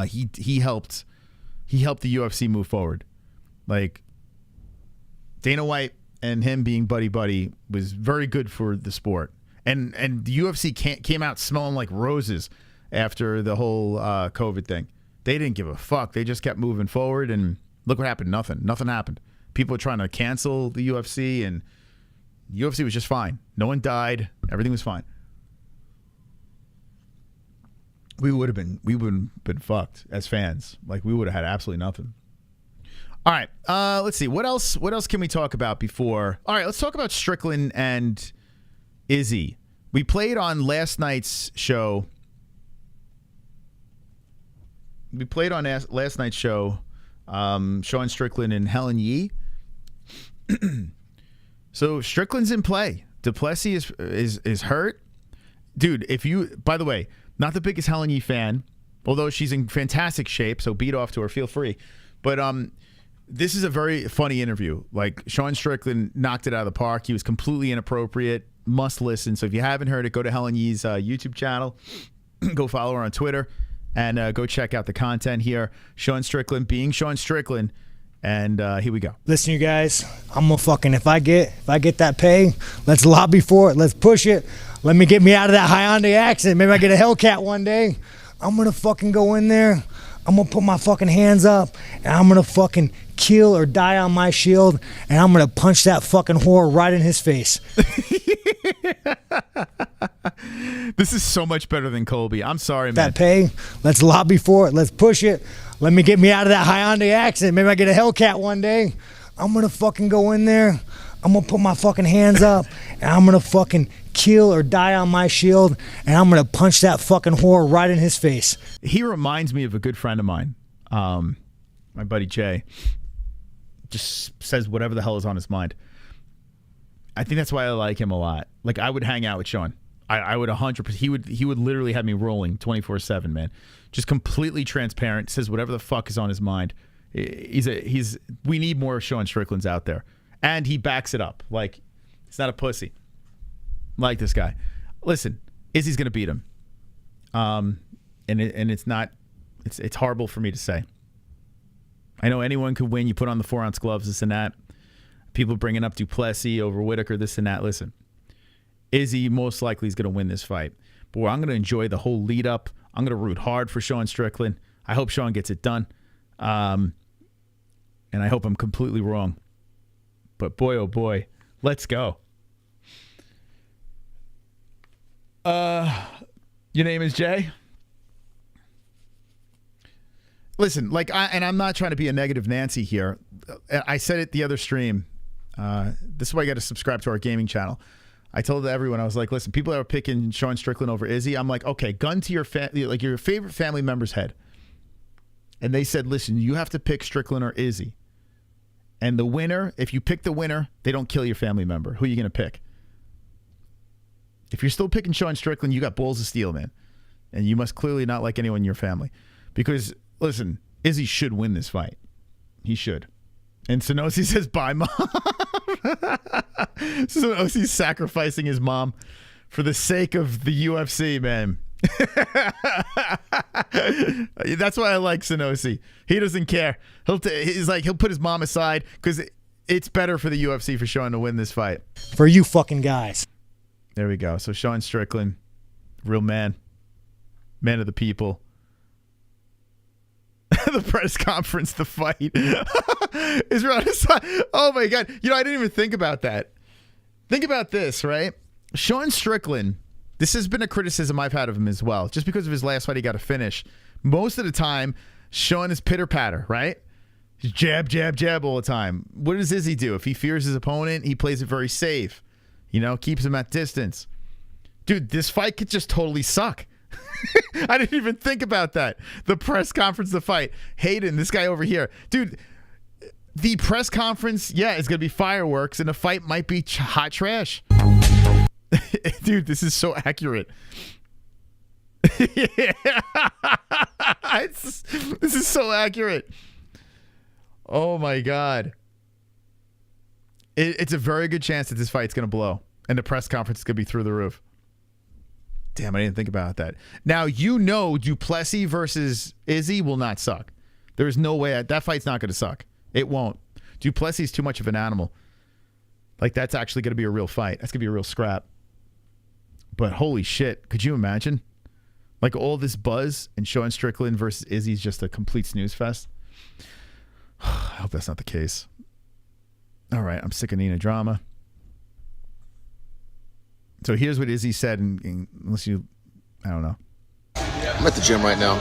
He helped the UFC move forward. Like, Dana White and him being buddy was very good for the sport. And the UFC came out smelling like roses after the whole COVID thing. They didn't give a fuck. They just kept moving forward, and look what happened. Nothing happened. People were trying to cancel the UFC, and the UFC was just fine. No one died. Everything was fine. We would have been fucked as fans. Like, we would have had absolutely nothing. All right, let's see. What else can we talk about before? All right, let's talk about Strickland and Izzy. We played on last night's show. Last night's show, Sean Strickland and Helen Yee. So Strickland's in play. Duplessis is hurt. Dude, by the way, not the biggest Helen Yee fan, although she's in fantastic shape, so beat off to her, feel free. But this is a very funny interview. Like, Sean Strickland knocked it out of the park. He was completely inappropriate. Must listen. So if you haven't heard it, go to Helen Yee's YouTube channel. Go follow her on Twitter. And go check out the content here. Sean Strickland being Sean Strickland. And here we go. Listen, you guys, I'm gonna fucking, if I get that pay, let's lobby for it. Let's push it. Let me get me out of that Hyundai accident. Maybe I get a Hellcat one day. I'm gonna fucking go in there. I'm gonna put my fucking hands up, and I'm gonna fucking kill or die on my shield, and I'm gonna punch that fucking whore right in his face. This is so much better than Colby. I'm sorry, man. That pay, let's lobby for it. Let's push it. Let me get me out of that Hyundai accident. Maybe I get a Hellcat one day. I'm gonna fucking go in there. I'm gonna put my fucking hands up, and I'm gonna fucking kill or die on my shield, and I'm gonna punch that fucking whore right in his face. He reminds me of a good friend of mine, my buddy Jay. Just says whatever the hell is on his mind. I think that's why I like him a lot. Like, I would hang out with Sean. I would 100%. He would literally have me rolling 24/7, man. Just completely transparent. Says whatever the fuck is on his mind. We need more Sean Stricklands out there, and he backs it up. Like, he's not a pussy. Like this guy. Listen, Izzy's gonna beat him. And it's not. It's horrible for me to say. I know anyone could win. You put on the 4-ounce gloves, this and that. People bringing up Duplessis over Whitaker, this and that. Listen, Izzy most likely is going to win this fight. Boy, I'm going to enjoy the whole lead up. I'm going to root hard for Sean Strickland. I hope Sean gets it done. And I hope I'm completely wrong. But boy, oh boy, let's go. Your name is Jay? Listen, I'm not trying to be a negative Nancy here. I said it the other stream. This is why you got to subscribe to our gaming channel. I told everyone, I was like, listen, people that are picking Sean Strickland over Izzy, I'm like, okay, gun to your your favorite family member's head. And they said, listen, you have to pick Strickland or Izzy. And the winner, if you pick the winner, they don't kill your family member. Who are you going to pick? If you're still picking Sean Strickland, you got balls of steel, man. And you must clearly not like anyone in your family. Because, listen, Izzy should win this fight. He should. And Sonosi says, bye, Mom. Sonosi's sacrificing his mom for the sake of the UFC, man. That's why I like Sonosi. He doesn't care. He'll put his mom aside because it's better for the UFC for Sean to win this fight. For you fucking guys. There we go. So Sean Strickland, real man. Man of the people. The press conference, the fight is right aside. Oh my God. I didn't even think about that. Think about this, right? Sean Strickland, this has been a criticism I've had of him as well. Just because of his last fight, he got a finish. Most of the time, Sean is pitter-patter, right? He's jab, jab, jab all the time. What does Izzy do? If he fears his opponent, he plays it very safe. You know, keeps him at distance. Dude, this fight could just totally suck. I didn't even think about that. The press conference, the fight. Hayden, this guy over here. Dude, the press conference, yeah, is going to be fireworks, and the fight might be hot trash. Dude, this is so accurate. This is so accurate. Oh, my God. It's a very good chance that this fight's going to blow, and the press conference is going to be through the roof. Damn, I didn't think about that. Now, you know Duplessis versus Izzy will not suck. There's no way. That fight's not going to suck. It won't. Duplessis is too much of an animal. Like, that's actually going to be a real fight. That's going to be a real scrap. But holy shit, could you imagine? Like, all this buzz and Sean Strickland versus Izzy is just a complete snooze fest. I hope that's not the case. All right, I'm sick of Nina drama. So here's what Izzy said, unless you, I don't know. I'm at the gym right now,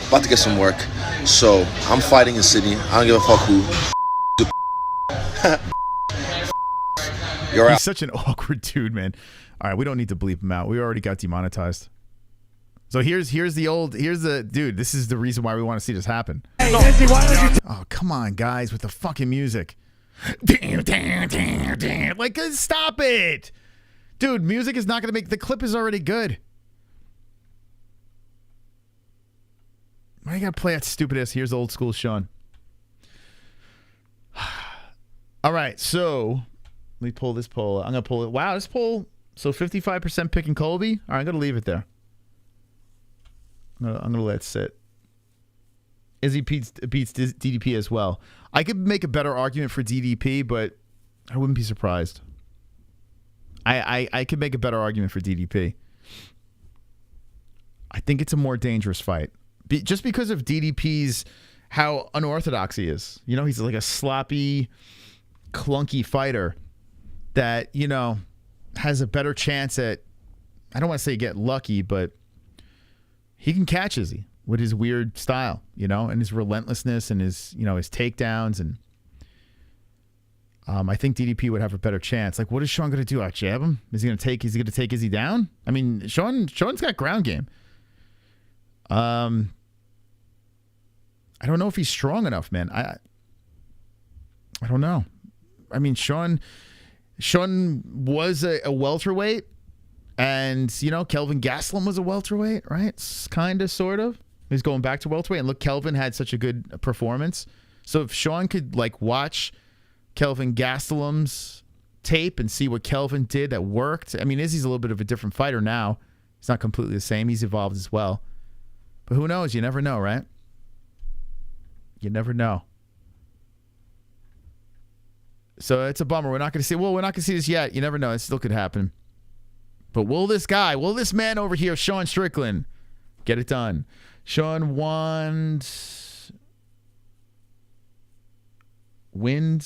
about to get some work. So I'm fighting in Sydney. I don't give a fuck who. He's such an awkward dude, man. All right, we don't need to bleep him out. We already got demonetized. So here's the dude. This is the reason why we want to see this happen. Hey, Izzy, why don't you oh, come on, guys, with the fucking music. Damn, damn, damn, damn. Like, stop it. Dude, music is not going to make... The clip is already good. Why you got to play that stupid ass? Here's old school Sean. All right, so... Let me pull this poll. I'm going to pull it. Wow, this poll... So 55% picking Colby? All right, I'm going to leave it there. I'm going to let it sit. Izzy beats DDP as well. I could make a better argument for DDP, but I wouldn't be surprised. I could make a better argument for DDP. I think it's a more dangerous fight. Just because of DDP's how unorthodox he is. You know, he's like a sloppy, clunky fighter that, you know, has a better chance at, I don't want to say get lucky, but he can catch Izzy with his weird style, you know, and his relentlessness and his, you know, his takedowns. And I think DDP would have a better chance. Like, what is Sean going to do? Out jab him? Is he going to take Izzy down? I mean, Sean's got ground game. I don't know if he's strong enough, man. I don't know. I mean, Sean was a welterweight, and, you know, Kelvin Gastelum was a welterweight, right? Kind of, sort of. He's going back to welterweight, and look, Kelvin had such a good performance. So if Sean could, like, watch Kelvin Gastelum's tape and see what Kelvin did that worked. I mean, Izzy's a little bit of a different fighter now. He's not completely the same. He's evolved as well. But who knows? You never know, right? You never know. So it's a bummer. We're not going to see. Well, we're not going to see this yet. You never know. It still could happen. But will this man over here, Sean Strickland, get it done? Sean wins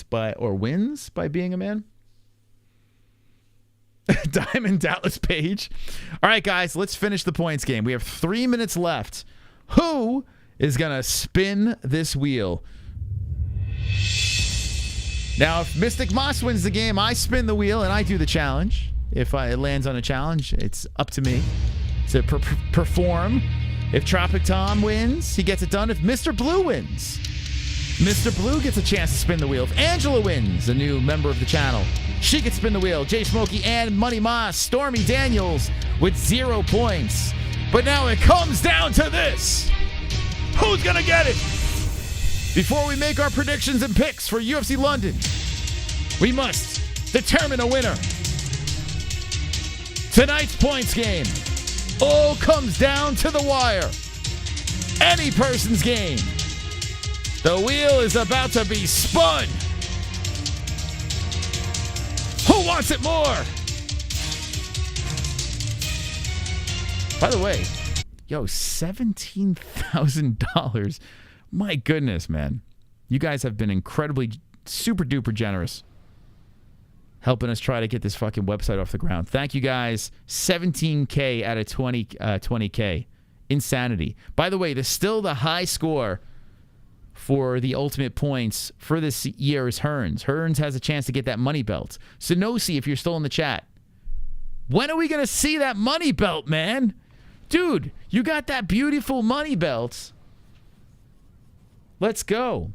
by being a man? Diamond Dallas Page. All right, guys, let's finish the points game. We have 3 minutes left. Who is going to spin this wheel? Now, if Mystic Moss wins the game, I spin the wheel and I do the challenge. If it lands on a challenge, it's up to me to perform. If Tropic Tom wins, he gets it done. If Mr. Blue wins, Mr. Blue gets a chance to spin the wheel. If Angela wins, a new member of the channel, she gets spin the wheel. Jay Smokey and Money Moss, Stormy Daniels with 0 points. But now it comes down to this. Who's going to get it? Before we make our predictions and picks for UFC London, we must determine a winner. Tonight's points game all comes down to the wire. Any person's game. The wheel is about to be spun. Who wants it more? By the way, yo, $17,000. My goodness, man. You guys have been incredibly, super duper generous. helping us try to get this fucking website off the ground. Thank you guys. 17K out of 20K. Insanity. By the way, still the high score for the ultimate points for this year is Hearns. Hearns has a chance to get that money belt. Sonosi, if you're still in the chat, when are we going to see that money belt, man? Dude, you got that beautiful money belt. Let's go.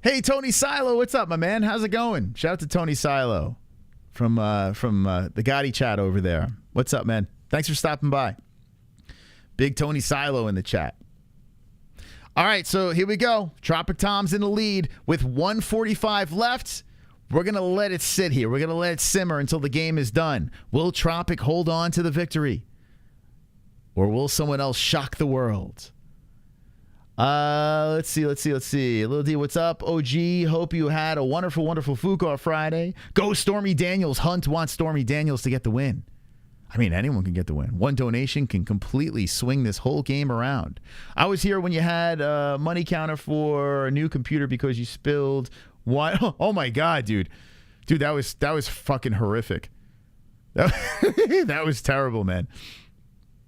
Hey, Tony Silo, what's up, my man? How's it going? Shout out to Tony Silo from the Gotti chat over there. What's up, man? Thanks for stopping by. Big Tony Silo in the chat. All right, so here we go. Tropic Tom's in the lead with 1:45 left. We're going to let it sit here. We're going to let it simmer until the game is done. Will Tropic hold on to the victory? Or will someone else shock the world? Let's see. Lil D, what's up? OG, hope you had a wonderful, wonderful Fook Friday. Go Stormy Daniels. Hunt wants Stormy Daniels to get the win. I mean, anyone can get the win. One donation can completely swing this whole game around. I was here when you had a money counter for a new computer because you spilled wine. Oh my God, dude. Dude, that was fucking horrific. That was terrible, man.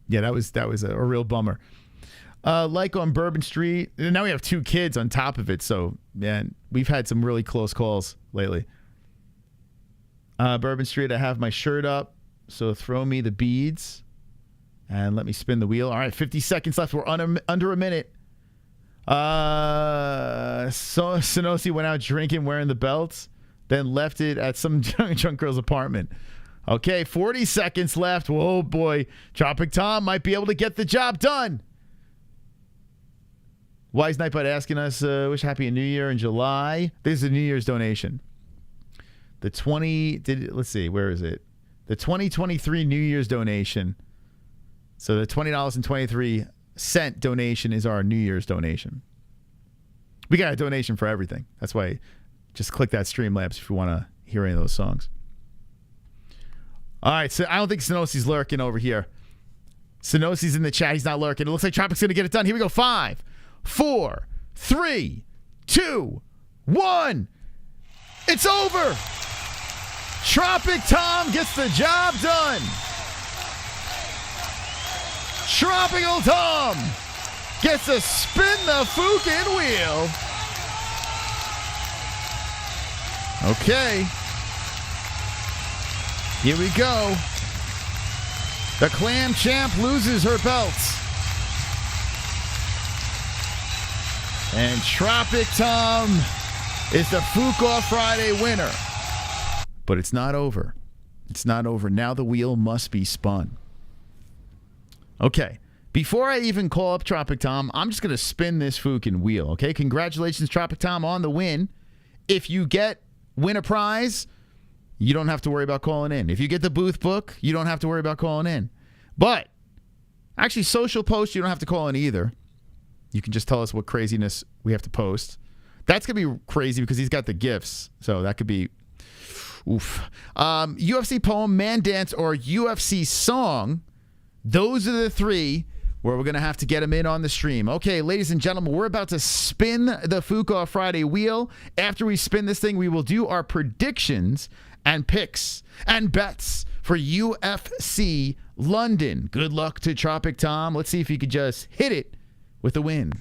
Yeah, that was a real bummer. Like on Bourbon Street. And now we have 2 kids on top of it. So, man, we've had some really close calls lately. Bourbon Street, I have my shirt up. So throw me the beads and let me spin the wheel. All right, 50 seconds left. We're under a minute. So Sonosi went out drinking, wearing the belts, then left it at some drunk girl's apartment. Okay, 40 seconds left. Whoa, boy. Tropic Tom might be able to get the job done. Wise Nightbot asking us, wish Happy New Year in July. This is a New Year's donation. Let's see, where is it? The 2023 New Year's donation. So the $20.23 donation is our New Year's donation. We got a donation for everything. That's why just click that Streamlabs if you want to hear any of those songs. All right, so I don't think Sonosi's lurking over here. Sonosi's in the chat. He's not lurking. It looks like Tropic's going to get it done. Here we go. 5, 4, 3, 2, 1. It's over. Tropic Tom gets the job done. Tropical Tom gets to spin the fucking wheel. Okay. Here we go. The Clam Champ loses her belts. And Tropic Tom is the Fook Friday winner. But it's not over. It's not over. Now the wheel must be spun. Okay. Before I even call up Tropic Tom, I'm just going to spin this fucking wheel, okay? Congratulations, Tropic Tom, on the win. If you win a prize, you don't have to worry about calling in. If you get the booth book, you don't have to worry about calling in. But, actually, social post, you don't have to call in either. You can just tell us what craziness we have to post. That's going to be crazy because he's got the gifts. So that could be... Oof. UFC poem, man dance, or UFC song. Those are the 3 where we're going to have to get them in on the stream. Okay, ladies and gentlemen, we're about to spin the Fook Friday wheel. After we spin this thing, we will do our predictions and picks and bets for UFC London. Good luck to Tropic Tom. Let's see if he could just hit it with a win.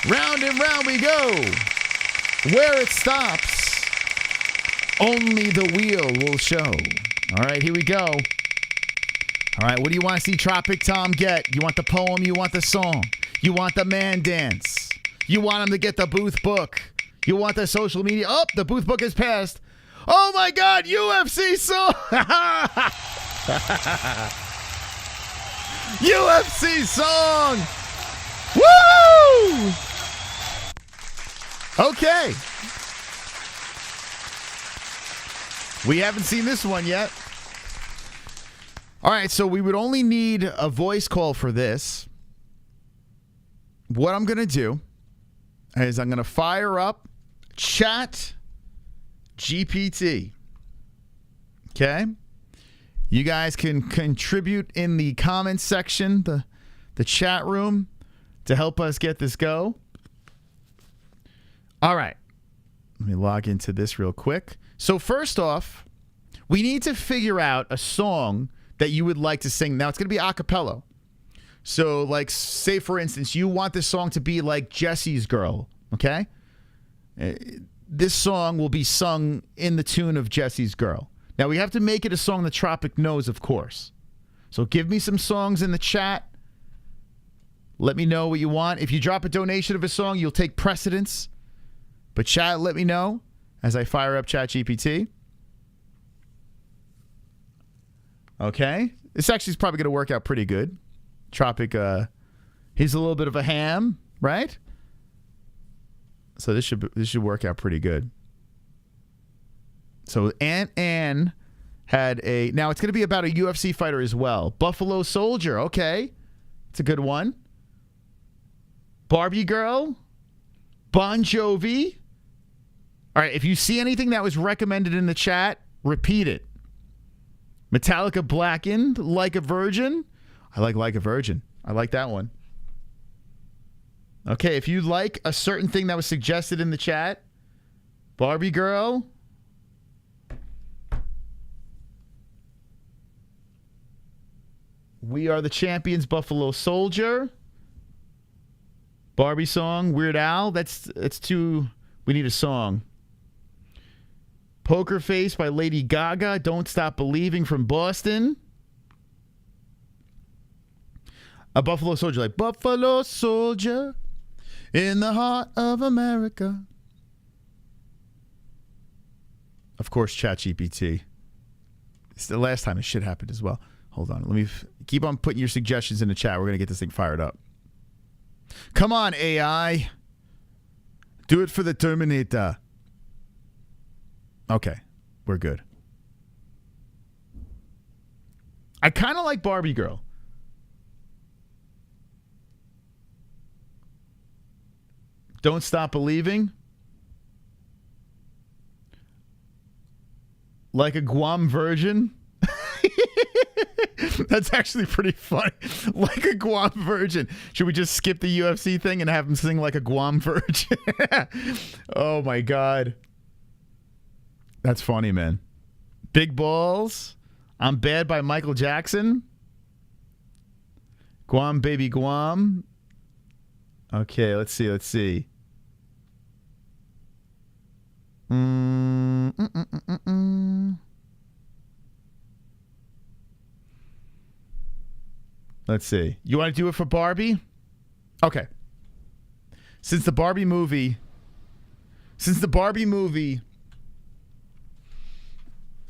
Round and round we go. Where it stops, only the wheel will show. All right, here we go. All right, what do you want to see Tropic Tom get? You want the poem? You want the song? You want the man dance? You want him to get the booth book? You want the social media? Oh, the booth book has passed. Oh, my God, UFC song. UFC song. Woo! Okay. We haven't seen this one yet. All right, so we would only need a voice call for this. What I'm going to do is I'm going to fire up Chat GPT. Okay? You guys can contribute in the comments section, the chat room, to help us get this go. All right. Let me log into this real quick. So first off, we need to figure out a song that you would like to sing. Now, it's going to be a cappella. So, like, say, for instance, you want this song to be like Jesse's Girl, okay? This song will be sung in the tune of Jesse's Girl. Now, we have to make it a song that Tropic knows, of course. So give me some songs in the chat. Let me know what you want. If you drop a donation of a song, you'll take precedence. But chat, let me know as I fire up ChatGPT. Okay. This actually is probably going to work out pretty good. Tropic, he's a little bit of a ham, right? So this should work out pretty good. So Ann had a... Now, it's going to be about a UFC fighter as well. Buffalo Soldier. Okay. It's a good one. Barbie Girl. Bon Jovi. All right, if you see anything that was recommended in the chat, repeat it. Metallica Blackened, Like a Virgin. I like a Virgin. I like that one. Okay, if you like a certain thing that was suggested in the chat, Barbie Girl. We Are the Champions, Buffalo Soldier. Barbie song, Weird Al. That's too... We need a song. Poker Face by Lady Gaga. Don't Stop Believing from Boston. A Buffalo Soldier, like Buffalo Soldier in the heart of America. Of course, ChatGPT. It's the last time this shit happened as well. Hold on. Let me keep on putting your suggestions in the chat. We're going to get this thing fired up. Come on, AI. Do it for the Terminator. Okay. We're good. I kind of like Barbie Girl. Don't Stop Believing. Like a Guam Virgin. That's actually pretty funny. Like a Guam Virgin. Should we just skip the UFC thing and have him sing Like a Guam Virgin? Oh my God. That's funny, man. Big Balls. I'm Bad by Michael Jackson. Guam Baby Guam. Okay, let's see. Let's see. You want to do it for Barbie? Okay. Since the Barbie movie...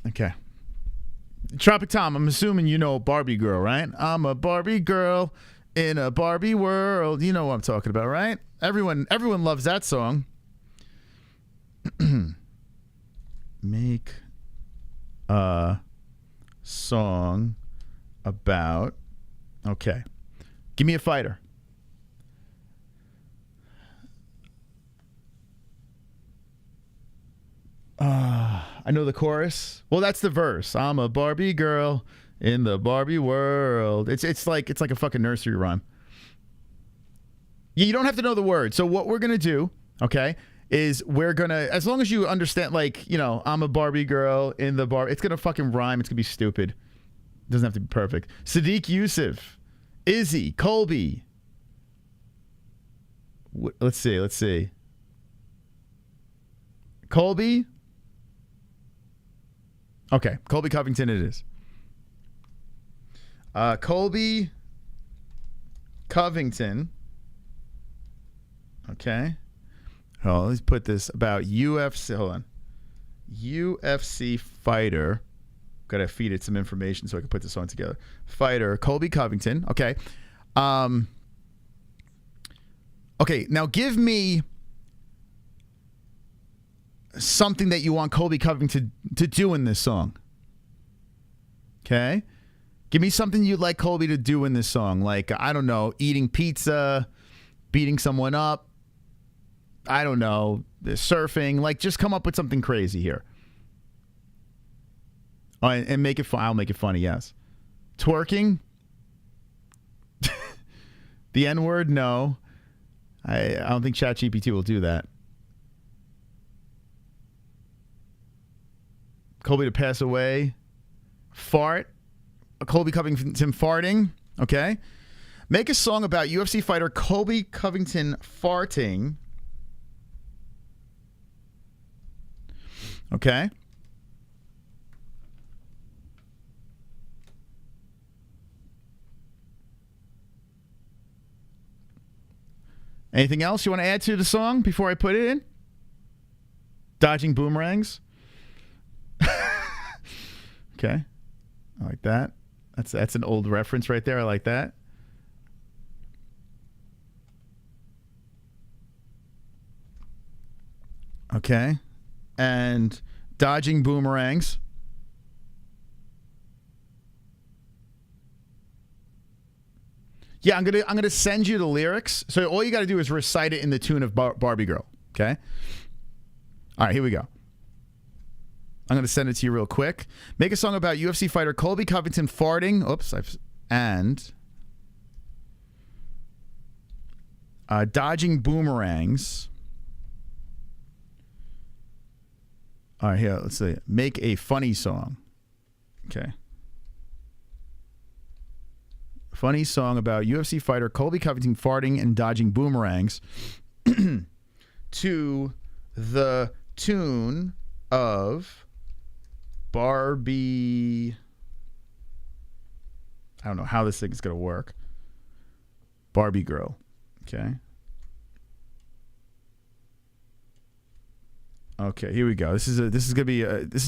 Okay. Tropic Tom, I'm assuming you know Barbie Girl, right? I'm a Barbie girl in a Barbie world. You know what I'm talking about, right? Everyone loves that song. Make a song about... Okay. Give me a fighter. I know the chorus. Well, that's the verse. I'm a Barbie girl in the Barbie world. It's like a fucking nursery rhyme. You don't have to know the words. So what we're going to do, okay, is we're going to, as long as you understand, like, you know, I'm a Barbie girl in the bar. It's going to fucking rhyme. It's going to be stupid. It doesn't have to be perfect. Sadiq Yusuf, Izzy, Colby. Let's see. Colby. Okay, Colby Covington it is. Colby Covington. Okay. Oh, let's put this about UFC. Hold on. UFC fighter. Gotta feed it some information so I can put this on together. Fighter Colby Covington. Okay. Okay, now give me something that you want Colby Covington to do in this song. Okay? Give me something you'd like Colby to do in this song. Like, I don't know, eating pizza, beating someone up, I don't know, surfing. Like, just come up with something crazy here. Oh, and make it fun. I'll make it funny, yes. Twerking? The N-word? No. I don't think ChatGPT will do that. Colby to pass away. Fart. Colby Covington farting. Okay. Make a song about UFC fighter Colby Covington farting. Okay. Anything else you want to add to the song before I put it in? Dodging boomerangs. Okay. I like that. That's an old reference right there. I like that. Okay. And dodging boomerangs. Yeah, I'm gonna send you the lyrics. So all you got to do is recite it in the tune of Barbie Girl. Okay. All right, here we go. I'm gonna send it to you real quick. Make a song about UFC fighter Colby Covington farting. Oops, dodging boomerangs. All right, here. Let's see. Make a funny song. Okay. Funny song about UFC fighter Colby Covington farting and dodging boomerangs to the tune of Barbie. I don't know how this thing is going to work. Barbie Girl. Okay. Okay, here we go. This is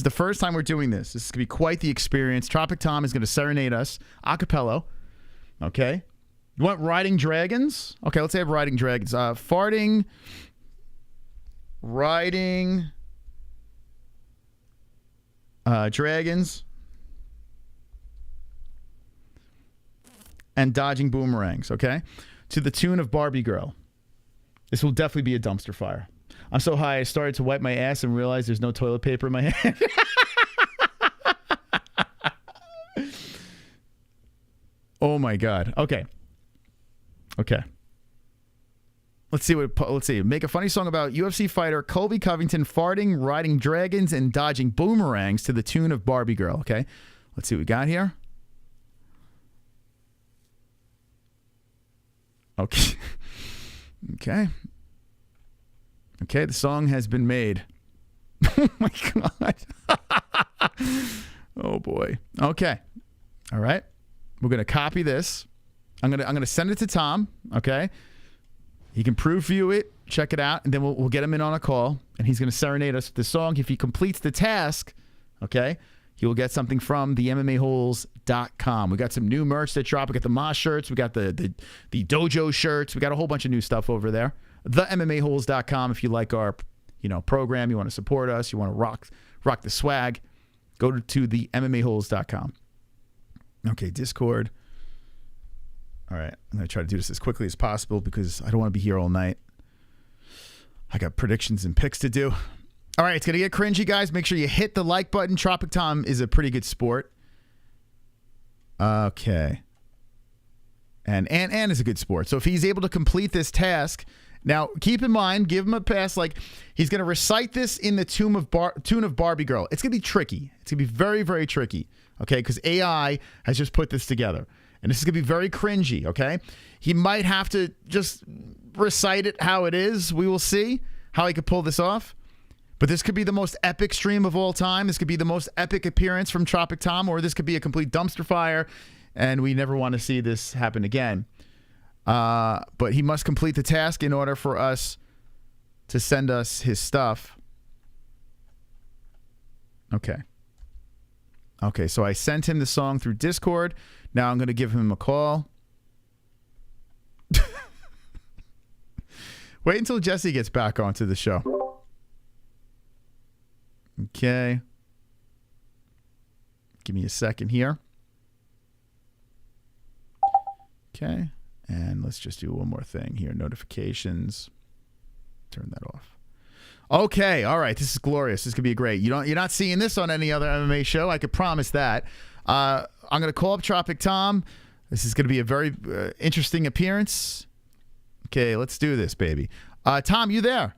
the first time we're doing this. This is going to be quite the experience. Tropic Tom is going to serenade us a cappella. Okay. You want Riding Dragons? Okay, let's have Riding Dragons. Farting, riding, dragons, and dodging boomerangs, okay? To the tune of Barbie Girl. This will definitely be a dumpster fire. I'm so high I started to wipe my ass and realized there's no toilet paper in my hand. Oh my God. Okay. Okay. Let's see. Make a funny song about UFC fighter Colby Covington farting, riding dragons, and dodging boomerangs to the tune of Barbie Girl. Okay. Let's see what we got here. Okay. Okay. Okay. The song has been made. Oh my God. Oh boy. Okay. All right. We're going to copy this. I'm going to send it to Tom, okay? He can proof view it, check it out, and then we'll get him in on a call, and he's going to serenade us with the song. If he completes the task, okay, he will get something from the MMA-Holes.com. We got some new merch that dropped. We got the Mosh shirts. We got the Dojo shirts. We got a whole bunch of new stuff over there. The MMA-Holes.com. If you like our program, you want to support us, you want to rock the swag, go to the MMA-Holes.com. Okay, Discord. All right, I'm going to try to do this as quickly as possible because I don't want to be here all night. I got predictions and picks to do. All right, it's going to get cringy, guys. Make sure you hit the like button. Tropic Tom is a pretty good sport. Okay. And is a good sport. So if he's able to complete this task, now keep in mind, give him a pass. Like he's going to recite this in the tune of Barbie Girl. It's going to be tricky. It's going to be very, very tricky. Okay, because AI has just put this together. And this is going to be very cringy, okay? He might have to just recite it how it is. We will see how he could pull this off. But this could be the most epic stream of all time. This could be the most epic appearance from Tropic Tom, or this could be a complete dumpster fire, and we never want to see this happen again. But he must complete the task in order for us to send us his stuff. Okay. Okay, so I sent him the song through Discord. Now I'm going to give him a call. Wait until Jesse gets back onto the show. Okay. Give me a second here. Okay. And let's just do one more thing here. Notifications. Turn that off. Okay, all right. This is glorious. This could be great. You're not seeing this on any other MMA show. I could promise that. I'm going to call up Tropic Tom. This is going to be a very interesting appearance. Okay, let's do this, baby. Tom, you there?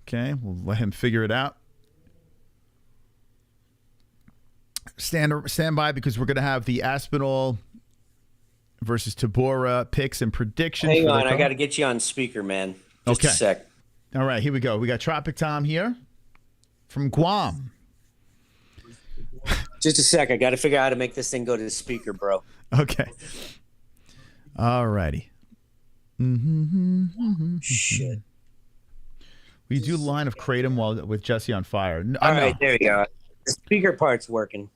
Okay, we'll let him figure it out. Stand by because we're going to have the Aspinall versus Tybura picks and predictions. Hang on, I got to get you on speaker, man. Just a sec. All right, here we go. We got Tropic Tom here from Guam. Just a sec. I got to figure out how to make this thing go to the speaker, bro. Okay. All righty. Shit. We do line of Kratom while with Jesse on fire. All right, there you go. The speaker part's working.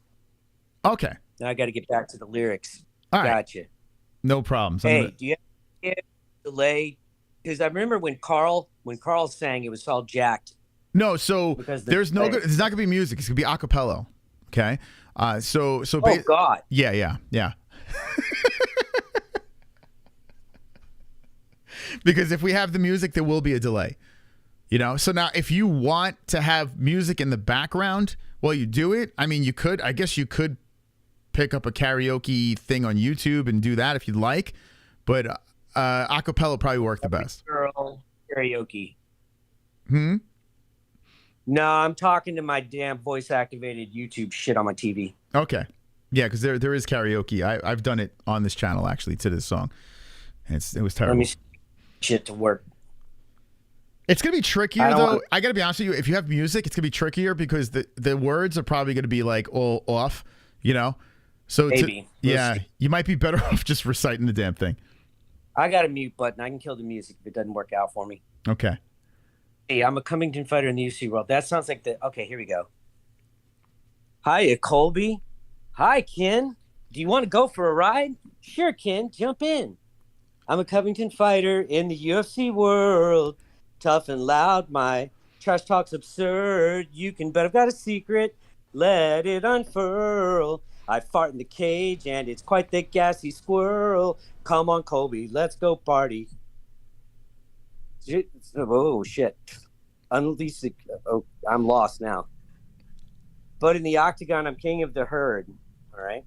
Okay. Now I got to get back to the lyrics. All right. Gotcha. No problems. Hey, do you have a delay? Because I remember when Carl sang, it was all jacked. No, so there's no good. It's not gonna be music. It's gonna be a cappella. Okay. So. Oh God. Yeah. Because if we have the music, there will be a delay. You know. So now, if you want to have music in the background while you do it, I mean, you could. I guess you could pick up a karaoke thing on YouTube and do that if you'd like. But a cappella probably work the best. Girl karaoke. No, I'm talking to my damn voice-activated YouTube shit on my TV. Okay. Yeah, because there is karaoke. I've done it on this channel, actually, to this song. And it was terrible. Let me see shit to work. It's going to be trickier, though. I got to be honest with you. If you have music, it's going to be trickier because the words are probably going to be, like, all off, you know? So Maybe. You might be better off just reciting the damn thing. I got a mute button. I can kill the music if it doesn't work out for me. Okay. Hey, I'm a Covington fighter in the UFC world. That sounds like the... Okay, here we go. Hiya, Colby. Hi, Ken. Do you want to go for a ride? Sure, Ken. Jump in. I'm a Covington fighter in the UFC world. Tough and loud. My trash talk's absurd. You can bet I've got a secret. Let it unfurl. I fart in the cage, and it's quite the gassy squirrel. Come on, Colby. Let's go party. Oh, shit. Unleash the... Oh, I'm lost now. But in the octagon, I'm king of the herd. All right?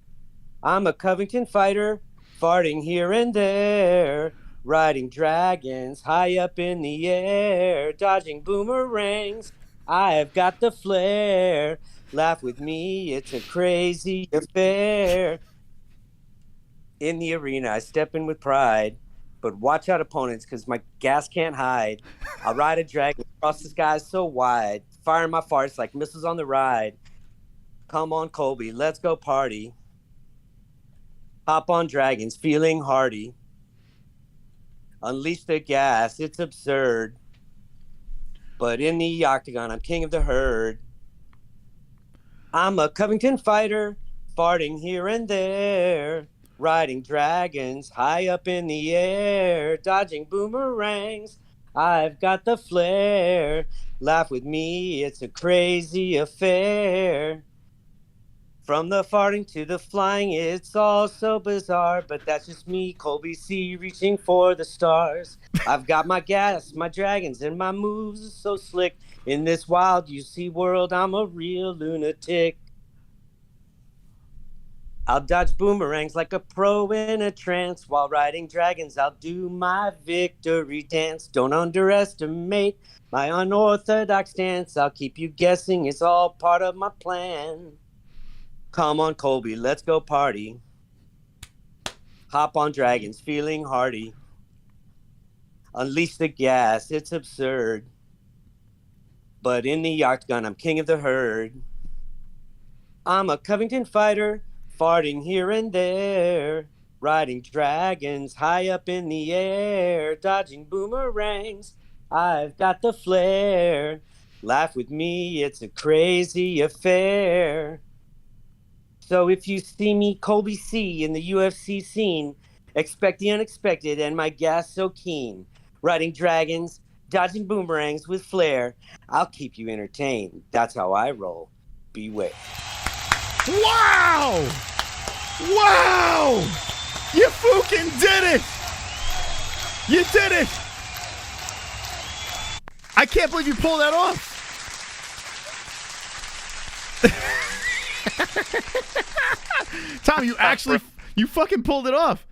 I'm a Covington fighter, farting here and there, riding dragons high up in the air, dodging boomerangs. I've got the flair. Laugh with me, it's a crazy affair. In the arena, I step in with pride. But watch out, opponents, because my gas can't hide. I'll ride a dragon across the skies so wide, firing my farts like missiles on the ride. Come on, Colby, let's go party. Hop on dragons, feeling hardy. Unleash the gas, it's absurd. But in the octagon, I'm king of the herd. I'm a Covington fighter, farting here and there. Riding dragons high up in the air, dodging boomerangs. I've got the flair. Laugh with me, it's a crazy affair. From the farting to the flying, it's all so bizarre. But that's just me, Colby C, reaching for the stars. I've got my gas, my dragons, and my moves are so slick. In this wild UC world, I'm a real lunatic. I'll dodge boomerangs like a pro in a trance. While riding dragons, I'll do my victory dance. Don't underestimate my unorthodox stance. I'll keep you guessing, it's all part of my plan. Come on, Colby, let's go party. Hop on dragons, feeling hardy. Unleash the gas, it's absurd. But in the octagon, I'm king of the herd. I'm a Covington fighter, farting here and there, riding dragons high up in the air, dodging boomerangs. I've got the flair. Laugh with me, it's a crazy affair. So if you see me, Colby C, in the UFC scene, expect the unexpected and my gas so keen. Riding dragons, dodging boomerangs with flair. I'll keep you entertained. That's how I roll. Beware. Wow! Wow! You fucking did it! You did it! I can't believe you pulled that off. Tom, you fucking pulled it off.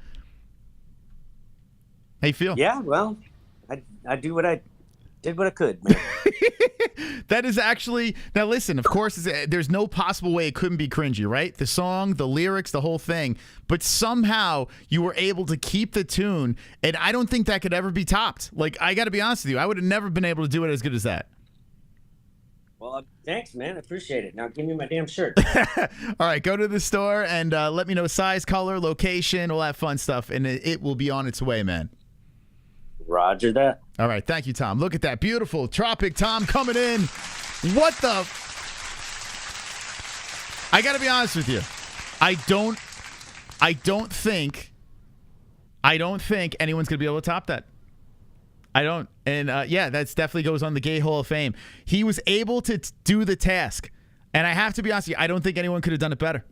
How you feel? Yeah, well, I do what I Did what I could, man. That is actually, now listen, of course, there's no possible way it couldn't be cringy, right? The song, the lyrics, the whole thing. But somehow you were able to keep the tune, and I don't think that could ever be topped. Like, I got to be honest with you, I would have never been able to do it as good as that. Well, thanks, man. I appreciate it. Now give me my damn shirt. All right, go to the store and let me know size, color, location, all that fun stuff, and it will be on its way, man. Roger that. All right, thank you, Tom. Look at that. Beautiful. Tropic Tom coming in. What the? I got to be honest with you. I don't think anyone's going to be able to top that. I don't. And, yeah, that definitely goes on the Gay Hall of Fame. He was able to do the task. And I have to be honest with you, I don't think anyone could have done it better.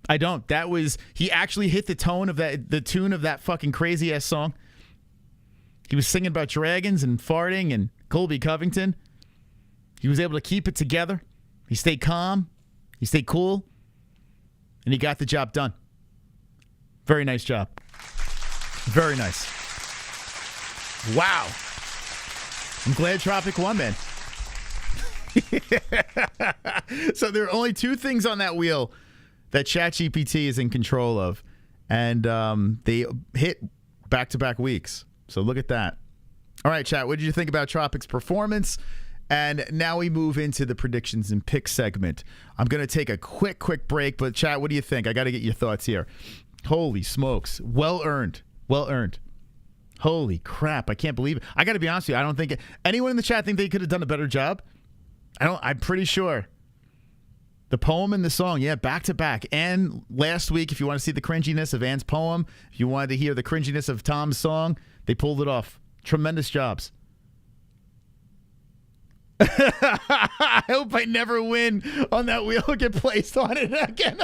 I don't. That was, he actually hit the tone of the tune of that fucking crazy-ass song. He was singing about dragons and farting and Colby Covington. He was able to keep it together. He stayed calm. He stayed cool. And he got the job done. Very nice job. Very nice. Wow. I'm glad Tropic won, man. So there are only two things on that wheel that ChatGPT is in control of. And they hit back-to-back weeks. So look at that. All right, chat, what did you think about Tropic's performance? And now we move into the predictions and pick segment. I'm going to take a quick break, but chat, what do you think? I got to get your thoughts here. Holy smokes. Well earned. Well earned. Holy crap. I can't believe it. I got to be honest with you. I don't think anyone in the chat think they could have done a better job. I'm pretty sure. The poem and the song, yeah, back to back. And last week, if you want to see the cringiness of Ann's poem, if you wanted to hear the cringiness of Tom's song, they pulled it off. Tremendous jobs. I hope I never win on that wheel or get placed on it again.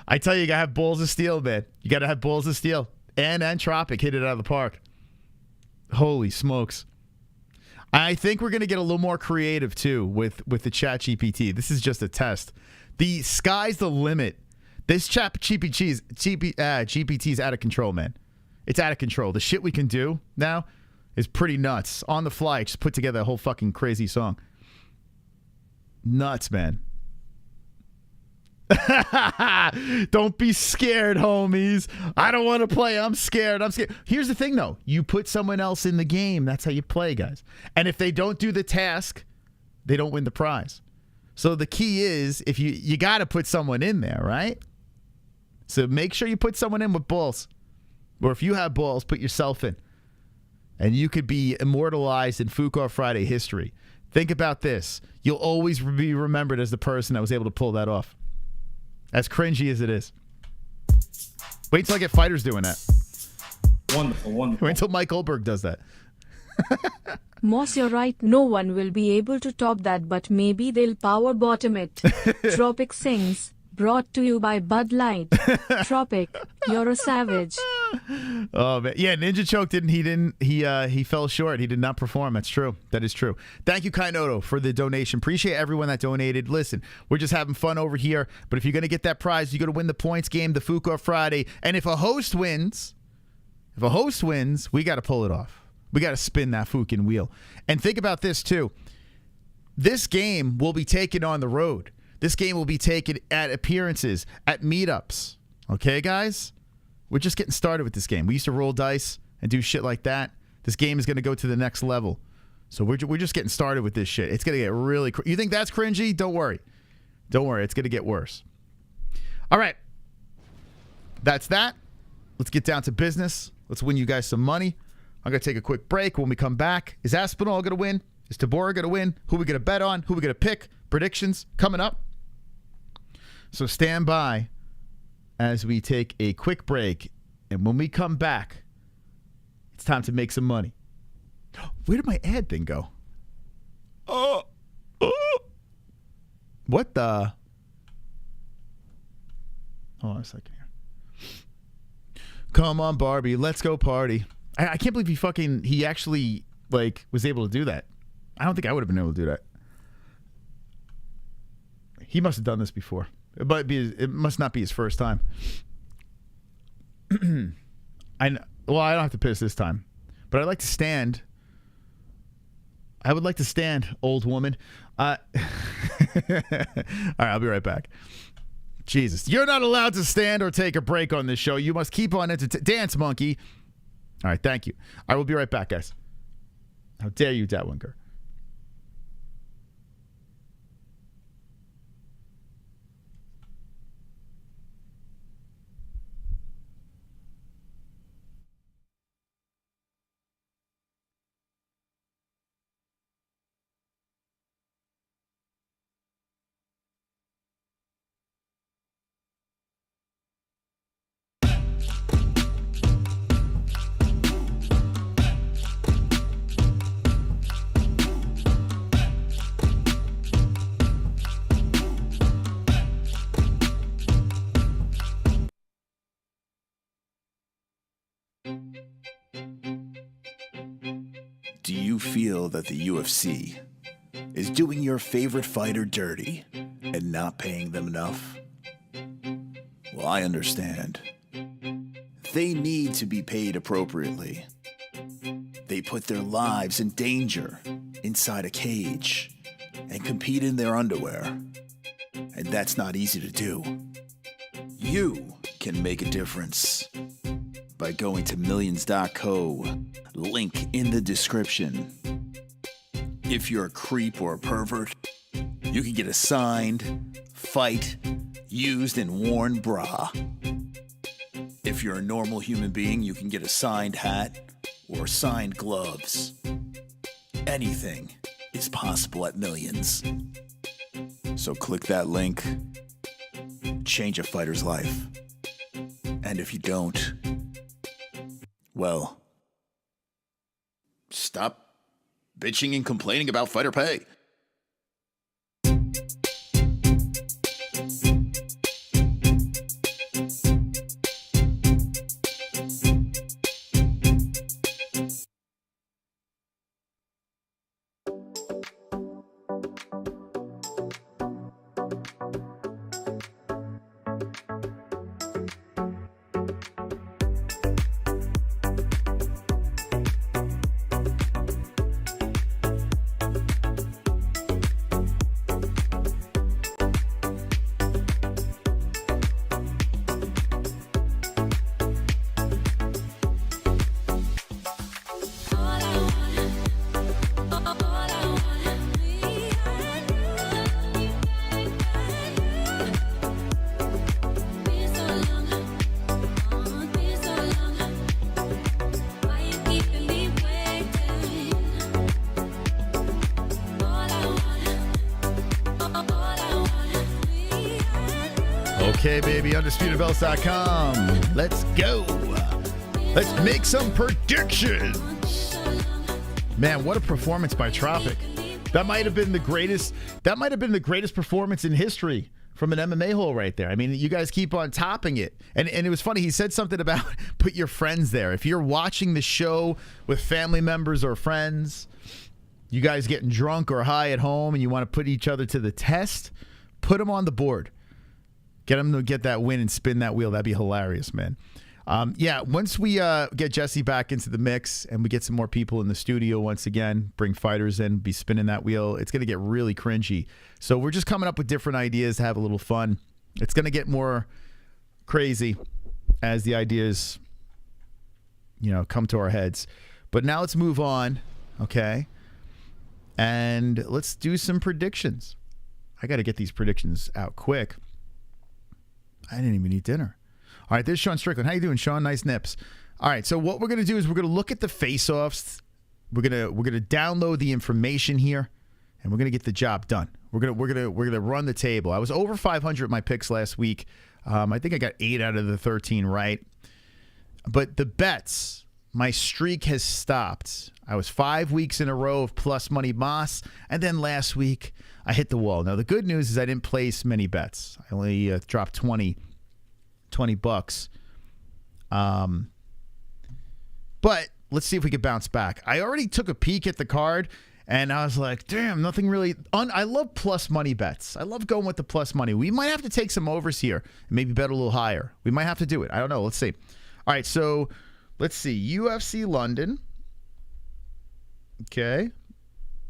I tell you, you got to have balls of steel, man. You got to have balls of steel. And Tropic hit it out of the park. Holy smokes. I think we're going to get a little more creative, too, with the ChatGPT. This is just a test. The sky's the limit. This GPT is out of control, man. It's out of control. The shit we can do now is pretty nuts. On the fly, just put together a whole fucking crazy song. Nuts, man. Don't be scared, homies. I don't want to play. I'm scared. Here's the thing, though. You put someone else in the game. That's how you play, guys. And if they don't do the task, they don't win the prize. So the key is, if you got to put someone in there, right? So make sure you put someone in with balls. Or if you have balls, put yourself in. And you could be immortalized in Fook Friday history. Think about this. You'll always be remembered as the person that was able to pull that off. As cringy as it is. Wait until I get fighters doing that. Wonderful. Wait until Mike Goldberg does that. Moss, you're right. No one will be able to top that, but maybe they'll power bottom it. Tropic sings, brought to you by Bud Light. Tropic, you're a savage. Oh man, yeah. Ninja Choke he fell short. He did not perform. That's true. That is true. Thank you, Kainoto, for the donation. Appreciate everyone that donated. Listen, we're just having fun over here. But if you're gonna get that prize, you got to win the points game, the Fook Friday. And if a host wins, we got to pull it off. We got to spin that fucking wheel. And think about this too. This game will be taken on the road. This game will be taken at appearances, at meetups. Okay, guys? We're just getting started with this game. We used to roll dice and do shit like that. This game is going to go to the next level. So we're just getting started with this shit. It's going to get really... You think that's cringy? Don't worry. Don't worry. It's going to get worse. All right. That's that. Let's get down to business. Let's win you guys some money. I'm going to take a quick break. When we come back, is Aspinall going to win? Is Tybura going to win? Who are we going to bet on? Who are we going to pick? Predictions coming up. So stand by as we take a quick break. And when we come back, it's time to make some money. Where did my ad thing go? Oh. What the? Hold on a second here. Come on, Barbie. Let's go party. I can't believe he actually was able to do that. I don't think I would have been able to do that. He must have done this before. It must not be his first time. I don't have to piss this time. but I'd like to stand. I would like to stand, old woman. All right, I'll be right back. Jesus, you're not allowed to stand or take a break on this show. You must keep on dance, monkey. All right, thank you. I will be right back, guys. How dare you, Datwinker? Do you feel that the UFC is doing your favorite fighter dirty and not paying them enough? Well, I understand. They need to be paid appropriately. They put their lives in danger inside a cage and compete in their underwear. And that's not easy to do. You can make a difference by going to millions.co, link in the description. If you're a creep or a pervert, you can get a signed, fight, used and worn bra. If you're a normal human being, you can get a signed hat or signed gloves. Anything is possible at Millions. So click that link, change a fighter's life. And if you don't, well, stop bitching and complaining about fighter pay. Okay, baby, UndisputedBelts.com. Let's go. Let's make some predictions. Man, what a performance by Tropic. That might have been the greatest. That might have been the greatest performance in history from an MMA hole right there. I mean, you guys keep on topping it. And it was funny. He said something about put your friends there. If you're watching the show with family members or friends, you guys getting drunk or high at home and you want to put each other to the test, put them on the board. Get them to get that win and spin that wheel. That'd be hilarious, man. Yeah, once we get Jesse back into the mix and we get some more people in the studio once again, bring fighters in, be spinning that wheel, it's going to get really cringy. So we're just coming up with different ideas to have a little fun. It's going to get more crazy as the ideas, come to our heads. But now let's move on, okay? And let's do some predictions. I got to get these predictions out quick. I didn't even eat dinner. All right, there's Sean Strickland. How you doing, Sean? Nice nips. All right, so what we're going to do is we're going to look at the face-offs. We're going to download the information here, and we're going to get the job done. We're going to run the table. I was over 500 at my picks last week. I think I got 8 out of the 13 right. But the bets, my streak has stopped. I was 5 weeks in a row of plus money Moss, and then last week I hit the wall. Now, the good news is I didn't place many bets. I only dropped $20. But let's see if we can bounce back. I already took a peek at the card, and I was like, damn, nothing really. I love plus money bets. I love going with the plus money. We might have to take some overs here and maybe bet a little higher. We might have to do it. I don't know. Let's see. All right, so let's see. UFC London. Okay.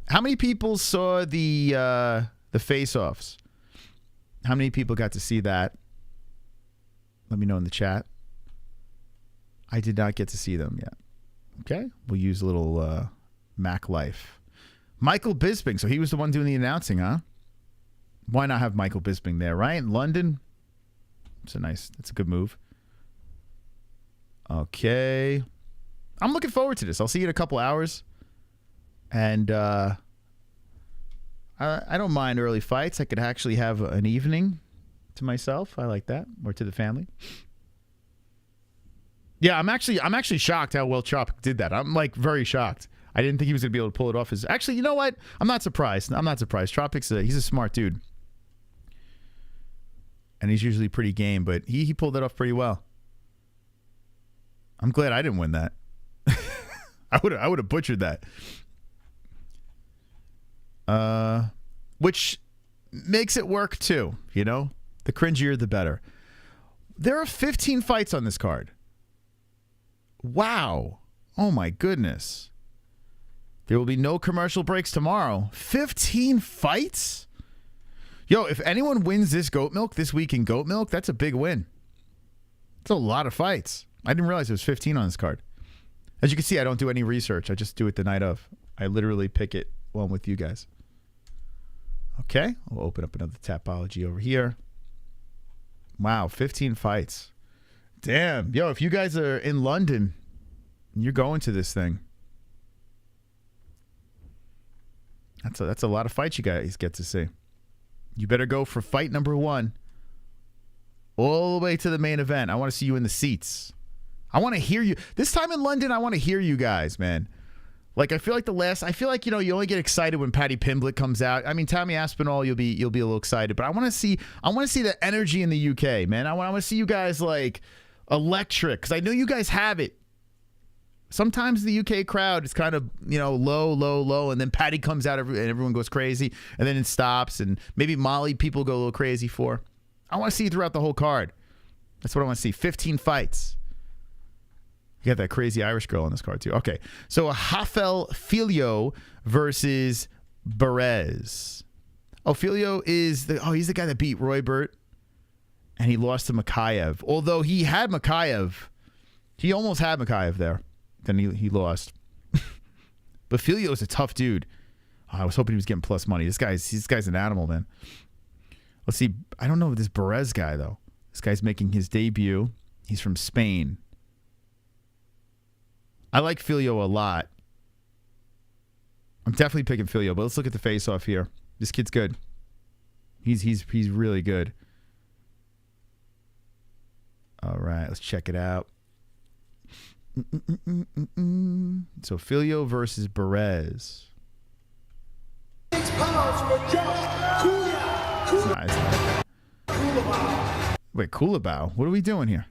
How many people saw the face-offs? How many people got to see that? Let me know in the chat. I did not get to see them yet. Okay. We'll use a little Mac Life. Michael Bisping. So he was the one doing the announcing, huh? Why not have Michael Bisping there, right? In London. That's a good move. Okay. I'm looking forward to this. I'll see you in a couple hours. And I don't mind early fights. I could actually have an evening to myself. I like that. Or to the family. Yeah, I'm actually shocked how well Chop did that. I'm like very shocked. I didn't think he was gonna be able to pull it off. Actually, you know what? I'm not surprised. Tropic's he's a smart dude, and he's usually pretty game. But he pulled it off pretty well. I'm glad I didn't win that. I would have butchered that. Which makes it work too. You know, the cringier the better. There are 15 fights on this card. Wow. Oh my goodness. There will be no commercial breaks tomorrow. 15 fights? Yo, if anyone wins this goat milk this week in goat milk, that's a big win. It's a lot of fights. I didn't realize there was 15 on this card. As you can see, I don't do any research. I just do it the night of. I literally pick it while I'm with you guys. Okay. We'll open up another Tapology over here. Wow, 15 fights. Damn. Yo, if you guys are in London, you're going to this thing. That's a lot of fights you guys get to see. You better go for fight number 1 all the way to the main event. I want to see you in the seats. I want to hear you. This time in London, I want to hear you guys, man. Like, I feel like you know, you only get excited when Paddy Pimblett comes out. I mean, Tommy Aspinall, you'll be a little excited, but I want to see the energy in the UK, man. I want to see you guys like electric, because I know you guys have it. Sometimes the UK crowd is kind of, you know, low, and then Paddy comes out and everyone goes crazy, and then it stops, and maybe Molly people go a little crazy for. I want to see you throughout the whole card. That's what I want to see. 15 fights. You got that crazy Irish girl on this card too. Okay, so Rafael Filho versus Perez. Oh, Filho is he's the guy that beat Roy Burt, and he lost to Makhachev. Although he had Makhachev, he almost had Makhachev there. Then he lost. But Filho is a tough dude. Oh, I was hoping he was getting plus money. This guy's an animal, man. Let's see. I don't know this Perez guy though. This guy's making his debut. He's from Spain. I like Filho a lot. I'm definitely picking Filho, but let's look at the face-off here. This kid's good. He's really good. All right, let's check it out. So Filho versus Perez. Nice. Wait, Kulabau. What are we doing here?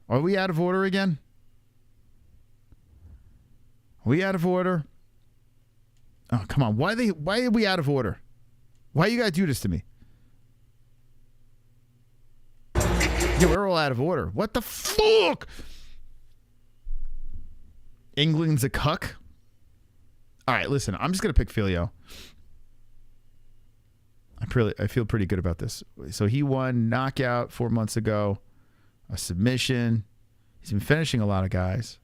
Are we out of order again? Are we out of order? Oh, come on. Why are we out of order? Why you gotta do this to me? Yeah, we're all out of order. What the fuck? England's a cuck? All right, listen. I'm just gonna pick Filho. I feel pretty good about this. So he won knockout 4 months ago, a submission. He's been finishing a lot of guys.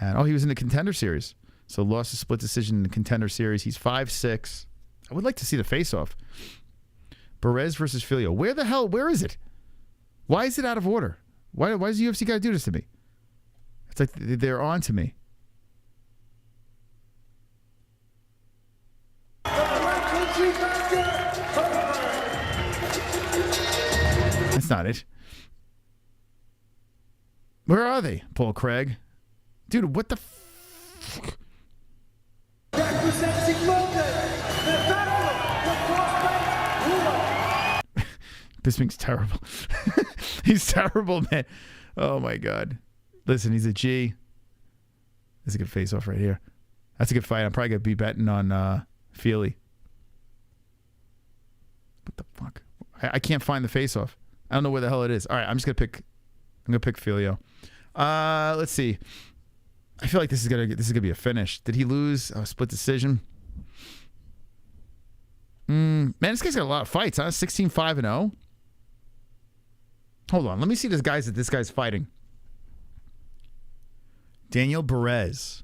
And he was in the Contender Series. So lost a split decision in the Contender Series. He's 5'6". I would like to see the face-off. Perez versus Filho. Where is it? Why is it out of order? Why does the UFC got to do this to me? It's like they're on to me. That's not it. Where are they, Paul Craig? Dude, what the fuck? Bisping's terrible. He's terrible, man. Oh, my God. Listen, he's a G. That's a good face-off right here. That's a good fight. I'm probably going to be betting on Feely. What the fuck? I can't find the face-off. I don't know where the hell it is. All right, I'm going to pick Filio. Let's see. I feel like this is gonna be a finish. Did he lose? Oh, split decision. Man, this guy's got a lot of fights, huh? 16-5-0. Hold on, let me see this guy's fighting. Daniel Perez.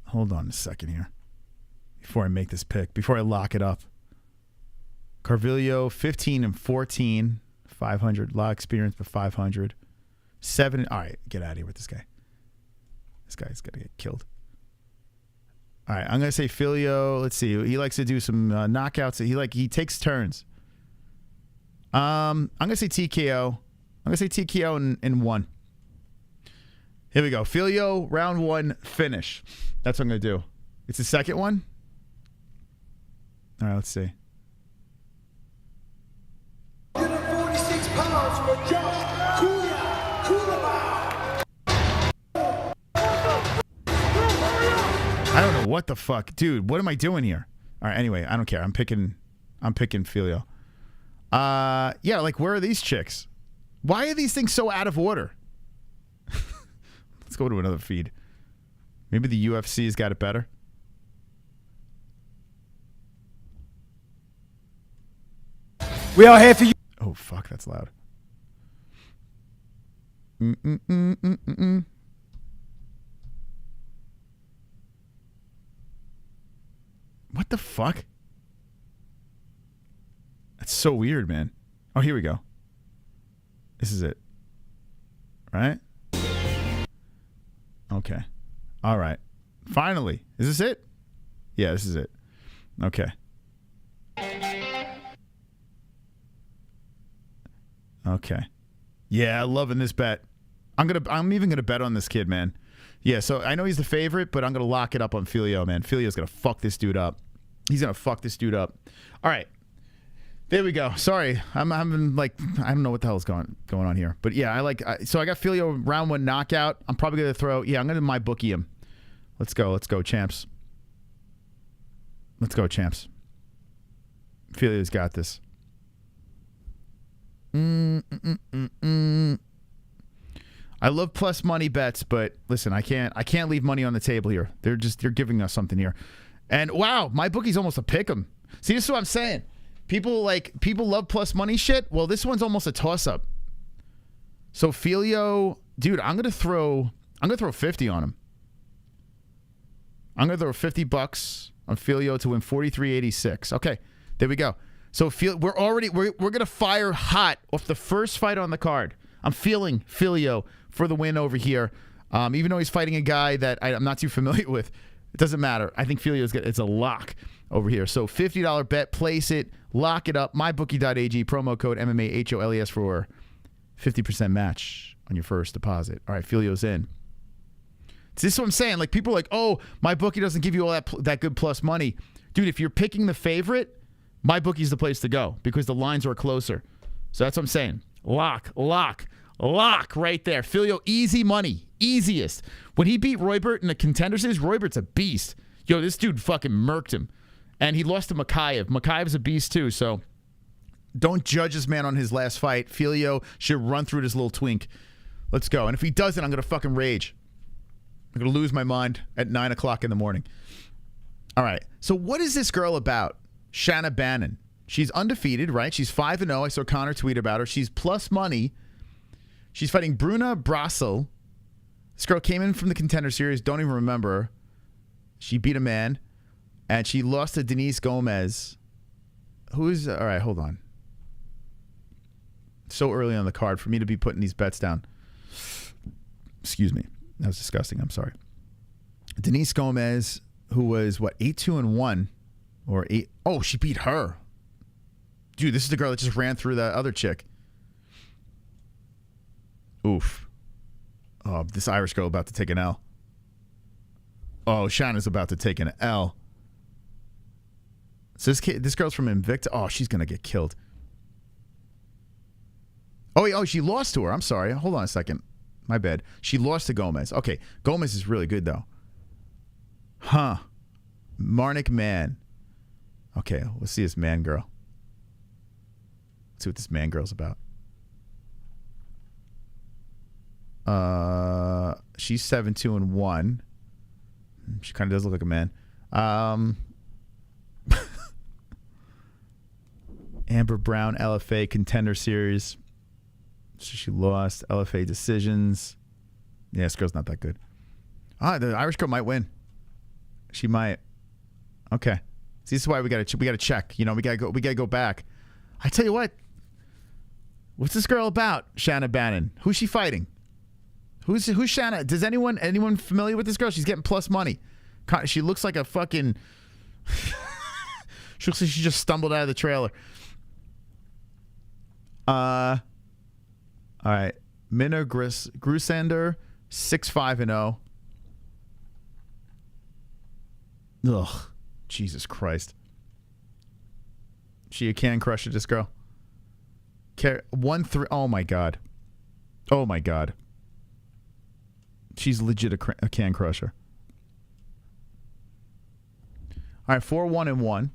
Hold on a second here. Before I make this pick, before I lock it up. Carvillo, 15-14, 500. A lot of experience, but 500. 7. All right, get out of here with this guy. This guy's gonna get killed. All right, I'm gonna say Filio. Let's see. He likes to do some knockouts. He takes turns. I'm gonna say TKO. I'm gonna say TKO in 1. Here we go. Filio, round 1, finish. That's what I'm gonna do. It's the second one. All right, let's see. 46 pounds for Josh I don't know what the fuck. Dude, what am I doing here? All right, anyway, I don't care. I'm picking Filio. Yeah, like, where are these chicks? Why are these things so out of order? Let's go to another feed. Maybe the UFC's got it better. We are here for you. Oh, fuck, that's loud. What the fuck? That's so weird, man. Oh, here we go. This is it. Right? Okay. All right. Finally. Is this it? Yeah, this is it. Okay. Okay. Yeah, loving this bet. I'm even gonna bet on this kid, man. Yeah, so I know he's the favorite, but I'm gonna lock it up on Filio, man. Filio's gonna fuck this dude up. He's gonna fuck this dude up. All right. There we go. Sorry, I'm like, I don't know what the hell is going on here, but yeah, so I got Filio round 1 knockout. I'm probably gonna throw. Yeah, I'm gonna my bookie him. Let's go, champs. Let's go, champs. Filio's got this. I love plus money bets, but listen, I can't leave money on the table here. They're giving us something here, and wow, my bookie's almost a pick 'em. See, this is what I'm saying. People love plus money shit. Well, this one's almost a toss up. So Filio, dude, I'm gonna throw 50 on him. I'm gonna throw $50 on Filio to win 43.86. Okay, there we go. So we're gonna fire hot off the first fight on the card. I'm feeling Filio for the win over here. Even though he's fighting a guy that I'm not too familiar with, it doesn't matter. I think it's a lock over here. So $50 bet, place it, lock it up. MyBookie.ag, promo code MMA-HOLES for 50% match on your first deposit. All right, Filio's in. So this is what I'm saying. Like, people are like, oh, my bookie doesn't give you all that good plus money. Dude, if you're picking the favorite, my bookie's the place to go because the lines are closer. So that's what I'm saying. Lock right there. Filio, easy money. Easiest. When he beat Roybert in the Contender Series, Roybert's a beast. Yo, this dude fucking murked him. And he lost to Makhachev. Makhachev's a beast too, so don't judge this man on his last fight. Filio should run through this little twink. Let's go. And if he doesn't, I'm going to fucking rage. I'm going to lose my mind at 9 o'clock in the morning. All right. So what is this girl about? Shanna Bannon. She's undefeated, right? She's 5-0. I saw Connor tweet about her. She's plus money. She's fighting Bruna Brassel. This girl came in from the Contender Series. Don't even remember her. She beat a man. And she lost to Denise Gomez. Who's... All right, hold on. So early on the card for me to be putting these bets down. Excuse me. That was disgusting. I'm sorry. Denise Gomez, who was, 8-2-1? Or 8... Oh, she beat her. Dude, this is the girl that just ran through that other chick. Oof. Oh, this Irish girl about to take an L. Oh, Shanna's about to take an L. So this girl's from Invicta. Oh, she's going to get killed. Oh, she lost to her. I'm sorry. Hold on a second. My bad. She lost to Gomez. Okay, Gomez is really good, though. Huh. Marnik Man. Okay, let's see this man girl. Let's see what this man girl's about. She's 7-2-1. She kind of does look like a man. Amber Brown, LFA Contender Series. So she lost. LFA decisions. Yeah, this girl's not that good. The Irish girl might win. She might. Okay. See, this is why we gotta check. You know, we gotta go back. I tell you what. What's this girl about, Shanna Bannon? Who's she fighting? Who's Shanna? Does anyone familiar with this girl? She's getting plus money. She looks like a fucking. She looks like she just stumbled out of the trailer. All right. Minna Grusander, 6-5-0. Ugh, Jesus Christ. She a can crusher, this girl. 1-3. Oh my God. Oh my God. She's legit a can crusher. All right, 4-1-1. All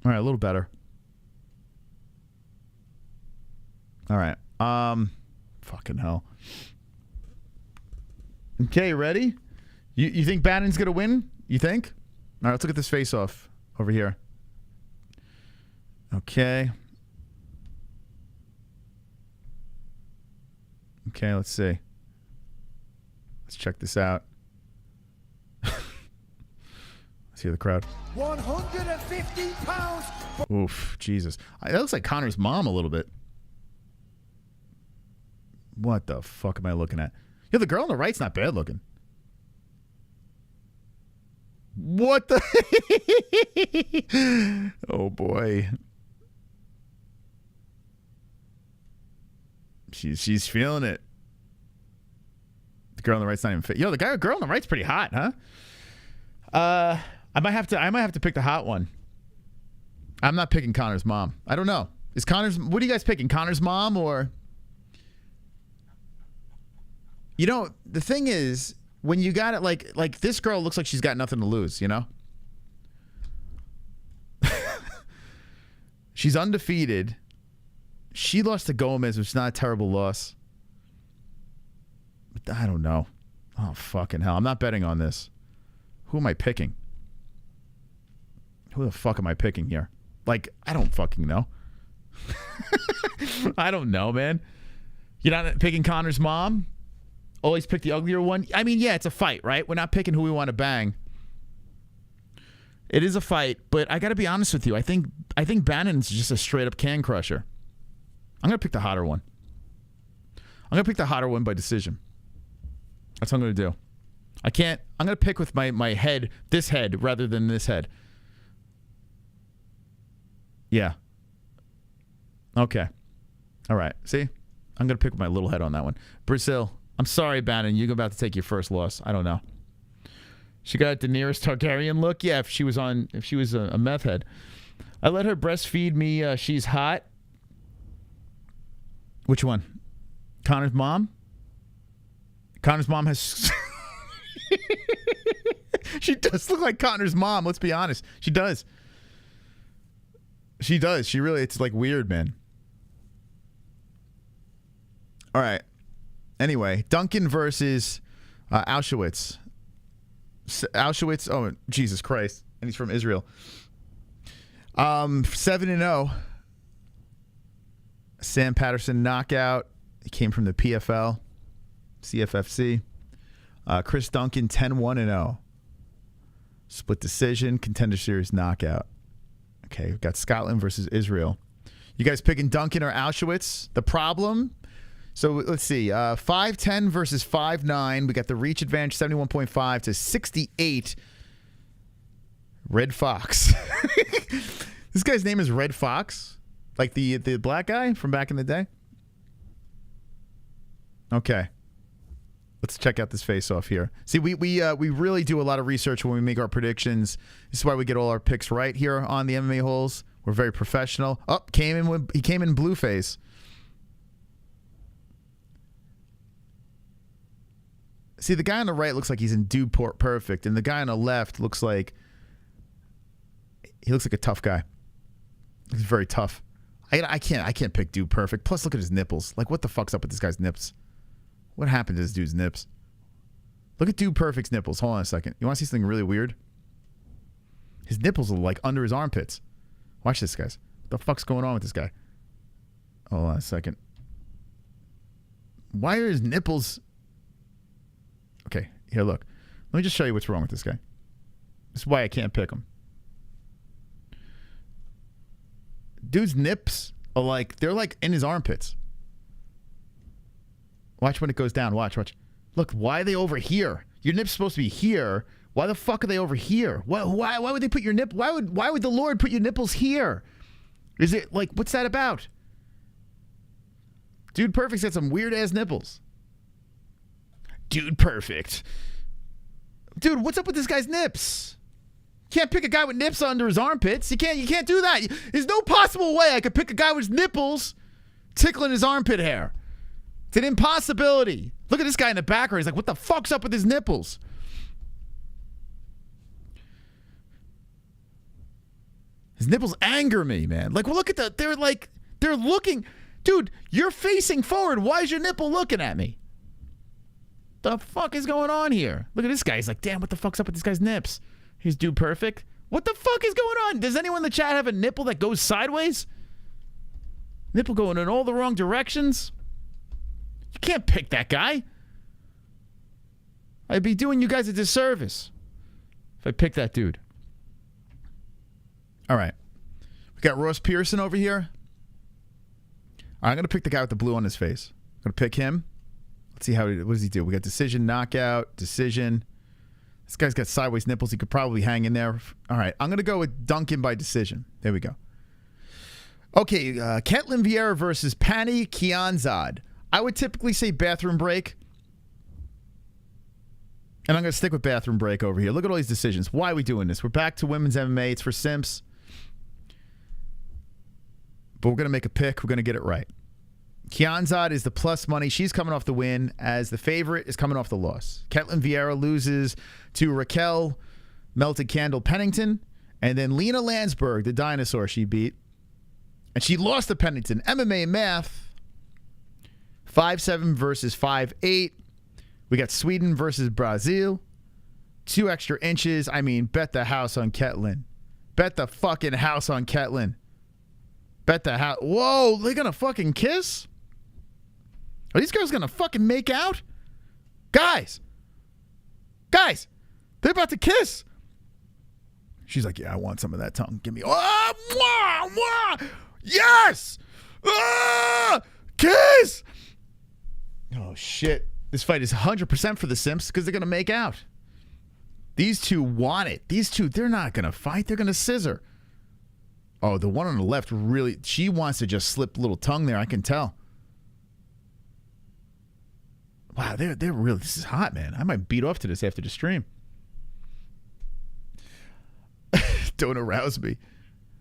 right, a little better. All right. Fucking hell. Okay, ready? You think Bannon's gonna win? You think? All right, let's look at this face-off over here. Okay. Okay, let's see. Let's check this out. Let's hear the crowd. 150 pounds. Oof, Jesus. That looks like Conor's mom a little bit. What the fuck am I looking at? Yeah, the girl on the right's not bad looking. What the? Oh boy. She's feeling it. The girl on the right's not even fit. Yo, the girl on the right's pretty hot, huh? I might have to pick the hot one. I'm not picking Conor's mom. I don't know. What are you guys picking? Conor's mom or? You know, the thing is, when you got it like this girl looks like she's got nothing to lose, you know? She's undefeated. She lost to Gomez, which is not a terrible loss. But I don't know. Oh, fucking hell. I'm not betting on this. Who am I picking? Who the fuck am I picking here? Like, I don't fucking know. I don't know, man. You're not picking Conor's mom? Always pick the uglier one? I mean, yeah, it's a fight, right? We're not picking who we want to bang. It is a fight, but I got to be honest with you. I think Bannon's just a straight-up can crusher. I'm going to pick the hotter one. I'm going to pick the hotter one by decision. That's what I'm going to do. I'm going to pick with my head, this head, rather than this head. Yeah. Okay. All right. See? I'm going to pick with my little head on that one. Brazil. I'm sorry, Bannon. You're about to take your first loss. I don't know. She got the nearest Targaryen look. Yeah, if she was a meth head. I let her breastfeed me. She's hot. Which one? Conor's mom? Conor's mom has... She does look like Conor's mom. Let's be honest. She does. She does. She really... It's like weird, man. All right. Anyway, Duncan versus Auschwitz. Auschwitz. Oh, Jesus Christ. And he's from Israel. 7-0. Sam Patterson knockout. He came from the PFL. CFFC. Chris Duncan 10-1-0. Split decision. Contender Series knockout. Okay, we've got Scotland versus Israel. You guys picking Duncan or Auschwitz? The problem... So let's see, 5'10 versus 5'9. We got the reach advantage, 71.5 to 68. Red Fox. This guy's name is Red Fox? Like the black guy from back in the day? Okay. Let's check out this face-off here. See, we really do a lot of research when we make our predictions. This is why we get all our picks right here on the MMA-Holes. We're very professional. Oh, he came in blue face. See, the guy on the right looks like he's in Dude Perfect, and the guy on the left looks like a tough guy. He's very tough. I can't pick Dude Perfect. Plus, look at his nipples. Like, what the fuck's up with this guy's nips? What happened to this dude's nips? Look at Dude Perfect's nipples. Hold on a second. You want to see something really weird? His nipples are like under his armpits. Watch this, guys. What the fuck's going on with this guy? Hold on a second. Why are his nipples... Okay, here, look. Let me just show you what's wrong with this guy. This is why I can't pick him. Dude's nips are like... They're like in his armpits. Watch when it goes down. Watch. Look, why are they over here? Your nip's supposed to be here. Why the fuck are they over here? Why would they put your nip? Why would the Lord put your nipples here? Is it like, what's that about? Dude Perfect's got some weird ass nipples. Dude Perfect. Dude, what's up with this guy's nips? Can't pick a guy with nips under his armpits. You can't do that. There's no possible way I could pick a guy with nipples tickling his armpit hair. It's an impossibility. Look at this guy in the background. He's like, what the fuck's up with his nipples? His nipples anger me, man. Like, well, look at that. They're looking. Dude, you're facing forward. Why is your nipple looking at me? The fuck is going on here? Look at this guy. He's like, damn, what the fuck's up with this guy's nips? He's Dude Perfect. What the fuck is going on? Does anyone in the chat have a nipple that goes sideways? Nipple going in all the wrong directions? You can't pick that guy. I'd be doing you guys a disservice if I pick that dude. All right. We got Ross Pearson over here. I'm going to pick the guy with the blue on his face. I'm going to pick him. Let's see what does he do? We got decision, knockout, decision. This guy's got sideways nipples. He could probably hang in there. All right. I'm going to go with Duncan by decision. There we go. Okay. Ketlin Vieira versus Pani Kianzad. I would typically say bathroom break. And I'm going to stick with bathroom break over here. Look at all these decisions. Why are we doing this? We're back to women's MMA. It's for simps. But we're going to make a pick. We're going to get it right. Kianzad is the plus money. She's coming off the win, as the favorite is coming off the loss. Ketlin Vieira loses to Raquel Melted Candle Pennington. And then Lena Landsberg, the dinosaur, she beat. And she lost to Pennington. MMA math. 5-7 versus 5-8. We got Sweden versus Brazil. 2 extra inches. I mean, bet the house on Ketlin. Bet the fucking house on Ketlin. Bet the house. Whoa, they're going to fucking kiss? Are these girls going to fucking make out? Guys, they're about to kiss. She's like, yeah, I want some of that tongue. Give me. Oh, mwah, mwah. Yes. Ah, kiss. Oh, shit. This fight is 100% for the simps because they're going to make out. These two want it. These two, they're not going to fight. They're going to scissor. Oh, the one on the left really, she wants to just slip a little tongue there. I can tell. Wow, they're really, this is hot, man. I might beat off to this after the stream. Don't arouse me.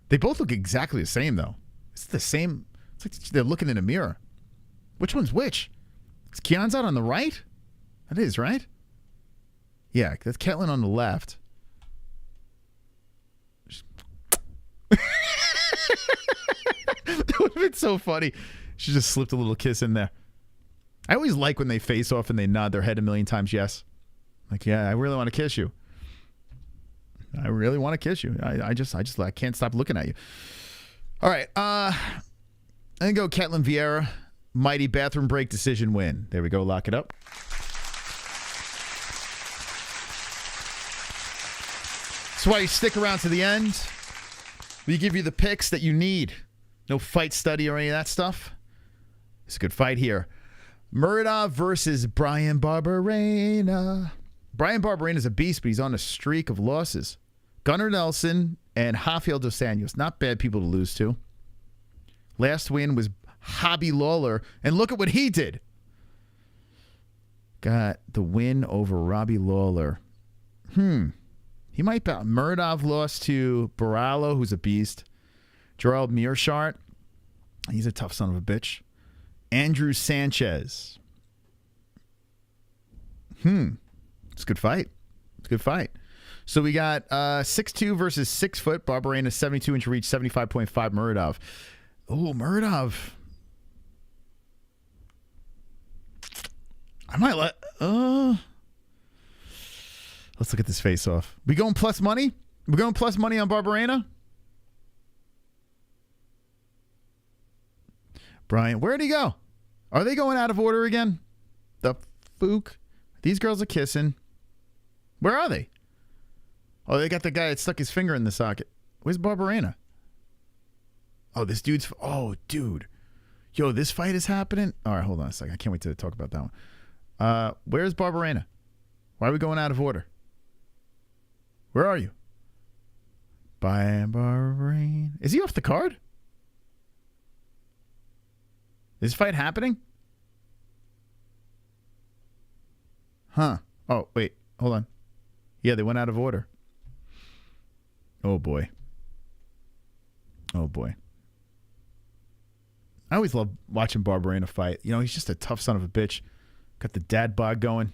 They both look exactly the same, though. It's the same. It's like they're looking in a mirror. Which one's which? Is Kianzad on the right? That is, right? Yeah, that's Ketlin on the left. That would have been so funny. She just slipped a little kiss in there. I always like when they face off and they nod their head a million times yes. Like, yeah, I really want to kiss you. I really want to kiss you. I can't stop looking at you. All right. I'm going to go Ketlin Vieira. Mighty bathroom break decision win. There we go. Lock it up. That's why you stick around to the end. We give you the picks that you need. No fight study or any of that stuff. It's a good fight here. Muradov versus Brian Barberena. Brian Barberena is a beast, but he's on a streak of losses. Gunnar Nelson and Rafael dos Anjos. Not bad people to lose to. Last win was Hobby Lawler, and look at what he did. Got the win over Robbie Lawler. He might be. Muradov lost to Barallo, who's a beast. Gerald Mearshart. He's a tough son of a bitch. Andrew Sanchez. It's a good fight. It's a good fight. So we got 6'2 versus 6 foot. Barberena 72-inch reach, 75.5 Muradov. Oh, Muradov. I might let. Let's look at this face off. We going plus money? We going plus money on Barberena? Brian, where'd he go? Are they going out of order again? The Fook. These girls are kissing. Where are they? Oh, they got the guy that stuck his finger in the socket. Where's Barberena? Oh, this dude's... Oh, dude. Yo, this fight is happening? All right, hold on a second. I can't wait to talk about that one. Where's Barberena? Why are we going out of order? Where are you? Barberena. Is he off the card? Is this fight happening? Huh. Oh, wait. Hold on. Yeah, they went out of order. Oh, boy. Oh, boy. I always love watching Barberena fight. You know, he's just a tough son of a bitch. Got the dad bod going.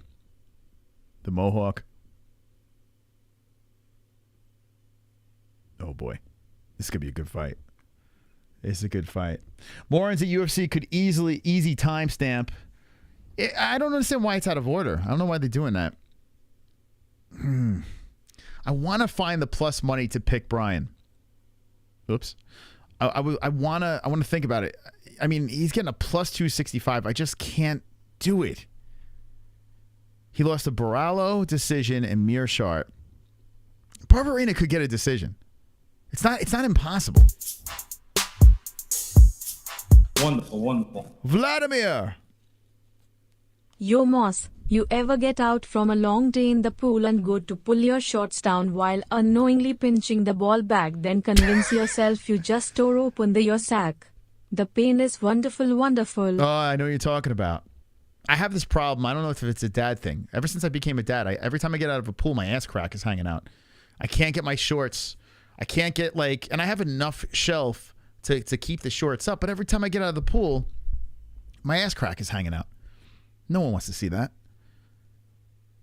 The mohawk. Oh, boy. This could be a good fight. This is a good fight. Morons at UFC could easy timestamp. I don't understand why it's out of order. I don't know why they're doing that. I want to find the plus money to pick Brian. Oops. I want to think about it. I mean, he's getting a plus 265. I just can't do it. He lost a Barallo decision and Mearshart. Barberena could get a decision. It's not impossible. Wonderful, wonderful. Vladimir. Yo Moss, you ever get out from a long day in the pool and go to pull your shorts down while unknowingly pinching the ball back, then convince yourself you just tore open your sack? The pain is wonderful, wonderful. Oh, I know what you're talking about. I have this problem. I don't know if it's a dad thing. Ever since I became a dad, every time I get out of a pool, my ass crack is hanging out. I can't get my shorts. I can't get and I have enough shelf to keep the shorts up, but every time I get out of the pool, my ass crack is hanging out. No one wants to see that.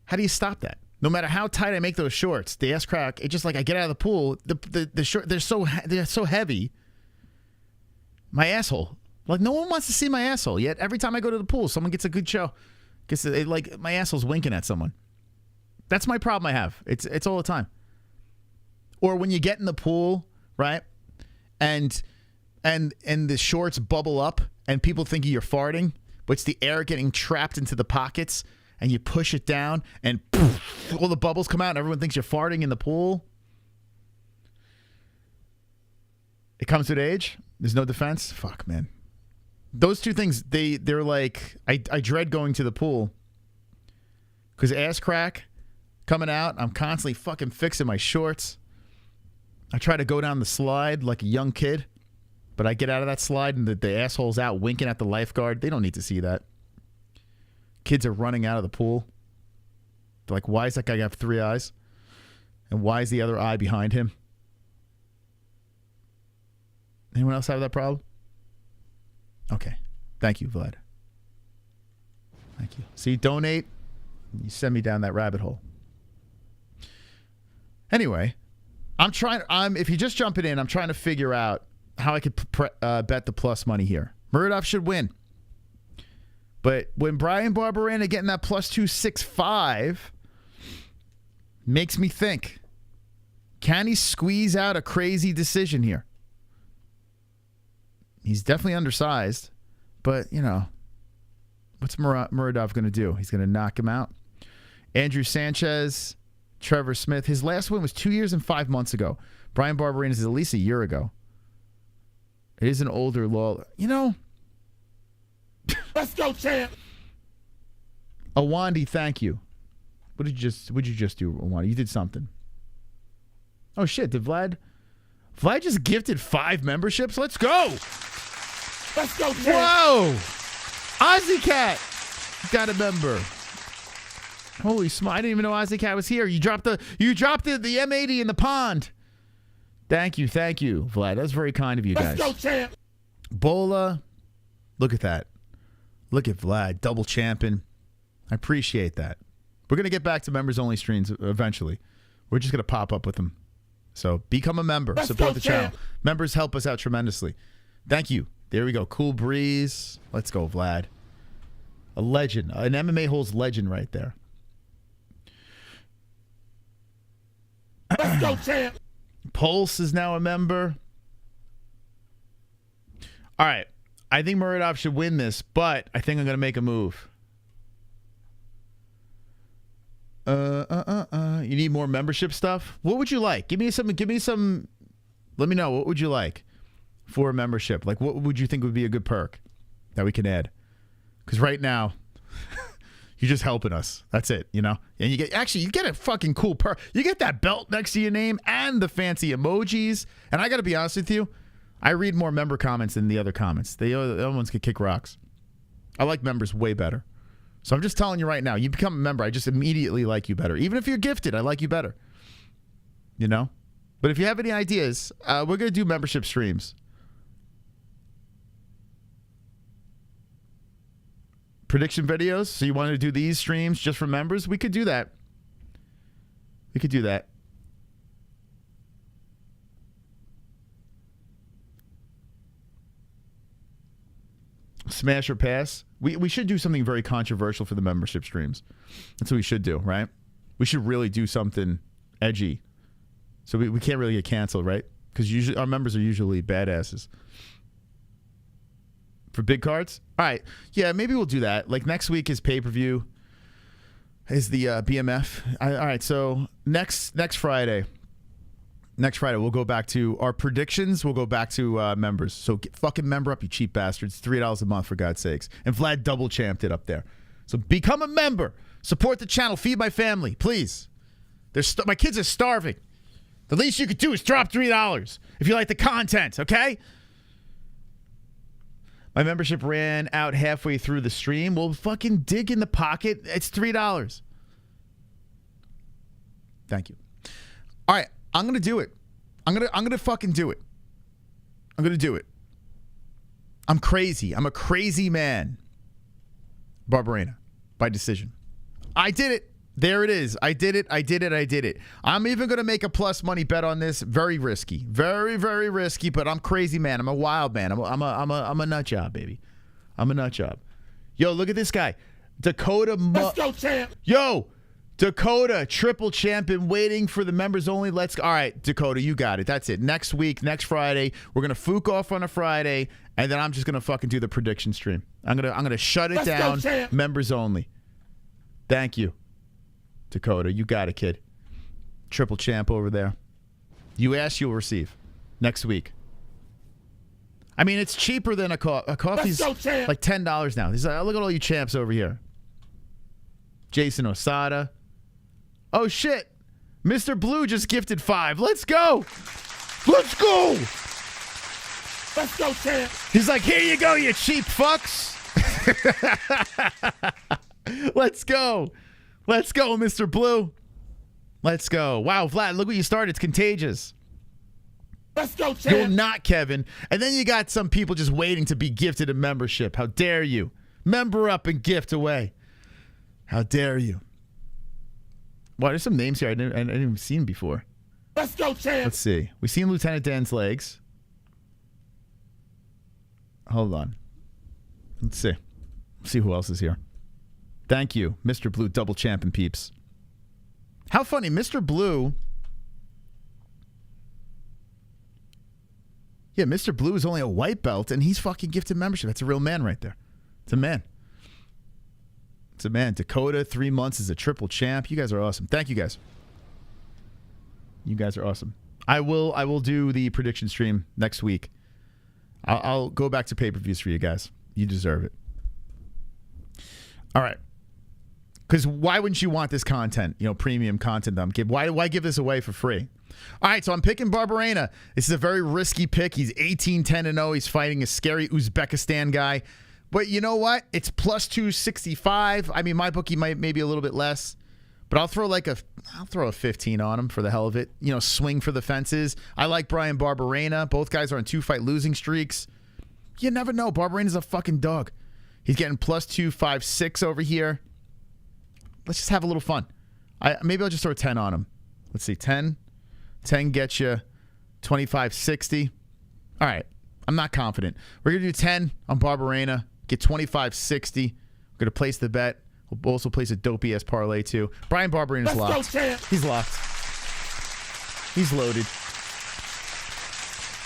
How do you stop that? No matter how tight I make those shorts, the ass crack, it's just like I get out of the pool, the short, they're so heavy. My asshole. Like, no one wants to see my asshole, yet every time I go to the pool, someone gets a good show. Like my asshole's winking at someone. That's my problem I have. It's all the time. Or when you get in the pool, right? And the shorts bubble up and people think you're farting, but it's the air getting trapped into the pockets, and you push it down and poof, all the bubbles come out and everyone thinks you're farting in the pool. It comes with age. There's no defense. Fuck, man. Those two things, they're like, I dread going to the pool because ass crack coming out. I'm constantly fucking fixing my shorts. I try to go down the slide like a young kid, but I get out of that slide and the asshole's out winking at the lifeguard. They don't need to see that. Kids are running out of the pool. They're like, why does that guy have 3 eyes? And why is the other eye behind him? Anyone else have that problem? Okay. Thank you, Vlad. Thank you. See, donate. You send me down that rabbit hole. Anyway, if you're just jumping in, I'm trying to figure out how I could bet the plus money here. Muradov should win. But when Brian Barberena getting that plus 265 makes me think, can he squeeze out a crazy decision here? He's definitely undersized, but, you know, what's Muradov going to do? He's going to knock him out. Andrew Sanchez, Trevor Smith. His last win was 2 years and 5 months ago. Brian Barberena is at least a year ago. It is an older law. You know. Let's go, champ. Awandi, thank you. What did you just do, Awandi? You did something. Oh, shit. Did Vlad just gifted 5 memberships? Let's go. Let's go, champ. Whoa. Ozzy Cat got a member. Holy smart. I didn't even know Ozzy Cat was here. You dropped the M80 in the pond. Thank you, Vlad. That's very kind of you guys. Let's go, champ. Bola, look at that. Look at Vlad, double champion. I appreciate that. We're going to get back to members-only streams eventually. We're just going to pop up with them. So become a member. Let's support go, the channel. champ. Members help us out tremendously. Thank you. There we go. Cool breeze. Let's go, Vlad. A legend. An MMA-Holes legend right there. Let's go, champ. Pulse is now a member. All right. I think Muradov should win this, but I think I'm going to make a move. You need more membership stuff? What would you like? Give me some. Let me know. What would you like for a membership? Like, what would you think would be a good perk that we can add? Because right now, you're just helping us. That's it, you know? And you get a fucking cool perk. You get that belt next to your name and the fancy emojis. And I got to be honest with you, I read more member comments than the other comments. The other ones could kick rocks. I like members way better. So I'm just telling you right now, you become a member, I just immediately like you better. Even if you're gifted, I like you better. You know? But if you have any ideas, we're going to do membership streams. Prediction videos. So you want to do these streams just for members? We could do that. We could do that. Smash or pass. We should do something very controversial for the membership streams. That's what we should do, right? We should really do something edgy. So we can't really get canceled, right? Because usually our members are usually badasses. For big cards? All right. Yeah, maybe we'll do that. Like next week is pay-per-view. Is the BMF. All right, so next Friday. Next Friday, we'll go back to our predictions. We'll go back to members. So get fucking member up, you cheap bastards. $3 a month, for God's sakes. And Vlad double champed it up there. So become a member. Support the channel. Feed my family, please. My kids are starving. The least you could do is drop $3 if you like the content, okay? My membership ran out halfway through the stream. Well, fucking dig in the pocket. It's $3. Thank you. All right. I'm going to do it. I'm going to fucking do it. I'm going to do it. I'm crazy. I'm a crazy man. Barbarena. By decision. I did it. There it is. I did it. I did it. I did it. I'm even going to make a plus money bet on this. Very risky. Very, very risky, but I'm crazy man. I'm a wild man. I'm a nut job, baby. I'm a nut job. Yo, look at this guy. Dakota. Let's go, champ. Yo. Dakota, triple champion, waiting for the members only. Let's go. All right, Dakota, you got it. That's it. Next week, next Friday, we're gonna Fook off on a Friday, and then I'm just gonna fucking do the prediction stream. I'm gonna shut it down. Members only. Thank you, Dakota. You got it, kid. Triple champ over there. You ask, you'll receive. Next week. I mean, it's cheaper than a coffee's like $10 now. Look at all you champs over here. Jason Osada. Oh, shit. Mr. Blue just gifted 5. Let's go. Let's go. Let's go, champ. He's like, here you go, you cheap fucks. Let's go. Let's go, Mr. Blue. Let's go. Wow, Vlad, look what you started. It's contagious. Let's go, champ. You're not, Kevin. And then you got some people just waiting to be gifted a membership. How dare you? Member up and gift away. How dare you? Wow, there's some names here I didn't even seen before. Let's go, champ. Let's see. We've seen Lieutenant Dan's legs. Hold on. Let's see. Let's see who else is here. Thank you, Mr. Blue, double champion peeps. How funny, Mr. Blue. Yeah, Mr. Blue is only a white belt, and he's fucking gifted membership. That's a real man right there. It's a man. It's a man. Dakota, 3 months as a triple champ. You guys are awesome. Thank you, guys. You guys are awesome. I will do the prediction stream next week. I'll go back to pay-per-views for you guys. You deserve it. All right. Because why wouldn't you want this content? You know, premium content that I'm giving. Why give this away for free? All right, so I'm picking Barbarena. This is a very risky pick. He's 18-10-0. He's fighting a scary Uzbekistan guy. But you know what? It's plus 265. I mean, my bookie might maybe a little bit less, but I'll throw a 15 on him for the hell of it. You know, swing for the fences. I like Brian Barbarena. Both guys are on 2-fight losing streaks. You never know. Barbarena's a fucking dog. He's getting plus 256 over here. Let's just have a little fun. Maybe I'll just throw 10 on him. Let's see, 10. 10 gets you 2560. All right. I'm not confident. We're going to do 10 on Barbarena. Get 2560. going to place the bet. We'll also place a dopey-ass parlay, too. Brian Barberina's locked. He's locked. He's loaded.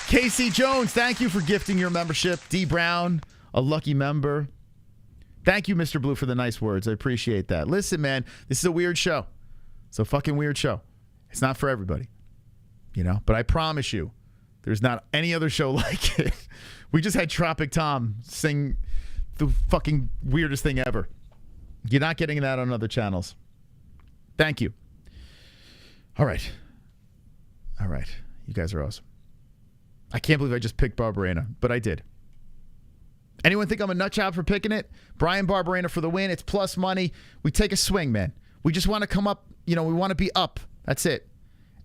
Casey Jones, thank you for gifting your membership. D. Brown, a lucky member. Thank you, Mr. Blue, for the nice words. I appreciate that. Listen, man, this is a weird show. It's a fucking weird show. It's not for everybody, But I promise you, there's not any other show like it. We just had Tropic Tom sing the fucking weirdest thing ever. You're not getting that on other channels. Thank you. All right. You guys are awesome. I can't believe I just picked Barberena, but I did. Anyone think I'm a nut job for picking it? Brian Barberena for the win. It's plus money. We take a swing, man. We just want to come up. We want to be up. That's it.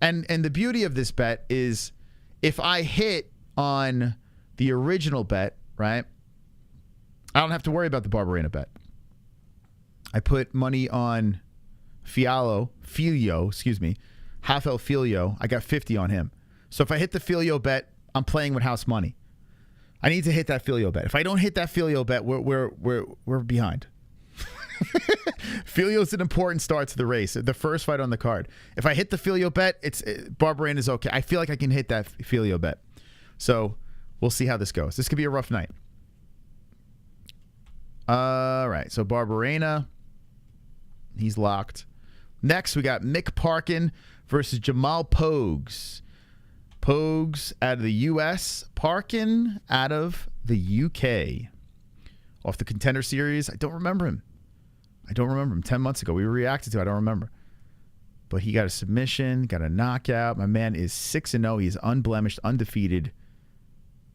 And the beauty of this bet is if I hit on the original bet, right, I don't have to worry about the Barberena bet. I put money on Filio, Rafael Filio. I got 50 on him. So if I hit the Filio bet, I'm playing with house money. I need to hit that Filio bet. If I don't hit that Filio bet, we're behind. Filio's an important start to the race, the first fight on the card. If I hit the Filio bet, Barberena is okay. I feel like I can hit that Filio bet. So we'll see how this goes. This could be a rough night. All right, so Barberena, he's locked. Next, we got Mick Parkin versus Jamal Pogues. Pogues out of the U.S., Parkin out of the U.K. Off the Contender Series. I don't remember him. 10 months ago. We reacted to it. I don't remember. But he got a submission, got a knockout. My man is 6-0. He's unblemished, undefeated.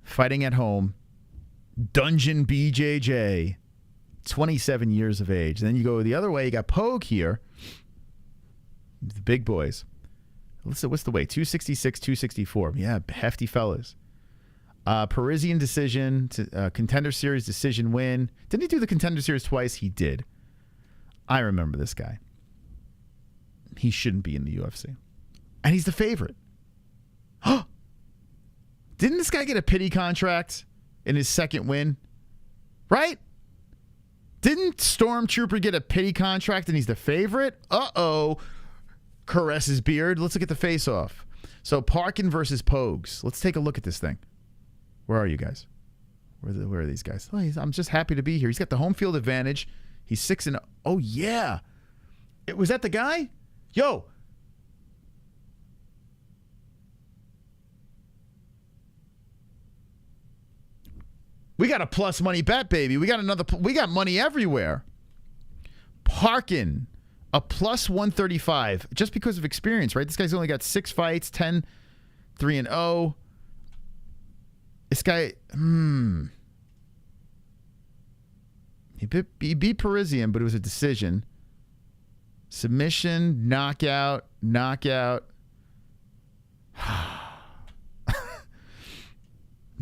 Fighting at home. Dungeon BJJ. 27 years of age. And then you go the other way. You got Pogue here. The big boys. What's the weight? 266, 264. Yeah, hefty fellas. Parisian decision, Contender Series decision win. Didn't he do the Contender Series twice? He did. I remember this guy. He shouldn't be in the UFC. And he's the favorite. Didn't this guy get a pity contract in his second win? Right? Didn't Stormtrooper get a pity contract and he's the favorite? Uh-oh. Caresses beard. Let's look at the face-off. So Parkin versus Pogues. Let's take a look at this thing. Where are you guys? Where are these guys? Oh, I'm just happy to be here. He's got the home field advantage. He's 6-0. Oh, yeah. Was that the guy? Yo. We got a plus money bet, baby. We got money everywhere. Parkin, a plus 135, just because of experience, right? This guy's only got 6 fights, 10, 3-0. This guy, He beat Parisian, but it was a decision. Submission, knockout.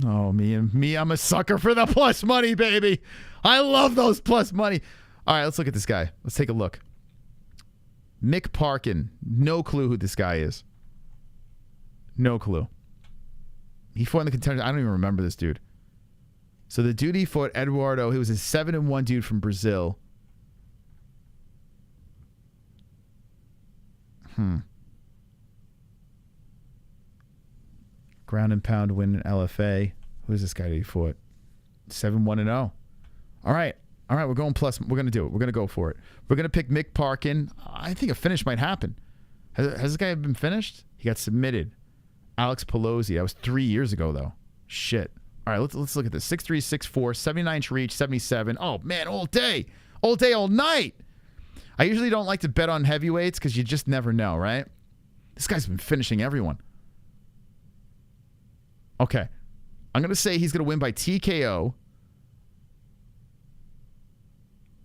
Oh, me, I'm a sucker for the plus money, baby. I love those plus money. All right, let's look at this guy. Let's take a look. Mick Parkin. No clue who this guy is. No clue. He fought in the Contender. I don't even remember this dude. So the dude he fought, Eduardo, he was a 7-1 dude from Brazil. Ground and pound win in LFA. Who's this guy that he fought? 7-1-0. All right, we're going plus. We're going to do it. We're going to go for it. We're going to pick Mick Parkin. I think a finish might happen. Has this guy been finished? He got submitted. Alex Pelosi. That was 3 years ago, though. Shit. All right, let's look at this. 6'3", 6'4", 79 to reach, 77. Oh, man, all day, all night. I usually don't like to bet on heavyweights because you just never know, right? This guy's been finishing everyone. Okay. I'm going to say he's going to win by TKO.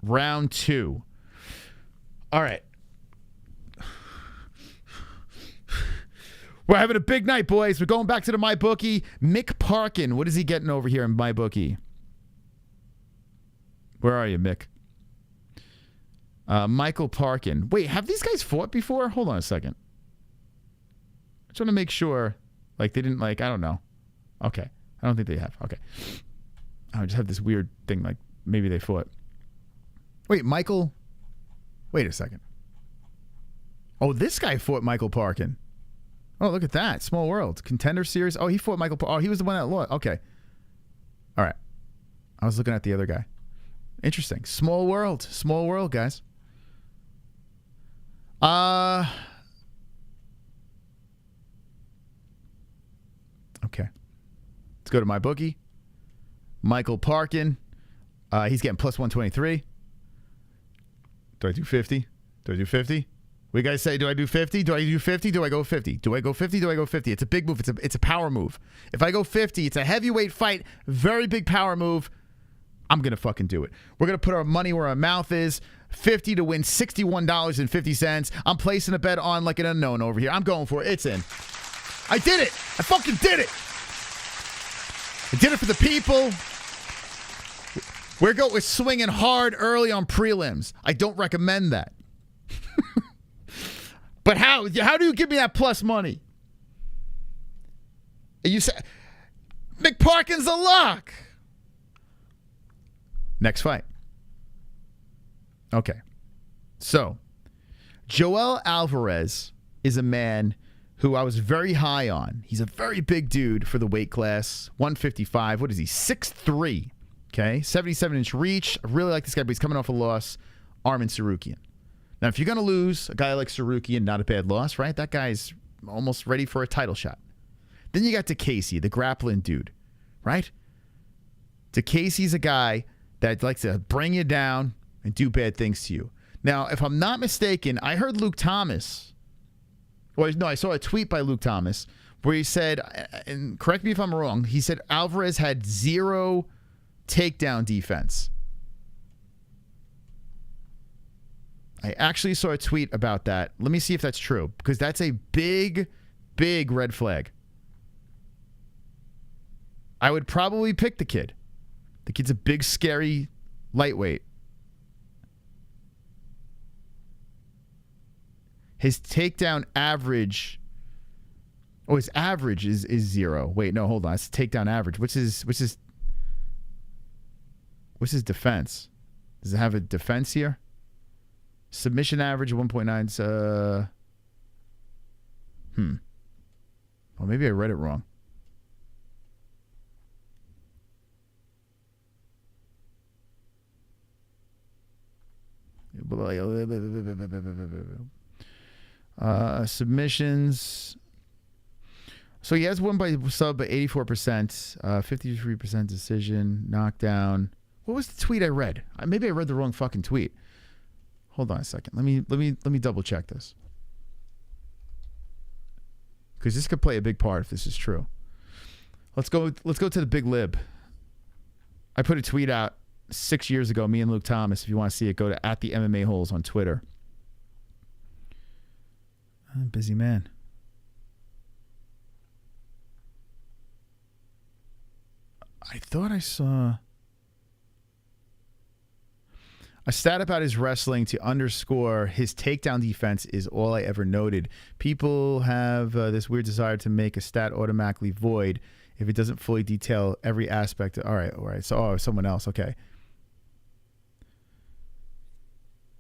Round 2. All right. We're having a big night, boys. We're going back to the MyBookie. Mick Parkin. What is he getting over here in MyBookie? Where are you, Mick? Michael Parkin. Wait, have these guys fought before? Hold on a second. I just want to make sure. Like, they didn't, like, I don't know. Okay. I don't think they have. Okay. I just have this weird thing, like, maybe they fought. Wait, Michael. Wait a second. Oh, this guy fought Michael Parkin. Oh, look at that. Small world. Contender series. Oh, he fought Michael. Oh, he was the one that lost. Okay. All right. I was looking at the other guy. Interesting. Small world. Small world, guys. Okay. Let's go to my bookie. Michael Parkin. He's getting plus 123. Do I do 50? Do I do 50? We guys say, do I do 50? Do I do 50? Do I go 50? Do I go 50? Do I go 50? It's a big move. It's a power move. If I go 50, it's a heavyweight fight. Very big power move. I'm going to fucking do it. We're going to put our money where our mouth is. 50 to win $61.50. I'm placing a bet on like an unknown over here. I'm going for it. It's in. I did it. I fucking did it. I did it for the people. We're swinging hard early on prelims. I don't recommend that. But how do you give me that plus money? You say McParkin's a lock. Next fight. Okay. So, Joel Alvarez is a man who I was very high on. He's a very big dude for the weight class, 155. What is he? 6'3". Okay, 77-inch reach. I really like this guy, but he's coming off a loss. Arman Sarukian. Now, if you're going to lose, a guy like Sarukian, not a bad loss, right? That guy's almost ready for a title shot. Then you got DeCasey, the grappling dude, right? DeCasey's a guy that likes to bring you down and do bad things to you. Now, if I'm not mistaken, I heard Luke Thomas. Well, no, I saw a tweet by Luke Thomas where he said, and correct me if I'm wrong, he said Alvarez had 0 takedown defense. I actually saw a tweet about that. Let me see if that's true, because that's a big, big red flag. I would probably pick the kid. The kid's a big, scary lightweight. His takedown average. Oh, his average is 0. Wait, no, hold on. It's takedown average. What's his defense? Does it have a defense here? Submission average 1.9. Well, maybe I read it wrong. Submissions. So he has one by sub at 84%, 53% decision, knockdown. What was the tweet I read? Maybe I read the wrong fucking tweet. Hold on a second. Let me double check this, because this could play a big part if this is true. Let's go to the big lib. I put a tweet out 6 years ago, me and Luke Thomas. If you want to see it, go to @the MMA-Holes on Twitter. I'm a busy man. I thought I saw a stat about his wrestling to underscore his takedown defense is all I ever noted. People have this weird desire to make a stat automatically void if it doesn't fully detail every aspect. All right. So, someone else. Okay.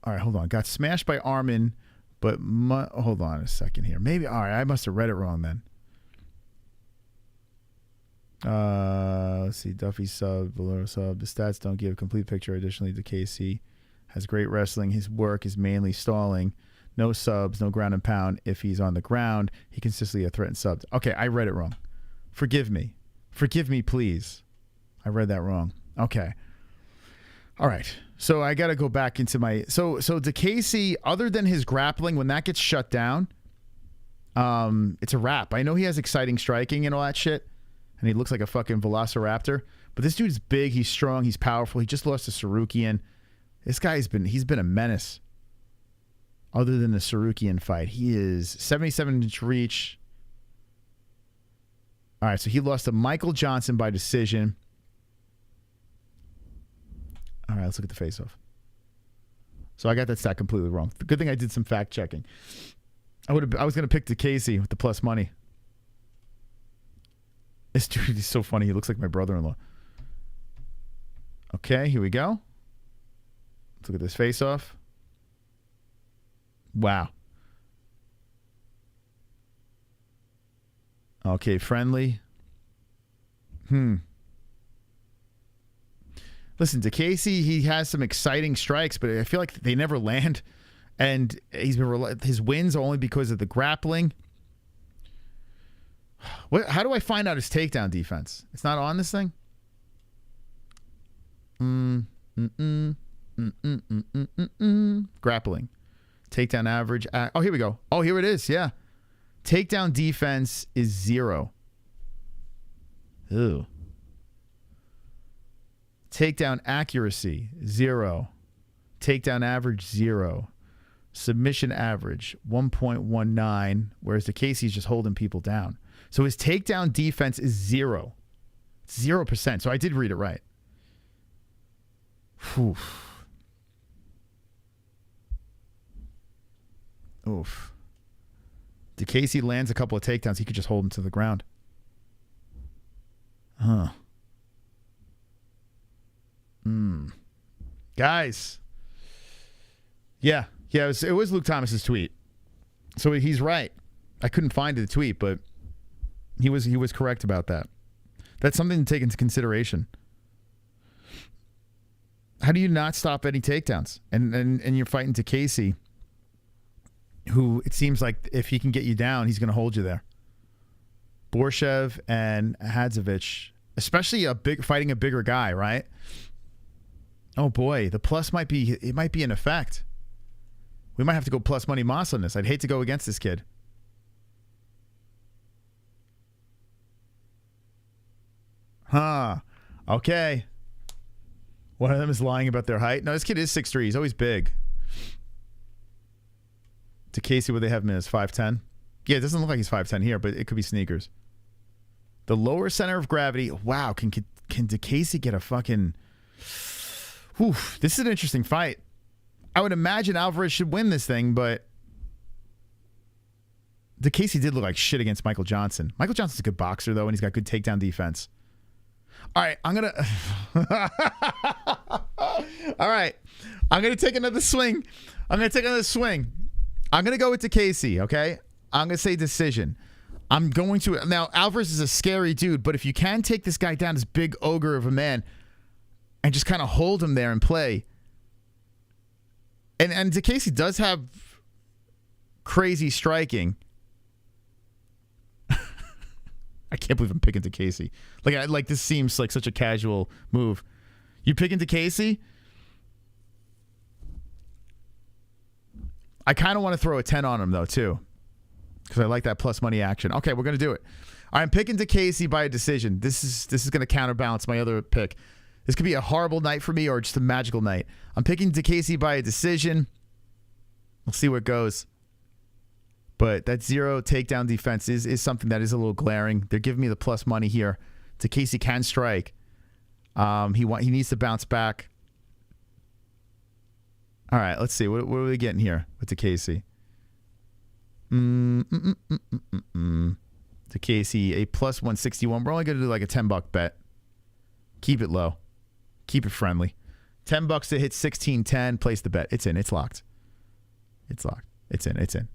All right, hold on. Got smashed by Arman, but hold on a second here. Maybe, all right, I must have read it wrong then. Let's see. Duffy sub, Valero sub. The stats don't give a complete picture. Additionally, DeCasey has great wrestling. His work is mainly stalling. No subs, no ground and pound. If he's on the ground, he consistently threatens subs. Okay, I read it wrong. Forgive me. Forgive me, please. I read that wrong. Okay. All right. So I got to go back into my... So DeCasey, other than his grappling, when that gets shut down, it's a wrap. I know he has exciting striking and all that shit, and he looks like a fucking velociraptor, but this dude's big, he's strong, he's powerful. He just lost to Sarukian. This guy's been a menace. Other than the Sarukian fight, he is 77-inch reach. All right, so he lost to Michael Johnson by decision. All right, let's look at the face-off. So I got that stat completely wrong. Good thing I did some fact checking. I was going to pick DeCasey with the plus money. This dude is so funny. He looks like my brother-in-law. Okay, here we go. Look at this face-off. Wow. Okay, friendly. Listen, to Casey, he has some exciting strikes, but I feel like they never land. And his wins are only because of the grappling. How do I find out his takedown defense? It's not on this thing? Grappling. Takedown average. Oh, here we go. Oh, here it is. Yeah. Takedown defense is 0. Ew. Takedown accuracy, 0. Takedown average, 0. Submission average, 1.19, whereas the Casey's just holding people down. So his takedown defense is 0. 0%. So I did read it right. Whew. Oof. DeCasey lands a couple of takedowns. He could just hold him to the ground. Huh. Guys. Yeah. Yeah, it was Luke Thomas's tweet. So he's right. I couldn't find the tweet, but he was correct about that. That's something to take into consideration. How do you not stop any takedowns? And you're fighting DeCasey, who it seems like if he can get you down, he's going to hold you there. Borshev and Hadzovic, especially fighting a bigger guy, right? Oh boy, the plus might be in effect. We might have to go plus money Moss on this. I'd hate to go against this kid. Huh. Okay. One of them is lying about their height. No, this kid is 6'3". He's always big. To Casey, would they have him as 5'10"? Yeah, it doesn't look like he's 5'10" here, but it could be sneakers. The lower center of gravity. Wow, can DeCasey get a fucking... Whew, this is an interesting fight. I would imagine Alvarez should win this thing, but DeCasey did look like shit against Michael Johnson. Michael Johnson's a good boxer, though, and he's got good takedown defense. All right, I'm going to take another swing. I'm going to go with DeCasey, okay? I'm going to say decision. Now, Alvarez is a scary dude, but if you can take this guy down, this big ogre of a man, and just kind of hold him there and play. And DeCasey does have crazy striking. I can't believe I'm picking DeCasey. Like this seems like such a casual move. You picking DeCasey? I kind of want to throw a 10 on him though too, because I like that plus money action. Okay, we're gonna do it. I'm picking DeCasey by a decision. This is gonna counterbalance my other pick. This could be a horrible night for me or just a magical night. I'm picking DeCasey by a decision. We'll see where it goes. But that 0 takedown defense is something that is a little glaring. They're giving me the plus money here. DeCasey can strike. He needs to bounce back. All right, let's see. What are we getting here with DeCasey? DeCasey, a plus 161. We're only going to do like a $10 bet. Keep it low. Keep it friendly. $10 to hit 16.10. Place the bet. It's in. It's locked. It's locked. It's in. It's in.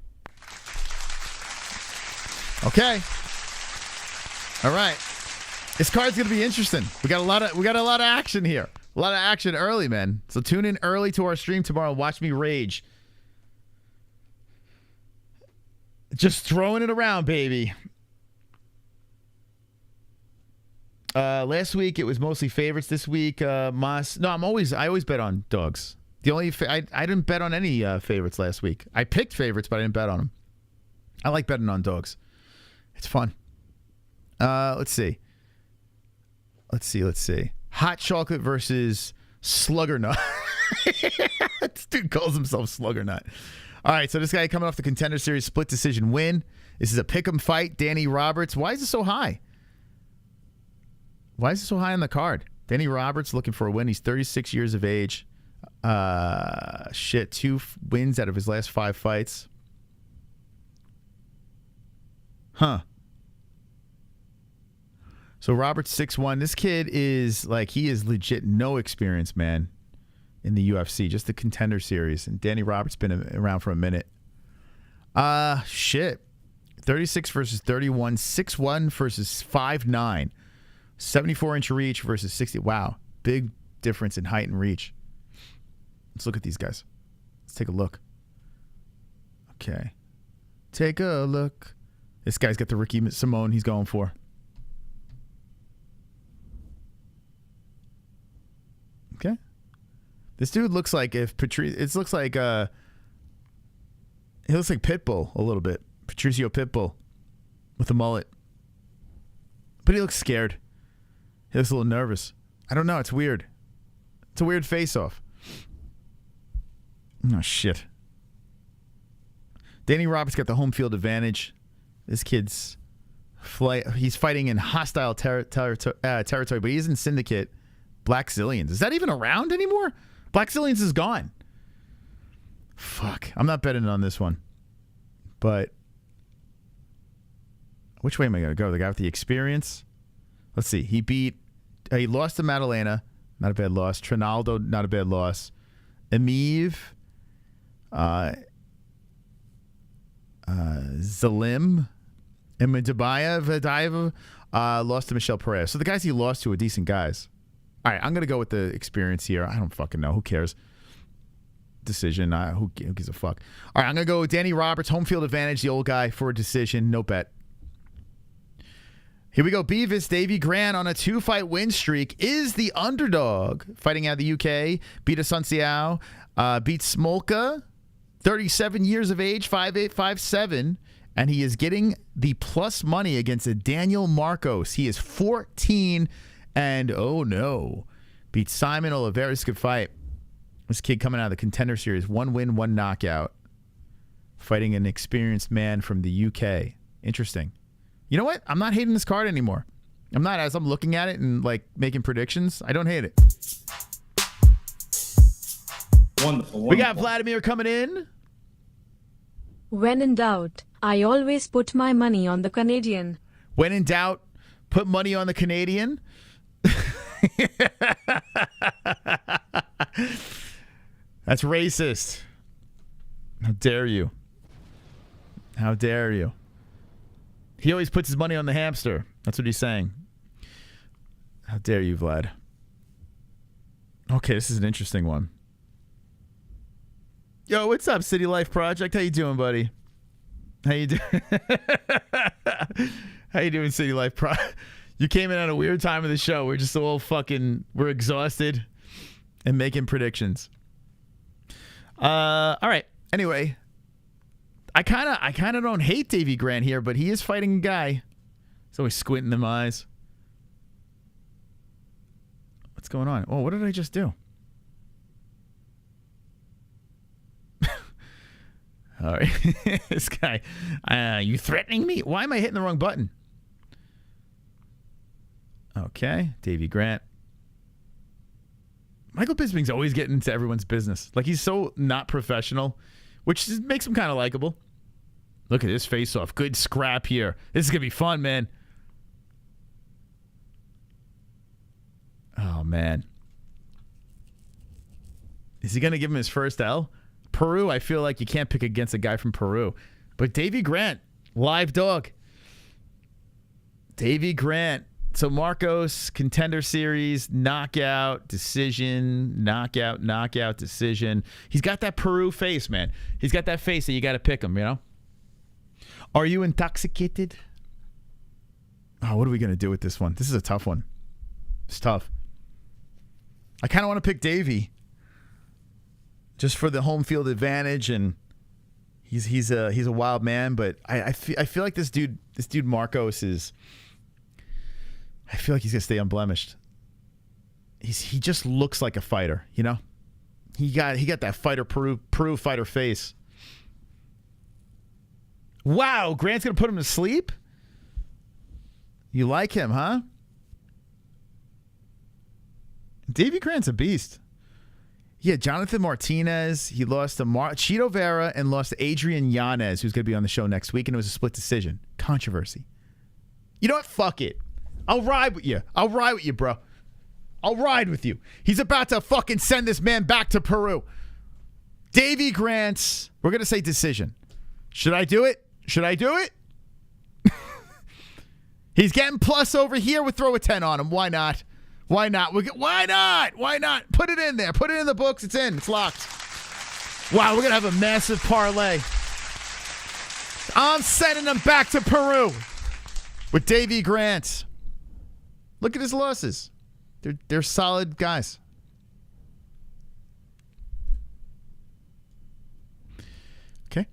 Okay. All right. This card's gonna be interesting. We got a lot of action here. A lot of action early, man. So tune in early to our stream tomorrow. Watch me rage. Just throwing it around, baby. Last week it was mostly favorites. This week, Moss. No, I always bet on dogs. The only I didn't bet on any favorites last week. I picked favorites, but I didn't bet on them. I like betting on dogs. It's fun. Let's see. Hot chocolate versus Slugger Nut. This dude calls himself Slugger Nut. All right, so this guy coming off the Contender Series split decision win. This is a pick'em fight. Danny Roberts. Why is it so high? Why is it so high on the card? Danny Roberts looking for a win. He's 36 years of age. 2 wins out of his last 5 fights. Huh. So Roberts 6'1". This kid is he is legit no experience, man. in the UFC, just the Contender Series. And Danny Roberts been around for a minute. Shit. 36 versus 31, 6'1 versus 5'9, 74-inch reach versus 60. Wow. Big difference in height and reach. Let's look at these guys. Let's take a look. Okay. Take a look. This guy's got the Ricky Simone he's going for. Okay. This dude looks like if Patrice. It looks like he looks like Pitbull a little bit. Patricio Pitbull with a mullet. But he looks scared. He looks a little nervous. I don't know. It's weird. It's a weird face-off. Oh, shit. Danny Roberts got the home field advantage. This kid's he's fighting in hostile territory, but he's in Syndicate. Black Zillions. Is that even around anymore? Black Zillions is gone. Fuck. I'm not betting on this one. But which way am I going to go? The guy with the experience? Let's see. He lost to Madalena. Not a bad loss. Trinaldo, not a bad loss. Amiv. Zalim. Imadabayev lost to Michelle Perez. So the guys he lost to are decent guys. All right, I'm going to go with the experience here. I don't fucking know. Who cares? Decision. Who gives a fuck? All right, I'm going to go with Danny Roberts, home field advantage, the old guy, for a decision. No bet. Here we go. Beavis, Davy Grant on a 2-fight win streak is the underdog. Fighting out of the UK. Beat Asunciao. Beat Smolka. 37 years of age, 5'8", 5'7". And he is getting the plus money against a Daniel Marcos. He is 14 and oh no. Beat Simon Oliveira. This is a good fight. This kid coming out of the Contender Series. 1 win, 1 knockout. Fighting an experienced man from the UK. Interesting. You know what? I'm not hating this card anymore. I'm not. As I'm looking at it and like making predictions, I don't hate it. Wonderful. We got Vladimir coming in. When in doubt, I always put my money on the Canadian. When in doubt, put money on the Canadian. That's racist. How dare you? How dare you? He always puts his money on the hamster. That's what he's saying. How dare you, Vlad? Okay, this is an interesting one. Yo, what's up, City Life Project? How you doing, buddy? How you doing? How you doing, City Life Project? You came in at a weird time of the show. We're just all we're exhausted and making predictions. All right. Anyway, I kind of don't hate Davy Grant here, but he is fighting a guy. He's always squinting them eyes. What's going on? Oh, what did I just do? All right. This guy, you threatening me? Why am I hitting the wrong button? Okay, Davy Grant. Michael Bisping's always getting into everyone's business. Like, he's so not professional, which makes him kind of likable. Look at this face-off. Good scrap here. This is going to be fun, man. Oh, man. Is he going to give him his first L? Peru, I feel like you can't pick against a guy from Peru. But Davy Grant, live dog. Davy Grant. So Marcos, Contender Series, knockout, decision, knockout, decision. He's got that Peru face, man. He's got that face that you got to pick him, you know? Are you intoxicated? Oh, what are we going to do with this one? This is a tough one. It's tough. I kind of want to pick Davy just for the home field advantage, and he's a wild man, but I feel like this dude Marcos is. I feel like he's gonna stay unblemished. He just looks like a fighter, you know. He got that fighter Peru fighter face. Wow, Grant's gonna put him to sleep. You like him, huh? Davy Grant's a beast. Yeah, Jonathan Martinez. He lost to Chito Vera and lost to Adrian Yanez, who's going to be on the show next week, and it was a split decision. Controversy. You know what? Fuck it. I'll ride with you. Bro. I'll ride with you. He's about to fucking send this man back to Peru. Davy Grant's, we're going to say decision. Should I do it? Should I do it? He's getting plus over here. We'll throw a 10 on him. Why not? Why not? Why not? Why not? Put it in there. Put it in the books. It's in. It's locked. Wow, we're going to have a massive parlay. I'm sending him back to Peru with Davy Grant. Look at his losses. They're solid guys. Okay.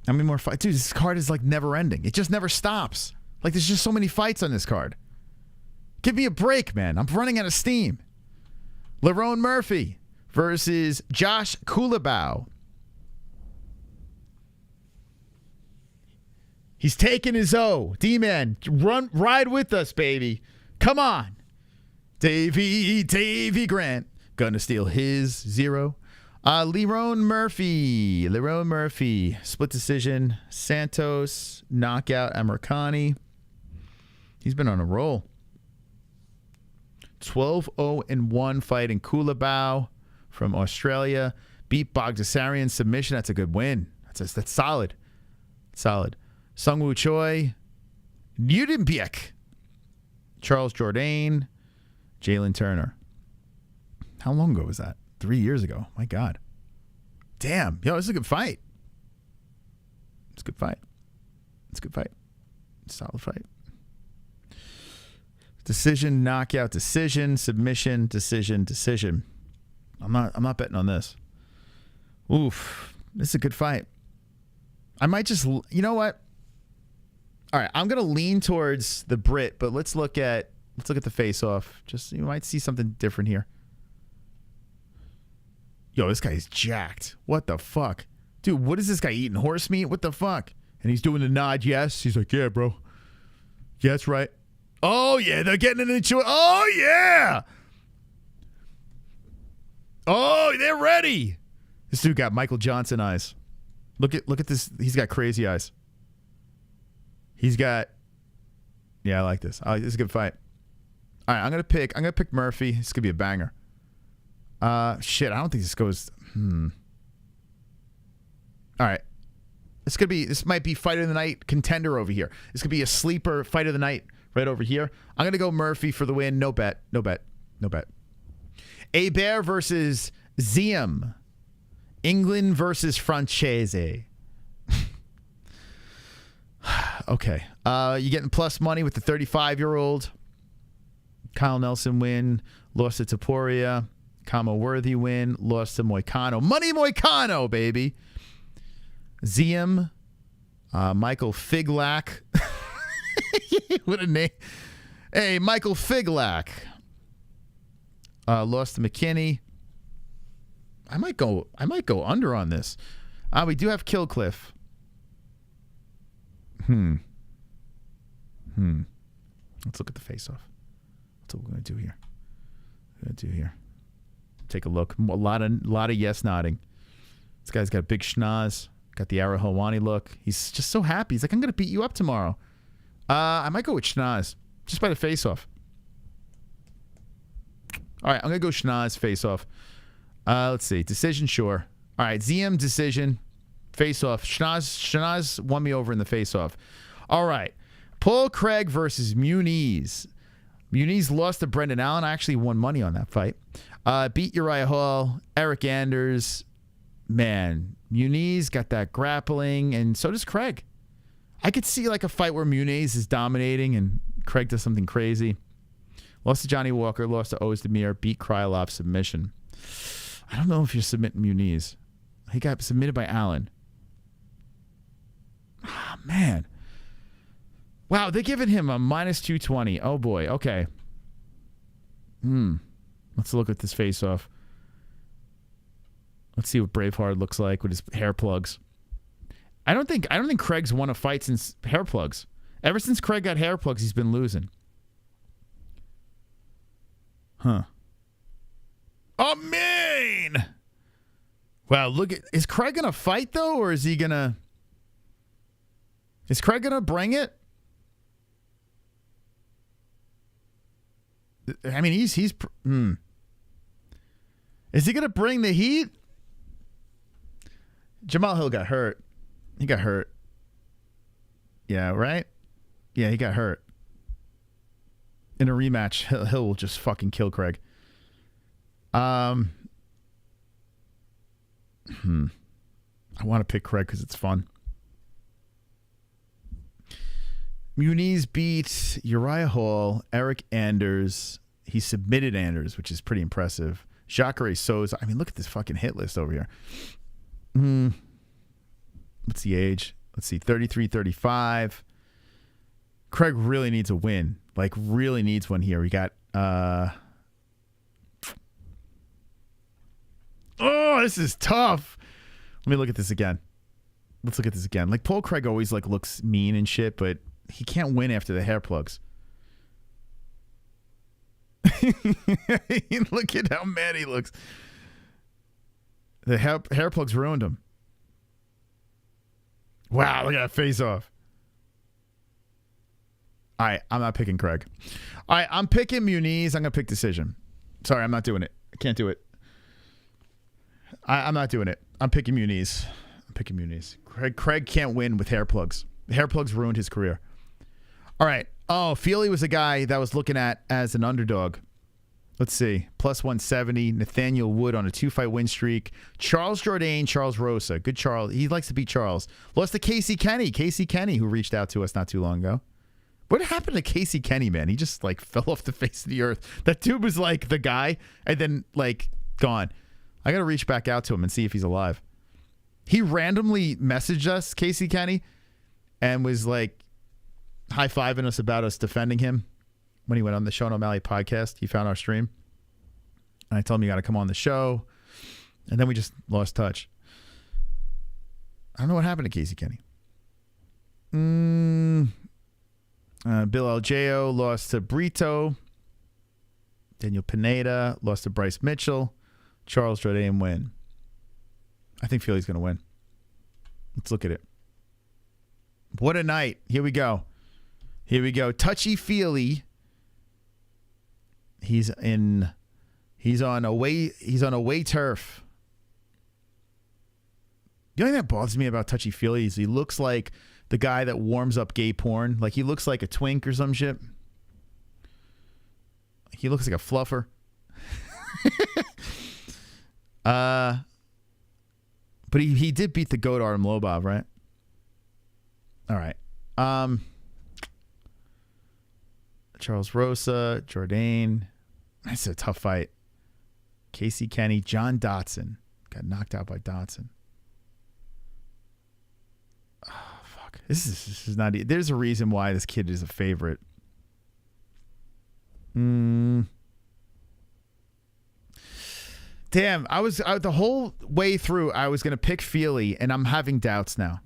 How many more fights? Dude, this card is like never ending. It just never stops. Like there's just so many fights on this card. Give me a break, man. I'm running out of steam. Lerone Murphy versus Josh Kulabau. He's taking his O. D-Man, ride with us, baby. Come on. Davy Grant. Gonna steal his 0. Lerone Murphy. Split decision. Santos. Knockout. Amirkhani. He's been on a roll. 12-0-1 fighting Kulabau from Australia. Beat Bogdasarian submission. That's a good win. That's solid. Solid. Sungwoo Choi, Nudenbiek, Charles Jourdain, Jalen Turner. How long ago was that? 3 years ago. My God. Damn. Yo, this is a good fight. It's a good fight. It's a good fight. Solid fight. Decision, knockout, decision, submission, decision. I'm not betting on this. Oof. This is a good fight. I might just, you know what? All right, I'm gonna lean towards the Brit, but let's look at the face-off. Just you might see something different here. Yo, this guy's jacked. What the fuck, dude? What is this guy eating? Horse meat? What the fuck? And he's doing the nod. Yes, he's like, yeah, bro. Yeah, that's right. Oh yeah, they're getting into it. Oh yeah. Oh, they're ready. This dude got Michael Johnson eyes. Look at this. He's got crazy eyes. He's got. Yeah, I like this. This is a good fight. All right, I'm gonna pick Murphy. This could be a banger. Shit, I don't think this goes. All right, this might be fight of the night contender over here. This could be a sleeper fight of the night right over here. I'm gonna go Murphy for the win. No bet. Hebert versus Ziem. England versus Francese. Okay. You're getting plus money with the 35-year-old. Kyle Nelson win. Lost to Taporia. Kama Worthy win. Lost to Moicano. Money Moicano, baby. Ziem. Michael Figlak. What a name. Hey, Michael Figlak. Lost to McKinney. I might go under on this. We do have Killcliff. Let's look at the face-off. That's what we're gonna do here. Take a look. A lot of yes nodding. This guy's got a big schnoz. Got the Ara Helwani look. He's just so happy. He's like, I'm gonna beat you up tomorrow. I might go with schnoz just by the face-off. All right, I'm gonna go schnoz face-off. Let's see. Decision, sure. All right, ZM decision. Face-off. Schnoz won me over in the face-off. All right. Paul Craig versus Muniz. Muniz lost to Brendan Allen. I actually won money on that fight. Beat Uriah Hall. Eric Anders. Man, Muniz got that grappling, and so does Craig. I could see like a fight where Muniz is dominating and Craig does something crazy. Lost to Johnny Walker. Lost to Ozdemir. Beat Krylov submission. I don't know if you're submitting Muniz. He got submitted by Allen. Ah, man. Wow, they're giving him a minus 220. Oh, boy. Okay. Let's look at this face-off. Let's see what Braveheart looks like with his hair plugs. I don't think Craig's won a fight since hair plugs. Ever since Craig got hair plugs, he's been losing. Huh. Oh, man! Wow, look at... Is Craig going to fight, though, or is he going to... Is Craig going to bring it? I mean, Is he going to bring the heat? Jamal Hill got hurt. He got hurt. Yeah, right? Yeah, he got hurt. In a rematch, Hill will just fucking kill Craig. I want to pick Craig because it's fun. Muniz beat Uriah Hall, Eric Anders. He submitted Anders, which is pretty impressive. Jacare Souza. I mean, look at this fucking hit list over here. What's the age? Let's see, 33, 35. Craig really needs a win. Like, really needs one here. We got... Oh, this is tough. Let me look at this again. Let's look at this again. Like, Paul Craig always, like, looks mean and shit, but he can't win after the hair plugs. Look at how mad he looks. The hair plugs ruined him. Wow, look at that face off. All right, I'm not picking Craig. All right, I'm picking Muniz. I'm going to pick decision. Sorry, I'm not doing it. I can't do it. I'm not doing it. I'm picking Muniz. Craig can't win with hair plugs. The hair plugs ruined his career. All right. Oh, Feely was a guy that I was looking at as an underdog. Let's see. Plus 170. Nathaniel Wood on a 2-fight win streak. Charles Jourdain, Charles Rosa. Good Charles. He likes to beat Charles. Lost to Casey Kenny. Casey Kenny, who reached out to us not too long ago. What happened to Casey Kenny, man? He just, like, fell off the face of the earth. That dude was, like, the guy, and then, like, gone. I got to reach back out to him and see if he's alive. He randomly messaged us, Casey Kenny, and was, like, high-fiving us about us defending him when he went on the Sean O'Malley podcast. He found our stream. And I told him, you got to come on the show. And then we just lost touch. I don't know what happened to Casey Kenny. Bill Algeo lost to Brito. Daniel Pineda lost to Bryce Mitchell. Charles Jourdain win. I think Feely's going to win. Let's look at it. What a night. Here we go. Touchy Feely. He's on away turf. The only thing that bothers me about Touchy Feely is he looks like the guy that warms up gay porn. Like, he looks like a twink or some shit. He looks like a fluffer. But he did beat the GOAT Artem Lobov, right? All right. Charles Rosa, Jourdain. That's a tough fight. Casey Kenny, John Dotson. Got knocked out by Dotson. Oh, fuck. This is not... There's a reason why this kid is a favorite. Damn, I was the whole way through, I was going to pick Feely, and I'm having doubts now.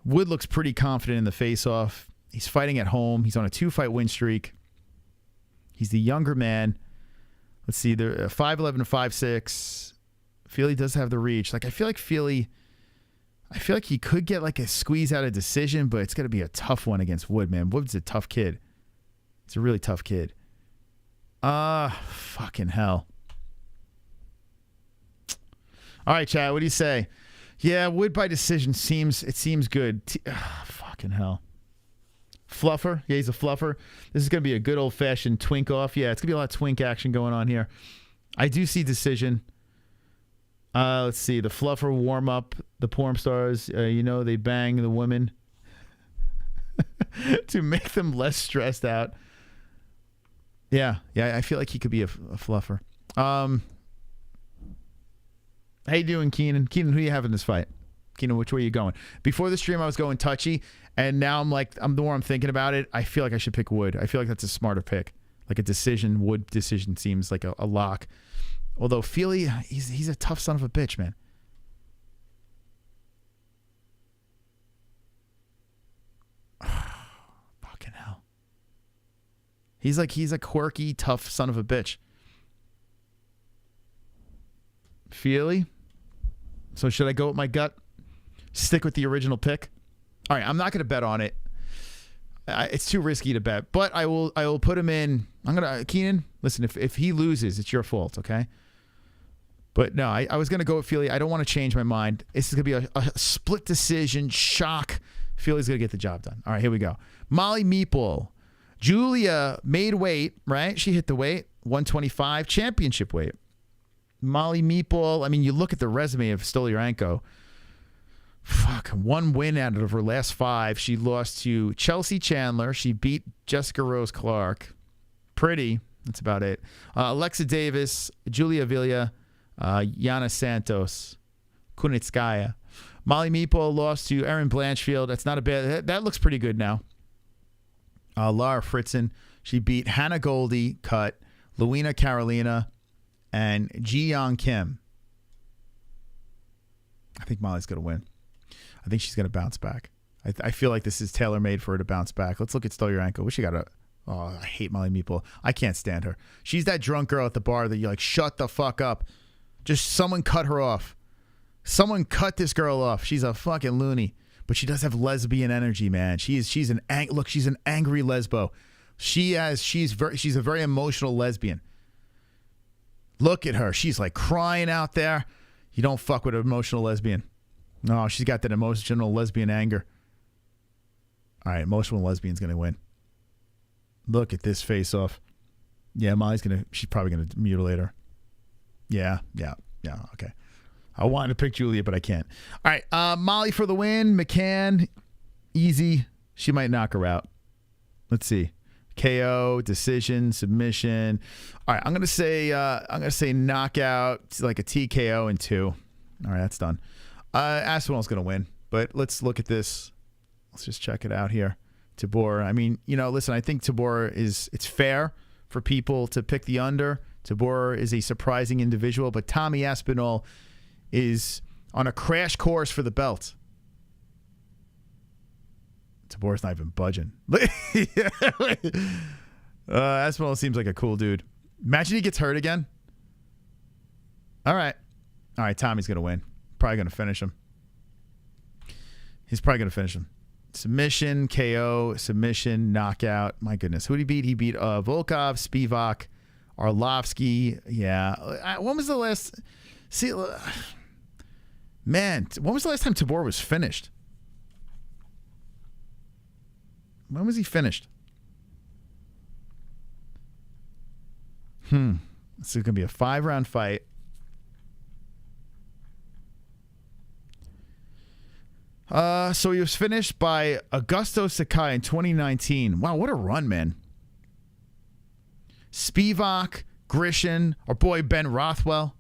Wood looks pretty confident in the face-off. He's fighting at home. He's on a 2-fight win streak. He's the younger man. Let's see, they're 5'11" to 5'6". Feely does have the reach. Like, I feel like he could get like a squeeze out of decision, but it's going to be a tough one against Wood, man. Wood's a tough kid. He's a really tough kid. Fucking hell. All right, Chad, what do you say? Yeah, Wood by decision seems good. Fucking hell. Fluffer. Yeah, he's a fluffer. This is going to be a good old-fashioned twink off. Yeah, it's going to be a lot of twink action going on here. I do see decision. Let's see. The fluffer warm up. The porn stars, they bang the women to make them less stressed out. Yeah, I feel like he could be a fluffer. How you doing, Keenan? Keenan, who you have in this fight? Keenan, which way are you going? Before the stream, I was going Touchy, and now the more I'm thinking about it, I feel like I should pick Wood. I feel like that's a smarter pick. Like a decision, Wood decision seems like a lock. Although Feely, he's a tough son of a bitch, man. Fucking hell. He's a quirky, tough son of a bitch. Feely. So should I go with my gut? Stick with the original pick? All right, I'm not going to bet on it. It's too risky to bet, but I will put him in. I'm gonna Keenan. Listen, if he loses, it's your fault, okay? But no, I was gonna go with Feely. I don't want to change my mind. This is gonna be a split decision shock. Feely's gonna get the job done. All right, here we go. Molly Meatball. Julia made weight, right? She hit the weight, 125, championship weight. Molly Meatball. I mean, you look at the resume of Stoliarenko. Fuck, 1 win out of her last 5. She lost to Chelsea Chandler. She beat Jessica Rose Clark. Pretty. That's about it. Alexa Davis, Julia Villa, Yana Santos, Kunitskaya. Molly Meatball lost to Erin Blanchfield. That's not a bad. That looks pretty good now. Lara Fritzen. She beat Hannah Goldie, cut, Luina Carolina, and Ji Young Kim. I think Molly's going to win. I think she's going to bounce back. I feel like this is tailor-made for her to bounce back. Let's look at Stoliarenko. Wish she got a... Oh, I hate Molly Meatball. I can't stand her. She's that drunk girl at the bar that you're like, shut the fuck up. Just someone cut her off. Someone cut this girl off. She's a fucking loony. But she does have lesbian energy, man. She's an angry lesbo. She's a very emotional lesbian. Look at her. She's like crying out there. You don't fuck with an emotional lesbian. No, she's got that emotional lesbian anger. All right, emotional lesbian's going to win. Look at this face off. Yeah, she's probably going to mutilate her. Yeah, okay. I wanted to pick Julia, but I can't. All right, Molly for the win. McCann, easy. She might knock her out. Let's see. KO, decision, submission. All right, I'm gonna say knockout, like a TKO in 2. All right, that's done. Aspinall's gonna win, but let's look at this. Let's just check it out here. Tybura. I mean, listen. I think Tybura it's fair for people to pick the under. Tybura is a surprising individual, but Tommy Aspinall is on a crash course for the belt. Tybura's not even budging. Aspinall seems like a cool dude. Imagine he gets hurt again. All right, Tommy's going to win. Probably going to finish him. He's probably going to finish him. Submission, KO, submission, knockout. My goodness. Who did he beat? He beat Volkov, Spivak, Arlovsky. Yeah. When was the last... See... Man, when was the last time Tybura was finished? When was he finished? This is going to be a 5-round fight. So he was finished by Augusto Sakai in 2019. Wow, what a run, man. Spivak, Grishin, our boy Ben Rothwell,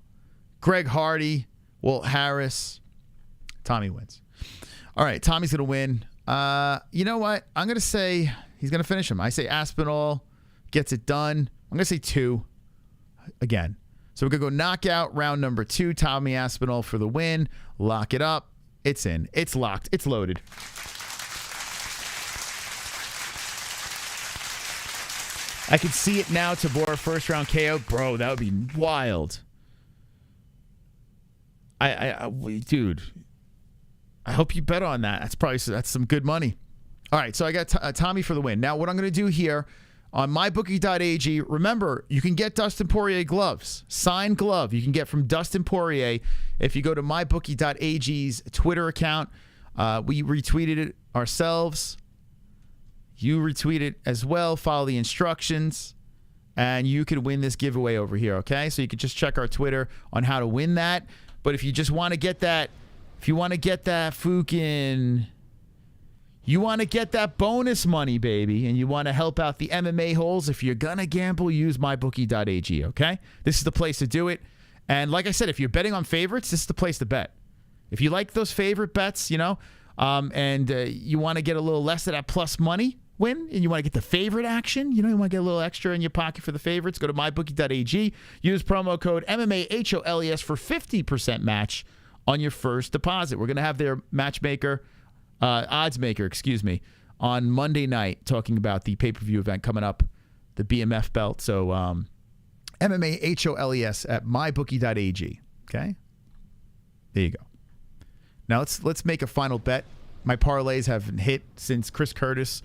Greg Hardy, Walt Harris. Tommy wins. All right, Tommy's going to win. You know what? I'm going to say he's going to finish him. I say Aspinall gets it done. I'm going to say 2 again. So we're going to go knockout round number 2. Tommy Aspinall for the win. Lock it up. It's in. It's locked. It's loaded. I can see it now. Tybura first round KO. Bro, that would be wild. Dude, I hope you bet on that. That's some good money. All right, so I got Tommy for the win. Now, what I'm going to do here on mybookie.ag, remember, you can get Dustin Poirier gloves. Signed glove you can get from Dustin Poirier if you go to mybookie.ag's Twitter account. We retweeted it ourselves. You retweet it as well. Follow the instructions, and you can win this giveaway over here, okay? So you can just check our Twitter on how to win that. But if you just want to get that, fucking, you want to get that bonus money, baby, and you want to help out the MMA-Holes, if you're going to gamble, use mybookie.ag, okay? This is the place to do it. And like I said, if you're betting on favorites, this is the place to bet. If you like those favorite bets, and you want to get a little less of that plus money win, and you want to get the favorite action, you want to get a little extra in your pocket for the favorites, go to mybookie.ag, use promo code MMA-HOLES for 50% match on your first deposit. We're going to have their odds maker, on Monday night talking about the pay-per-view event coming up, the BMF belt. So MMA-HOLES at mybookie.ag. Okay? There you go. Now let's make a final bet. My parlays haven't hit since Chris Curtis,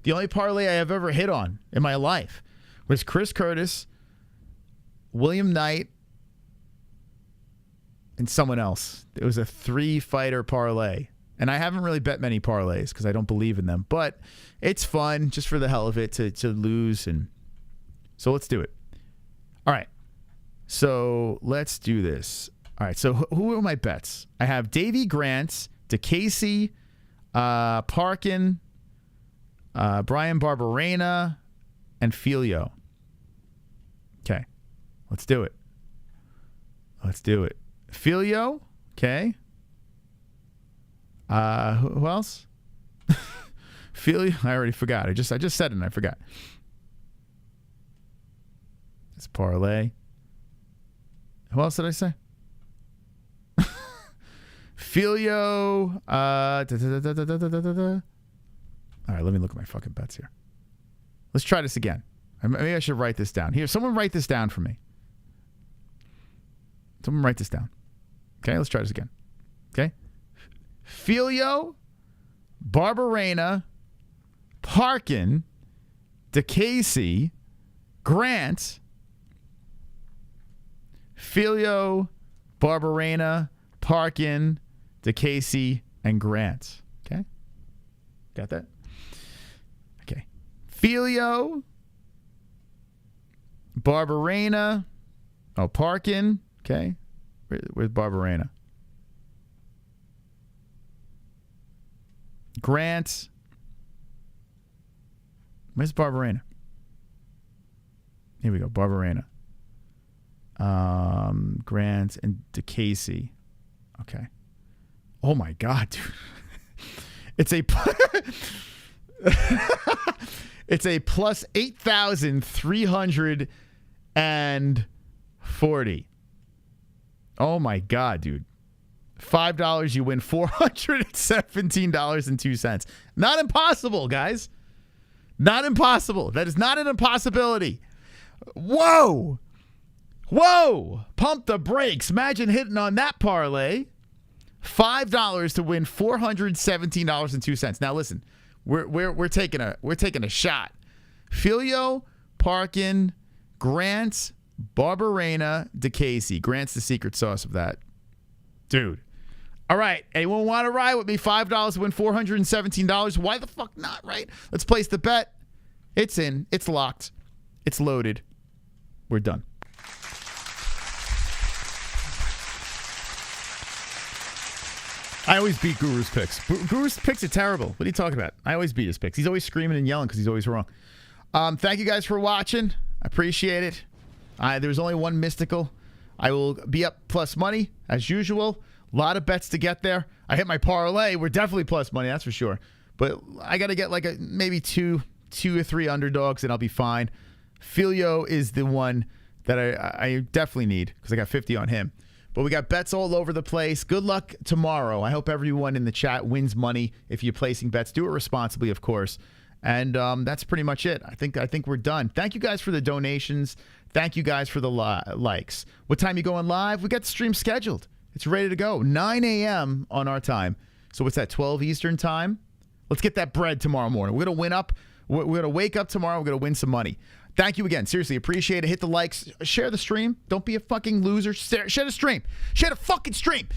The only parlay I have ever hit on in my life was Chris Curtis, William Knight, and someone else. It was a 3-fighter parlay. And I haven't really bet many parlays because I don't believe in them. But it's fun just for the hell of it to lose. And so let's do it. All right. So let's do this. All right. So who are my bets? I have Davey Grant, DeCasey, Parkin, Brian Barberena, and Filio. Okay. Let's do it. Let's do it. Filio. Okay. Who else? Filio. I already forgot. I just said it and I forgot. It's parlay. Who else did I say? Filio. All right, let me look at my fucking bets here. Let's try this again. Maybe I should write this down. Here, someone write this down for me. Someone write this down. Okay, let's try this again. Okay? Filio, Barberena, Parkin, DeCasey, Grant, Filio, Barberena, Parkin, DeCasey, and Grant. Okay? Got that? Okay. Filio, Barberena, Parkin. Okay. Where's Barberena? Grant. Where's Barberena? Here we go. Barberena. Grant and DeCasey. Okay. Oh my God, dude. It's a it's a plus 8,340. Oh my God, dude. $5, you win $417.02. Not impossible, guys. Not impossible. That is not an impossibility. Whoa. Whoa. Pump the brakes. Imagine hitting on that parlay. $5 to win $417.02. Now listen, we're taking a shot. Filio, Parkin, Grant, Barberena, DeCasey. Grant's the secret sauce of that. Dude. All right. Anyone want to ride with me? $5 to win $417. Why the fuck not, right? Let's place the bet. It's in. It's locked. It's loaded. We're done. I always beat Guru's picks. Guru's picks are terrible. What are you talking about? I always beat his picks. He's always screaming and yelling because he's always wrong. Thank you guys for watching. I appreciate it. There's only one mystical. I will be up plus money as usual. A lot of bets to get there. I hit my parlay. We're definitely plus money, that's for sure. But I got to get like maybe two or three underdogs and I'll be fine. Filio is the one that I definitely need because I got 50 on him. But we got bets all over the place. Good luck tomorrow. I hope everyone in the chat wins money if you're placing bets. Do it responsibly, of course. And that's pretty much it. I think we're done. Thank you guys for the donations. Thank you guys for the likes. What time you going live? We got the stream scheduled. It's ready to go. 9 a.m. on our time. So what's that, 12 Eastern time? Let's get that bread tomorrow morning. We're going to win up. We're going to wake up tomorrow. We're going to win some money. Thank you again. Seriously, appreciate it. Hit the likes. Share the stream. Don't be a fucking loser. Share the stream. Share the fucking stream.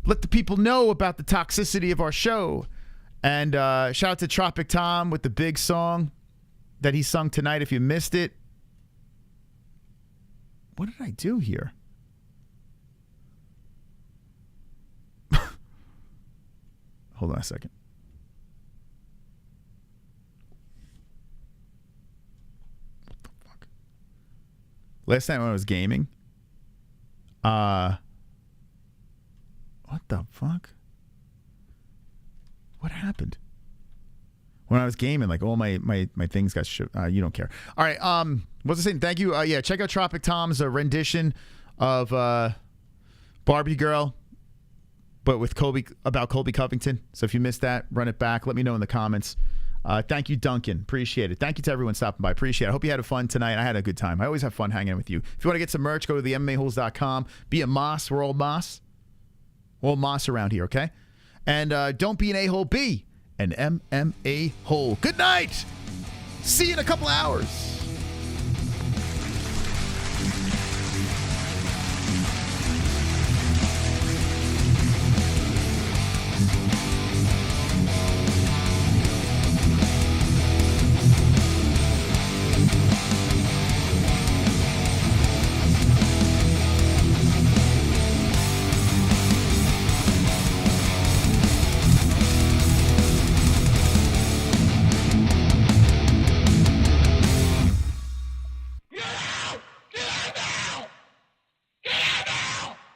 Let the people know about the toxicity of our show. And shout out to Tropic Tom with the big song that he sung tonight if you missed it. What did I do here? Hold on a second. What the fuck? Last night when I was gaming, what the fuck? What happened? When I was gaming, like all my things got you don't care. All right, what's I saying? Thank you. Yeah, check out Tropic Tom's rendition of Barbie Girl, but with Colby Covington. So if you missed that, run it back. Let me know in the comments. Thank you, Duncan. Appreciate it. Thank you to everyone stopping by. Appreciate it. I hope you had fun tonight. I had a good time. I always have fun hanging with you. If you want to get some merch, go to the MMA-Holes.com. Be a Moss. We're all Moss. We're all Moss around here, okay? And don't be an a-hole. Be an MMA hole. Good night. See you in a couple hours.